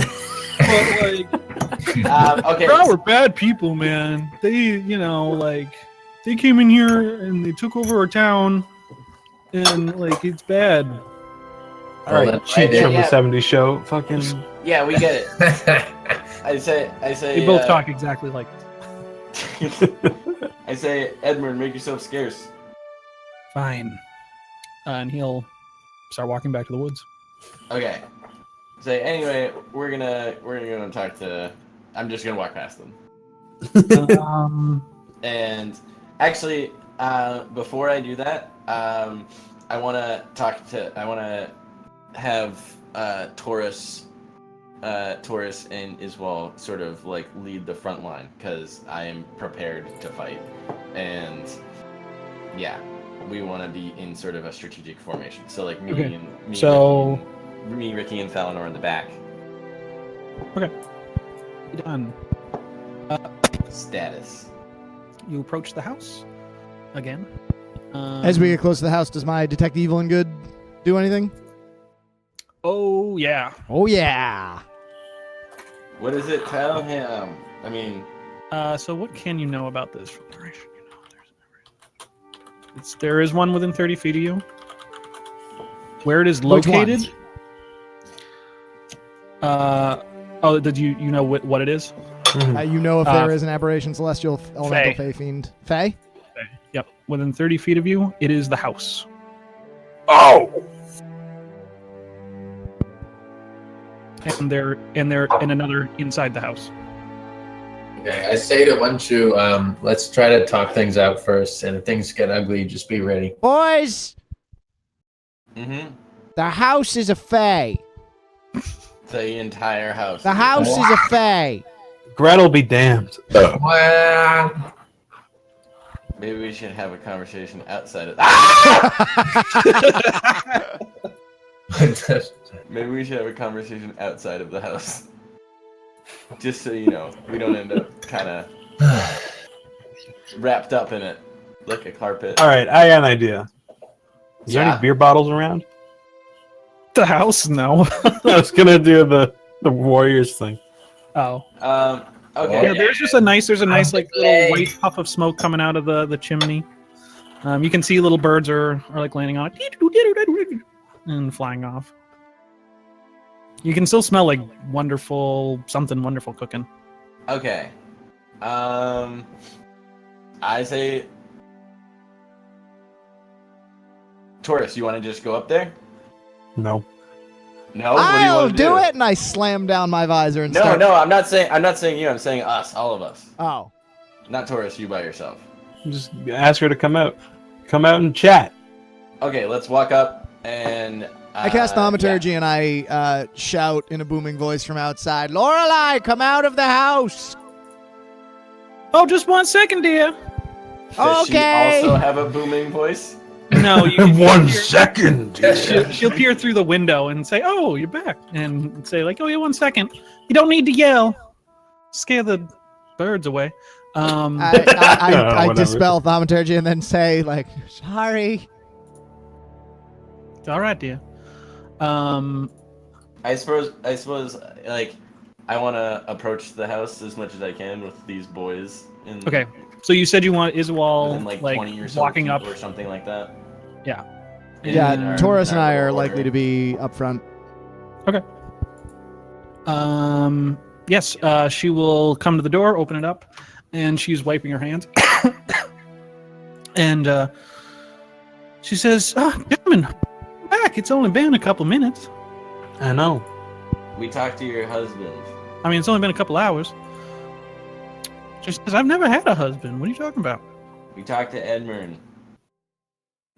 but like, Okay. drow are bad people, man. They, they came in here and they took over our town, and like it's bad. All right, then- cheats from the Yeah. '70s show. Fucking. Yeah, we get it. I say. They both talk exactly like. I say, Edmund, make yourself scarce. Fine. And he'll start walking back to the woods. Okay. Say anyway, we're gonna go and talk to. I'm just gonna walk past them. And actually, before I do that, I want to have Taurus and Iswal sort of like lead the front line because I am prepared to fight, and yeah, we want to be in sort of a strategic formation. So like me Okay. and Ricky and Falinor in the back. Done. Status. You approach the house again. As we get close to the house, does my detect evil and good do anything? Oh yeah. Oh yeah. What does it tell him? I mean, So what can you know about this? There is one within 30 feet of you. Where it is Which located? Did you know what it is? You know if there is an aberration, celestial, elemental, Fae. fey, fiend, fey. Yep. Within 30 feet of you, it is the house. Oh. And they're in another inside the house. Okay, I say to Wanshu, let's try to talk things out first, and if things get ugly, just be ready. Boys, the house is a fey. the entire house. The house is a fey. Gretel be damned. Well, Maybe we should have a conversation outside of. Maybe we should have a conversation outside of the house. Just so you know, we don't end up kind of wrapped up in it like a carpet. All right, I got an idea. Is there Yeah. any beer bottles around? The house? No. I was gonna do the Warriors thing. Oh. Okay. Yeah, there's a nice like little white puff of smoke coming out of the chimney. You can see little birds are like landing on it and flying off. You can still smell like something wonderful cooking. Okay. I say, Taurus, you want to just go up there? No. No. What do you I'll want to do it, and I slam down my visor and No, start. no, I'm not saying you. I'm saying us, all of us. Oh, Not Taurus, you by yourself. Just ask her to come out. Come out and chat. Okay, let's walk up and. I cast thaumaturgy and I shout in a booming voice from outside, "Lorelei, come out of the house!" Oh, just 1 second, dear. Does Okay. she also have a booming voice? No, you In 1 second. she'll peer through the window and say, "Oh, you're back," and say like, "Oh yeah, 1 second. You don't need to yell. Scare the birds away." I Whatever. dispel thaumaturgy and then say, like, "Sorry." It's all right, dear. I suppose, like, I want to approach the house as much as I can with these boys. Okay. So you said you want Iswal Within like 20 or so walking feet up. or something like that. Yeah. Yeah, Taurus and I are order. likely to be up front. Yes, she will come to the door, open it up, and she's wiping her hands. And she says, "Gentlemen, I'm back. It's only been a couple minutes." I know. We talked to your husband. I mean, it's only been a couple hours. Just because I've never had a husband. What are you talking about? We talked to Edmund.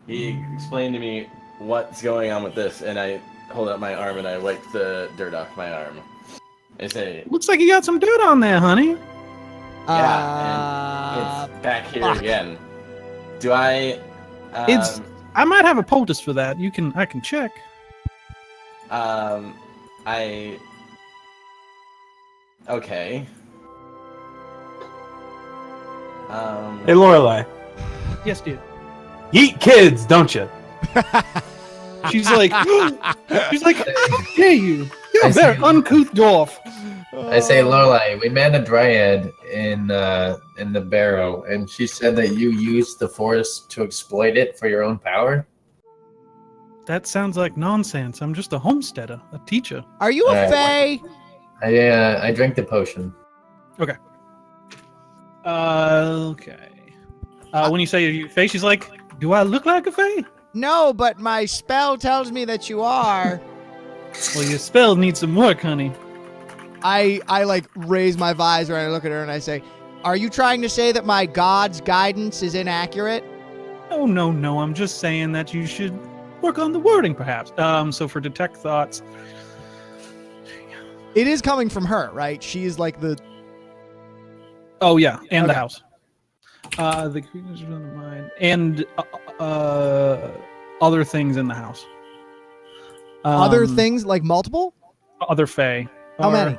He explained to me what's going on with this, and I hold up my arm and I wipe the dirt off my arm. I say, Looks like you got some dirt on there, honey. yeah, and it's back here again. Do I? I might have a poultice for that. I can check. Okay. Hey, Lorelai, Yes, dude. you eat kids, don't you? She's like, how dare you? You're I a very see. uncouth dwarf. I say, Lorelai, we met a dryad in the barrow, and she said that you used the forest to exploit it for your own power. That sounds like nonsense. I'm just a homesteader, a teacher. Are you a fae? I drank the potion. Okay. When you say you face, she's like, do I look like a fae? No, but my spell tells me that you are. Well, your spell needs some work, honey. I like raise my visor and I look at her and I say, "Are you trying to say that my god's guidance is inaccurate?" Oh, no. I'm just saying that you should work on the wording, perhaps. So for detect thoughts, It is coming from her, right? She is like the. oh yeah, and the Okay. house. The creatures from the mind and other things in the house. Other things, like multiple? Other fae. How many?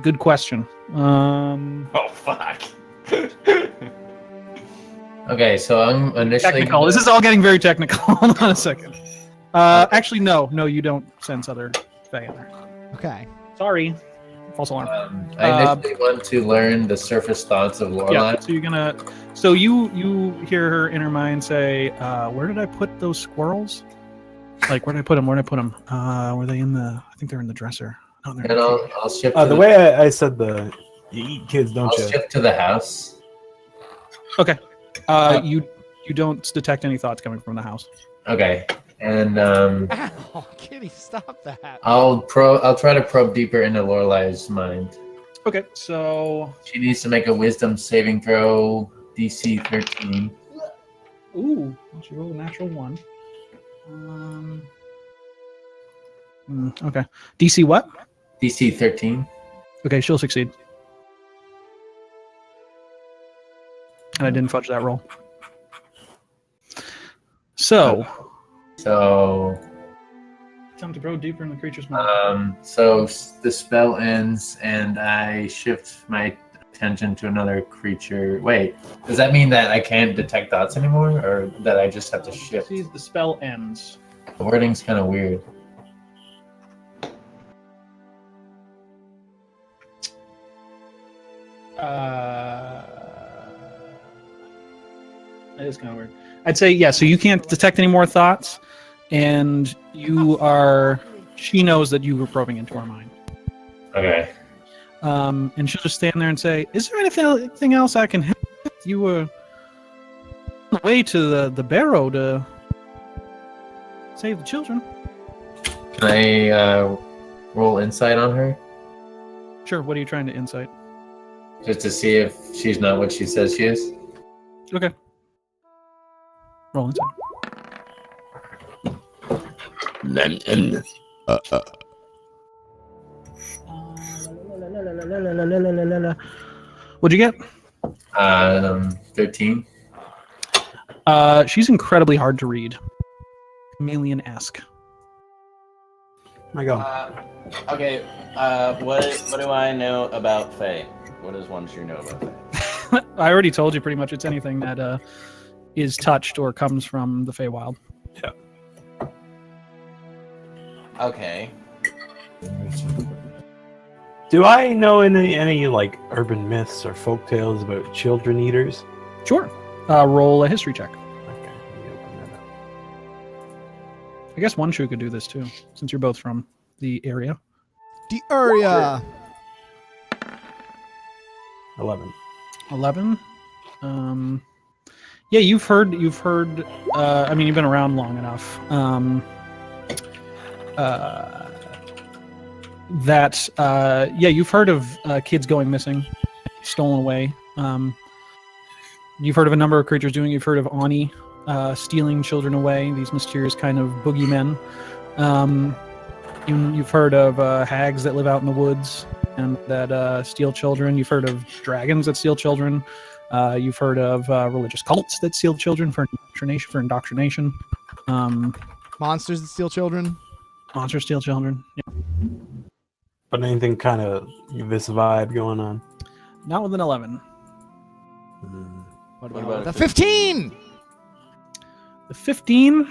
Good question. Oh fuck. Okay, so I'm initially Technical. This is all getting very technical. Hold on a second. Actually, no, you don't sense other fae in there. Okay. Sorry. False alarm. I initially want to learn the surface thoughts of Lorelai. Yeah. So you're gonna. So you hear her inner mind say, "Where did I put those squirrels? Like, where did I put them? Were they in the? I think they're in the dresser. No, they're in And the cage. I'll shift to The way I said you eat kids, don't I'll you? shift to the house. Okay. You don't detect any thoughts coming from the house. Okay, and Ow, Kitty, stop that. I'll try to probe deeper into Lorelai's mind. Okay. So. She needs to make a wisdom saving throw, DC 13. Ooh. She rolled a natural 1. Okay. DC what? DC 13. Okay, she'll succeed. And I didn't fudge that roll. So, So, time to probe deeper in the creature's mind. the spell ends, and I shift my attention to another creature. Wait, does that mean that I can't detect thoughts anymore, or that I just have to shift? See, the spell ends. The wording's kind of weird. It is kind of weird. I'd say, yeah, so you can't detect any more thoughts, and you are. She knows that you were probing into her mind. Okay. And she'll just stand there and say, "Is there anything else I can help with? You were on the way to the barrow to save the children." Can I roll insight on her? Sure. What are you trying to insight? Just to see if she's not what she says she is? Okay. Roll insight. What'd you get? 13. She's incredibly hard to read. Chameleon-esque. I go. Okay. What do I know about Faye? What does one shoe know about Faye? I already told you pretty much it's anything that is touched or comes from the Feywild. Okay. Do I know any like urban myths or folk tales about children eaters? Sure. Roll a history check. Okay, let me open that up. I guess one shoe could do this too, since you're both from the area. The area. 11. 11. Yeah, you've heard. I mean, you've been around long enough. that you've heard of kids going missing, stolen away. You've heard of a number of creatures doing. You've heard of Ani stealing children away. These mysterious kind of boogeymen. You've heard of hags that live out in the woods and that steal children. You've heard of dragons that steal children. You've heard of religious cults that steal children for indoctrination. Monsters that steal children. Monsters steal children. Yeah. But anything kind of this vibe going on? Not with an 11. What What about about the a 15? The 15.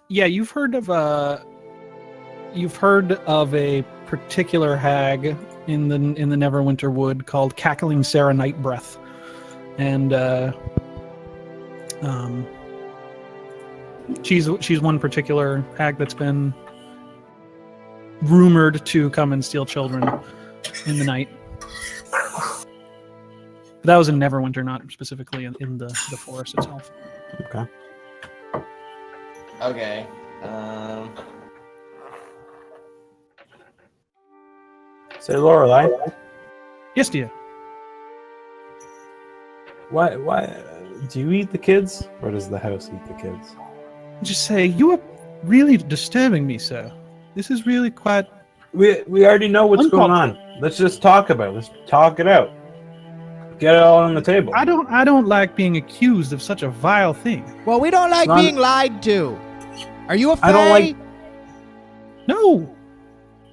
Yeah, you've heard of a particular hag in the Neverwinter Wood called Cackling Sarah Nightbreath, and she's one particular hag that's been rumored to come and steal children in the night. But that was in Neverwinter, not specifically in the forest itself. Okay. Okay. Say, Lorelei, Yes, dear. why do you eat the kids, or does the house eat the kids? Just say, you are really disturbing me, sir. This is really quite... We already know what's going on. Let's just talk about it. Let's talk it out. Get it all on the table. I don't like being accused of such a vile thing. Well, we don't like Son- being lied to. Are you a fae? I don't like- No.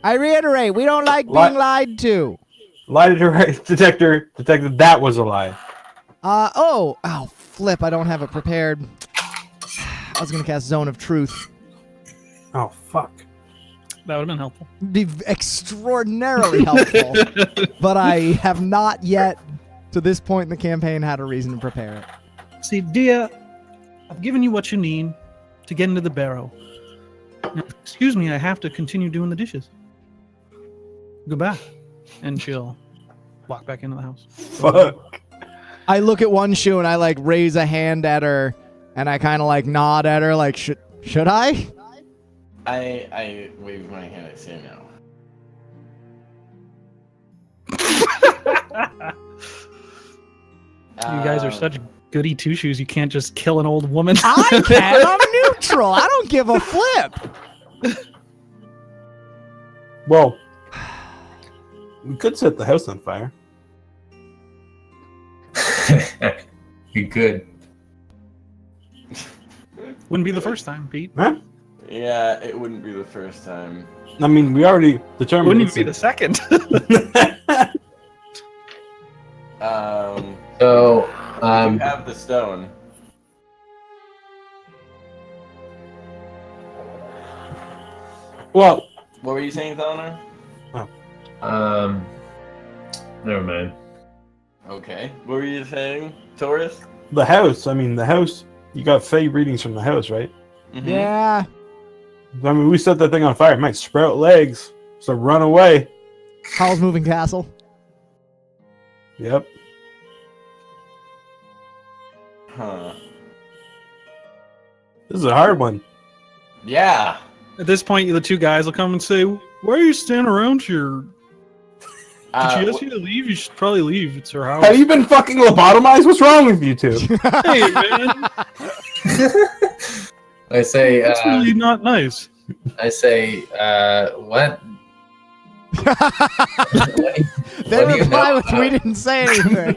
I reiterate, we don't like being lied to. Lie detector detected that was a lie. Oh, flip, I don't have it prepared. I was going to cast Zone of Truth. Oh fuck. That would have been helpful. Be extraordinarily helpful. But I have not yet, to this point in the campaign, had a reason to prepare it. See, dear, I've given you what you need to get into the barrow. Now, excuse me, I have to continue doing the dishes. Goodbye. And she'll walk back into the house. Fuck. I look at one shoe and I like raise a hand at her and I kind of like nod at her like, should I? I wave my hand. I say no. You guys are such goody two shoes. You can't just kill an old woman. I can. I'm neutral. I don't give a flip. Well, we could set the house on fire. You could. Wouldn't be the first time, Pete. Huh? Yeah, it wouldn't be the first time. I mean, we already determined. Wouldn't it's even be the second. So, You have the stone. Well, What were you saying, Thelenar? never mind. Okay. What were you saying, Taurus? the house. I mean, the house. You got Fey readings from the house, right? Mhm. Yeah. I mean, we set that thing on fire. It might sprout legs, so run away. Howl's Moving Castle. Yep. Huh. This is a hard one. Yeah. At this point, the two guys will come and say, "Why are you standing around here? Did she ask you to leave? You should probably leave. It's her house." Have you been fucking lobotomized? What's wrong with you two? Hey, man. I say, That's really not nice. what? They What do you reply know with, we didn't say anything.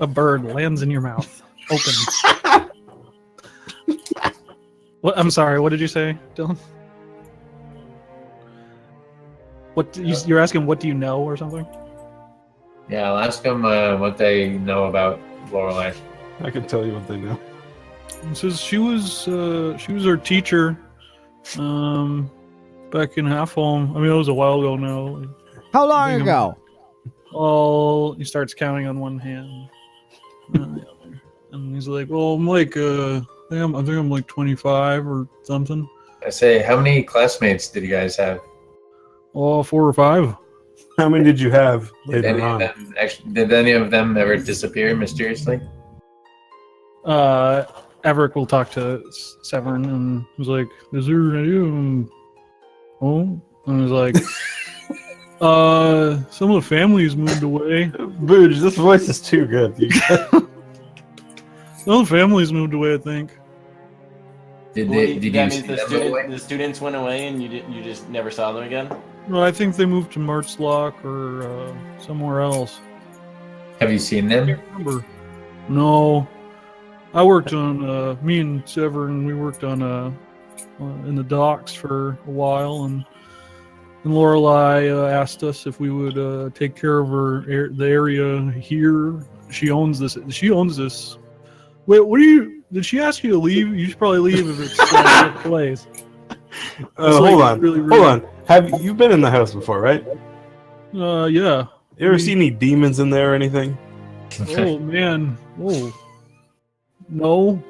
A bird lands in your mouth. Open. What? I'm sorry. What did you say, Dylan? You're asking? What do you know, or something? Yeah, I'll ask them what they know about Lorelei. I can tell you what they know. It says she was our teacher, back in Half Home. I mean, it was a while ago now. How long ago? Oh, he starts counting on one hand, and he's like, "Well, I'm like, I think I'm like 25 or something. I say, how many classmates did you guys have? Oh, 4 or 5. How many did you have Did later on? did any of them ever disappear mysteriously? Averick will talk to Severin and was like, "Is there an idea?" Oh, and he's like, some of the families moved away. Booge, this voice is too good. Some of the families moved away, I think. Did That you means see them away? the students went away and you just never saw them again? Well, I think they moved to Martzlock or somewhere else. Have you seen I them? can't remember. No, I worked on me and Severin. We worked on in the docks for a while, and Lorelei asked us if we would take care of the area here. She owns this. Wait, what do you? Did she ask you to leave? You should probably leave if it's your place. Hold on. Really rude. Hold on. Have you been in the house before, right? Yeah. You ever see any demons in there or anything? Oh man. Oh. No.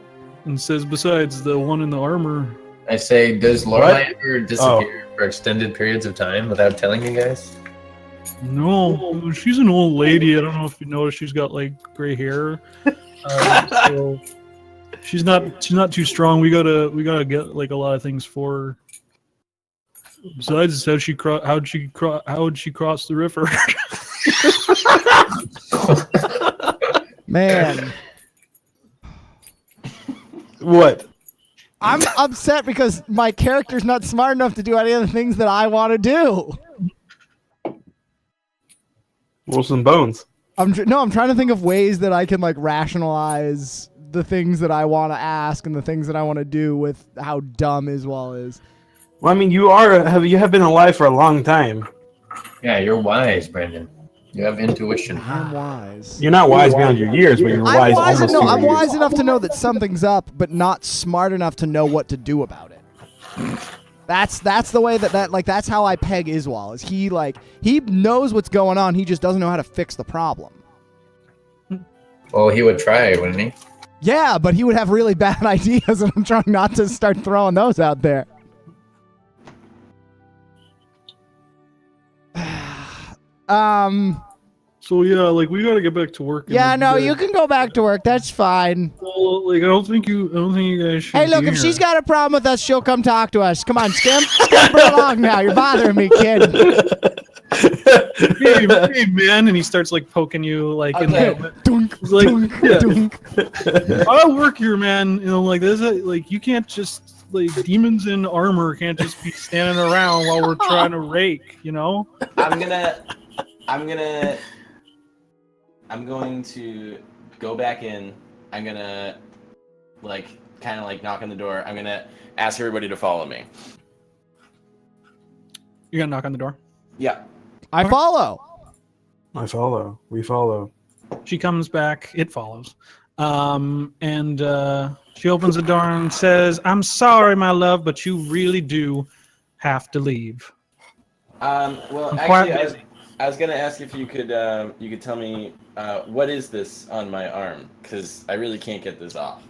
And says besides the one in the armor. I say, does What? Lorelai ever disappear for extended periods of time without telling you guys? No, she's an old lady. I don't know if you noticed. She's got like gray hair. So she's not too strong. We gotta get like a lot of things for her. Besides, how'd she cross the river? Man, What? I'm upset because my character's not smart enough to do any of the things that I want to do. Wolves and bones. I'm trying to think of ways that I can like rationalize the things that I want to ask and the things that I want to do with how dumb Iswal is. Well, I mean, you have been alive for a long time. Yeah, you're wise, Brandon. You have intuition. I'm wise. You're not wise beyond your years, but you're wise almost to your I'm years. wise enough to know that something's up, but not smart enough to know what to do about it. That's the way that's how I peg Iswal. Is he knows what's going on, he just doesn't know how to fix the problem. Well, he would try, wouldn't he? Yeah, but he would have really bad ideas, and I'm trying not to start throwing those out there. So yeah, like we gotta get back to work. Yeah, no, you can go back to work. That's fine. Well, like I don't think you guys should. Hey, look, be if here. she's got a problem with us, she'll come talk to us. Come on, scamper along now. You're bothering me, kid. hey, man, and he starts like poking you like in Okay. the Dunk, He's like, dunk, yeah. dunk. I'll work here, man. You know, like there's like you can't just like demons in armor can't just be standing around while we're trying to rake. You know. I'm going to go back in. I'm gonna kind of knock on the door. I'm gonna ask everybody to follow me. You're gonna knock on the door. Yeah. I follow. I follow. We follow. She comes back. It follows. And she opens the door and says, "I'm sorry, my love, but you really do have to leave." Well, Quiet. actually, I was gonna ask if you could tell me what is this on my arm, because I really can't get this off.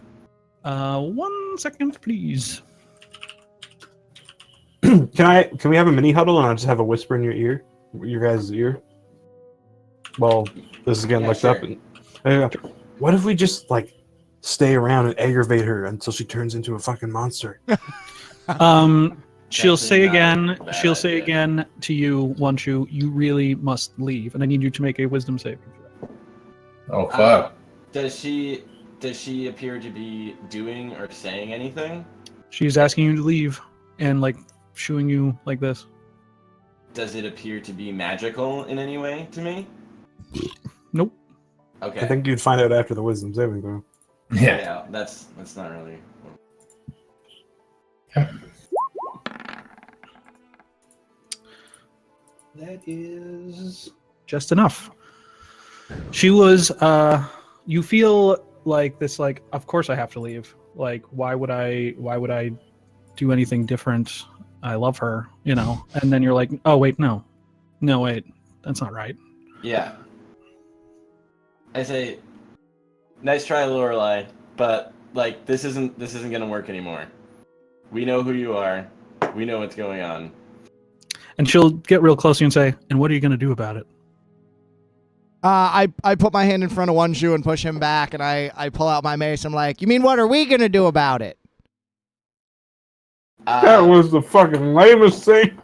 1 second, please. Can we have a mini huddle and I'll just have a whisper in your guys' ear? Well, this is getting Yeah, looked sure. up. And what if we just stay around and aggravate her until she turns into a fucking monster? She'll say Definitely not again. a bad She'll say idea. again to you once you really must leave, and I need you to make a wisdom saving throw. Oh, fuck. Does she appear to be doing or saying anything? She's asking you to leave and shooing you like this. Does it appear to be magical in any way to me? Nope. Okay. I think you'd find out after the wisdom saving throw. Yeah. That's not really. That is just enough. She was you feel like this of course I have to leave. Why would I do anything different? I love her, you know. And then you're like, "Oh, wait, no. No, wait. That's not right." Yeah. I say, nice try, Lorelei, but this isn't gonna work anymore. We know who you are. We know what's going on. And she'll get real close to you and say, "And what are you going to do about it?" I put my hand in front of one shoe and push him back, and I pull out my mace. I'm like, you mean what are we gonna do about it? That was the fucking lamest thing.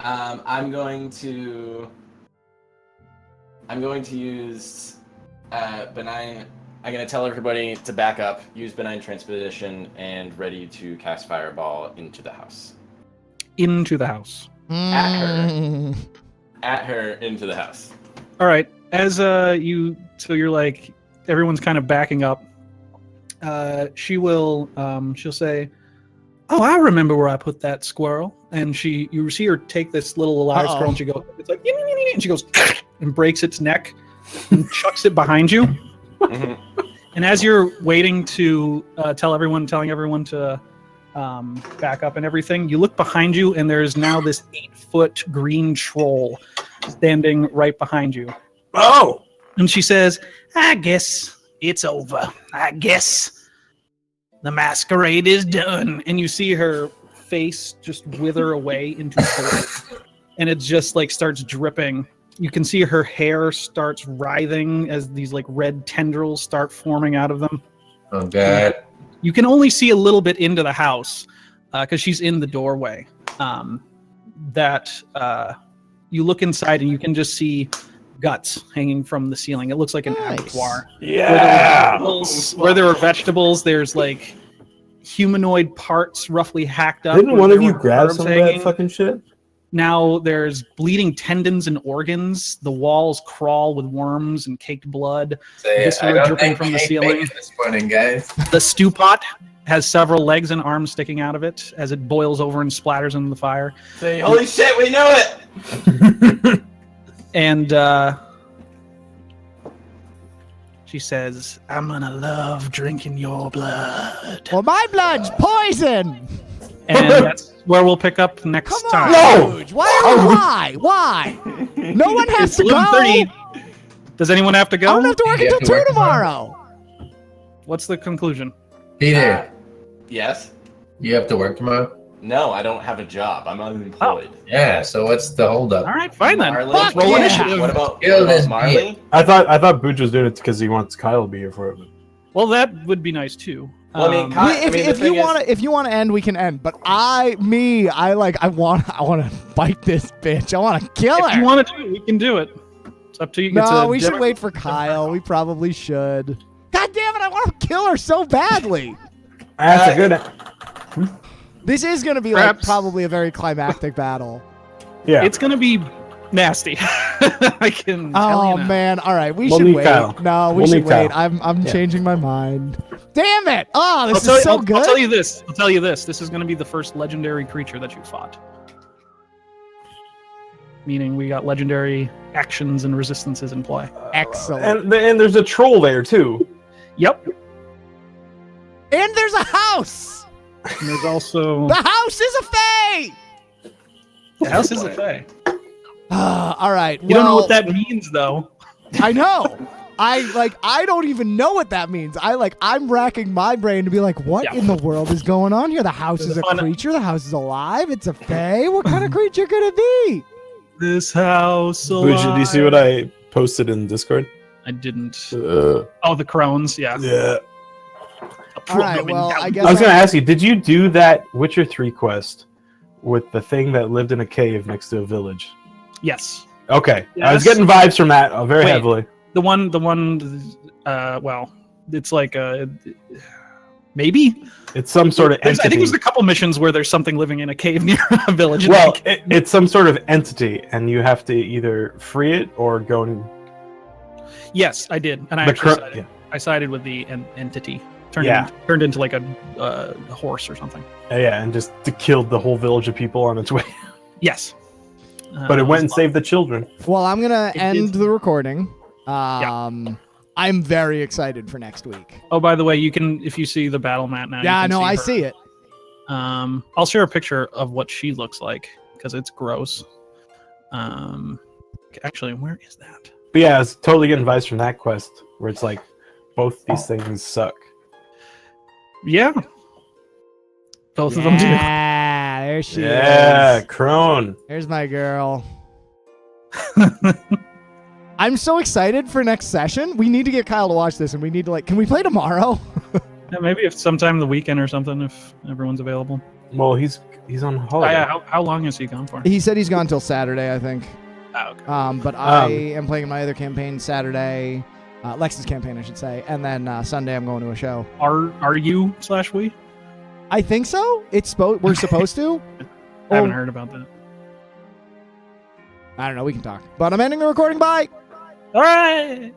I'm going to use benign. I'm going to tell everybody to back up, use benign transposition, and ready to cast fireball into the house. Into the house. At her. Mm. At her into the house. All right. As you're like everyone's kind of backing up. She'll say, "Oh, I remember where I put that squirrel." And you see her take this little live squirrel, and she goes, "It's like," and she goes and breaks its neck and chucks it behind you. Mhm. And as you're waiting to telling everyone to back up and everything, you look behind you, and there's now this 8-foot green troll standing right behind you. Oh! And she says, "I guess it's over. I guess the masquerade is done." And you see her face just wither away into blood, and it just like starts dripping. You can see her hair starts writhing as these like red tendrils start forming out of them. Oh god. You can only see a little bit into the house because she's in the doorway. You look inside and you can just see guts hanging from the ceiling. It looks like an Nice. abattoir. Yeah! Where there were vegetables, there's like humanoid parts roughly hacked up. Didn't where one there of you were grab herbs some of hanging. that fucking shit? Now there's bleeding tendons and organs. The walls crawl with worms and caked blood. This I one don't dripping think from we the ate ceiling. bacon this morning, guys. The stew pot has several legs and arms sticking out of it as it boils over and splatters into the fire. Say, holy shit, we know it! And she says, "I'm gonna love drinking your blood." Well, my blood's poison. And that's where we'll pick up next Come on, time. No! Rouge. Why? No one has It's to go. 11:30. Does anyone have to I go? don't have to work You have until to 2 work tomorrow. What's the conclusion? Peter, Yes? you have to work tomorrow? No, I don't have a job. I'm unemployed. Yeah, so what's the holdup? All right, fine then. Marley? Fuck Roll yeah. initiative. What about Kill this Marley? I thought Booch was doing it because he wants Kyle to be here for it. Well, that would be nice too. Well, I mean, Kyle- If the you thing is- want to, if you want to end, we can end. But I want to fight this bitch. I want to kill If her. you want to do it, we can do it. It's up to you. It's No, a we should demo- wait for Kyle. We probably should. God damn it! I want to kill her so badly. That's a good. This is going to be Perhaps- like probably a very climactic battle. Yeah. It's gonna be nasty. I can tell Oh you now. man! All right, we We'll should need wait. Kyle. No, we We'll should need wait. Kyle. I'm Yeah. changing my mind. Damn it! Oh, this I'll is so good. I'll tell you this. I'll tell you this. This is going to be the first legendary creature that you fought. Meaning we got legendary actions and resistances in play. Excellent. And there's a troll there too. Yep. And there's a house. And there's also The house is a fae. the house is a fae. All right. You don't know well, what that means though. I know. I don't even know what that means. I'm racking my brain to be like, what Yeah. in the world is going on here? The house There's is a a fun- creature. The house is alive. It's a fae. What kind of creature could it be? This house. Booch, did you see what I posted in Discord? I didn't. Yeah. Oh, the crones. Yeah. All right. Well, I guess I was gonna ask you, did you do that Witcher 3 quest with the thing that lived in a cave next to a village? Yes. Okay, I was Yes. getting vibes from that very Wait. heavily. The one. Well, it's like a maybe. It's some sort of I think entity. there's a couple missions where there's something living in a cave near a village. and Well, they- it's some sort of entity, and you have to either free it or go and yes, I did, and I the actually cur- sided. yeah. I sided with the entity. Yeah. Turned into like a horse or something. Yeah, and just killed the whole village of people on its way. Yes. But it went and was saved the children. Well, I'm gonna It end is- the recording. I'm very excited for next week. Oh, by the way, you can if you see the battle mat now. Yeah, you can no, I her. see it. I'll share a picture of what she looks like because it's gross. Actually, where is that? But yeah, I was totally getting vibes from that quest, where it's like both these things suck. Yeah. Both of them do. Yeah, there she Yeah, is. Crone. Here's my girl. I'm so excited for next session. We need to get Kyle to watch this, and we need to can we play tomorrow? Yeah, maybe if sometime the weekend or something, if everyone's available. Well, he's on Oh, holiday. yeah, how long is he gone for? He said he's gone till Saturday, I think. Oh, okay. But I am playing my other campaign Saturday, Lex's campaign, I should say, and then Sunday I'm going to a show. Are you / we? I think so. We're supposed to. I haven't heard about that. I don't know. We can talk. But I'm ending the recording. Bye. All right.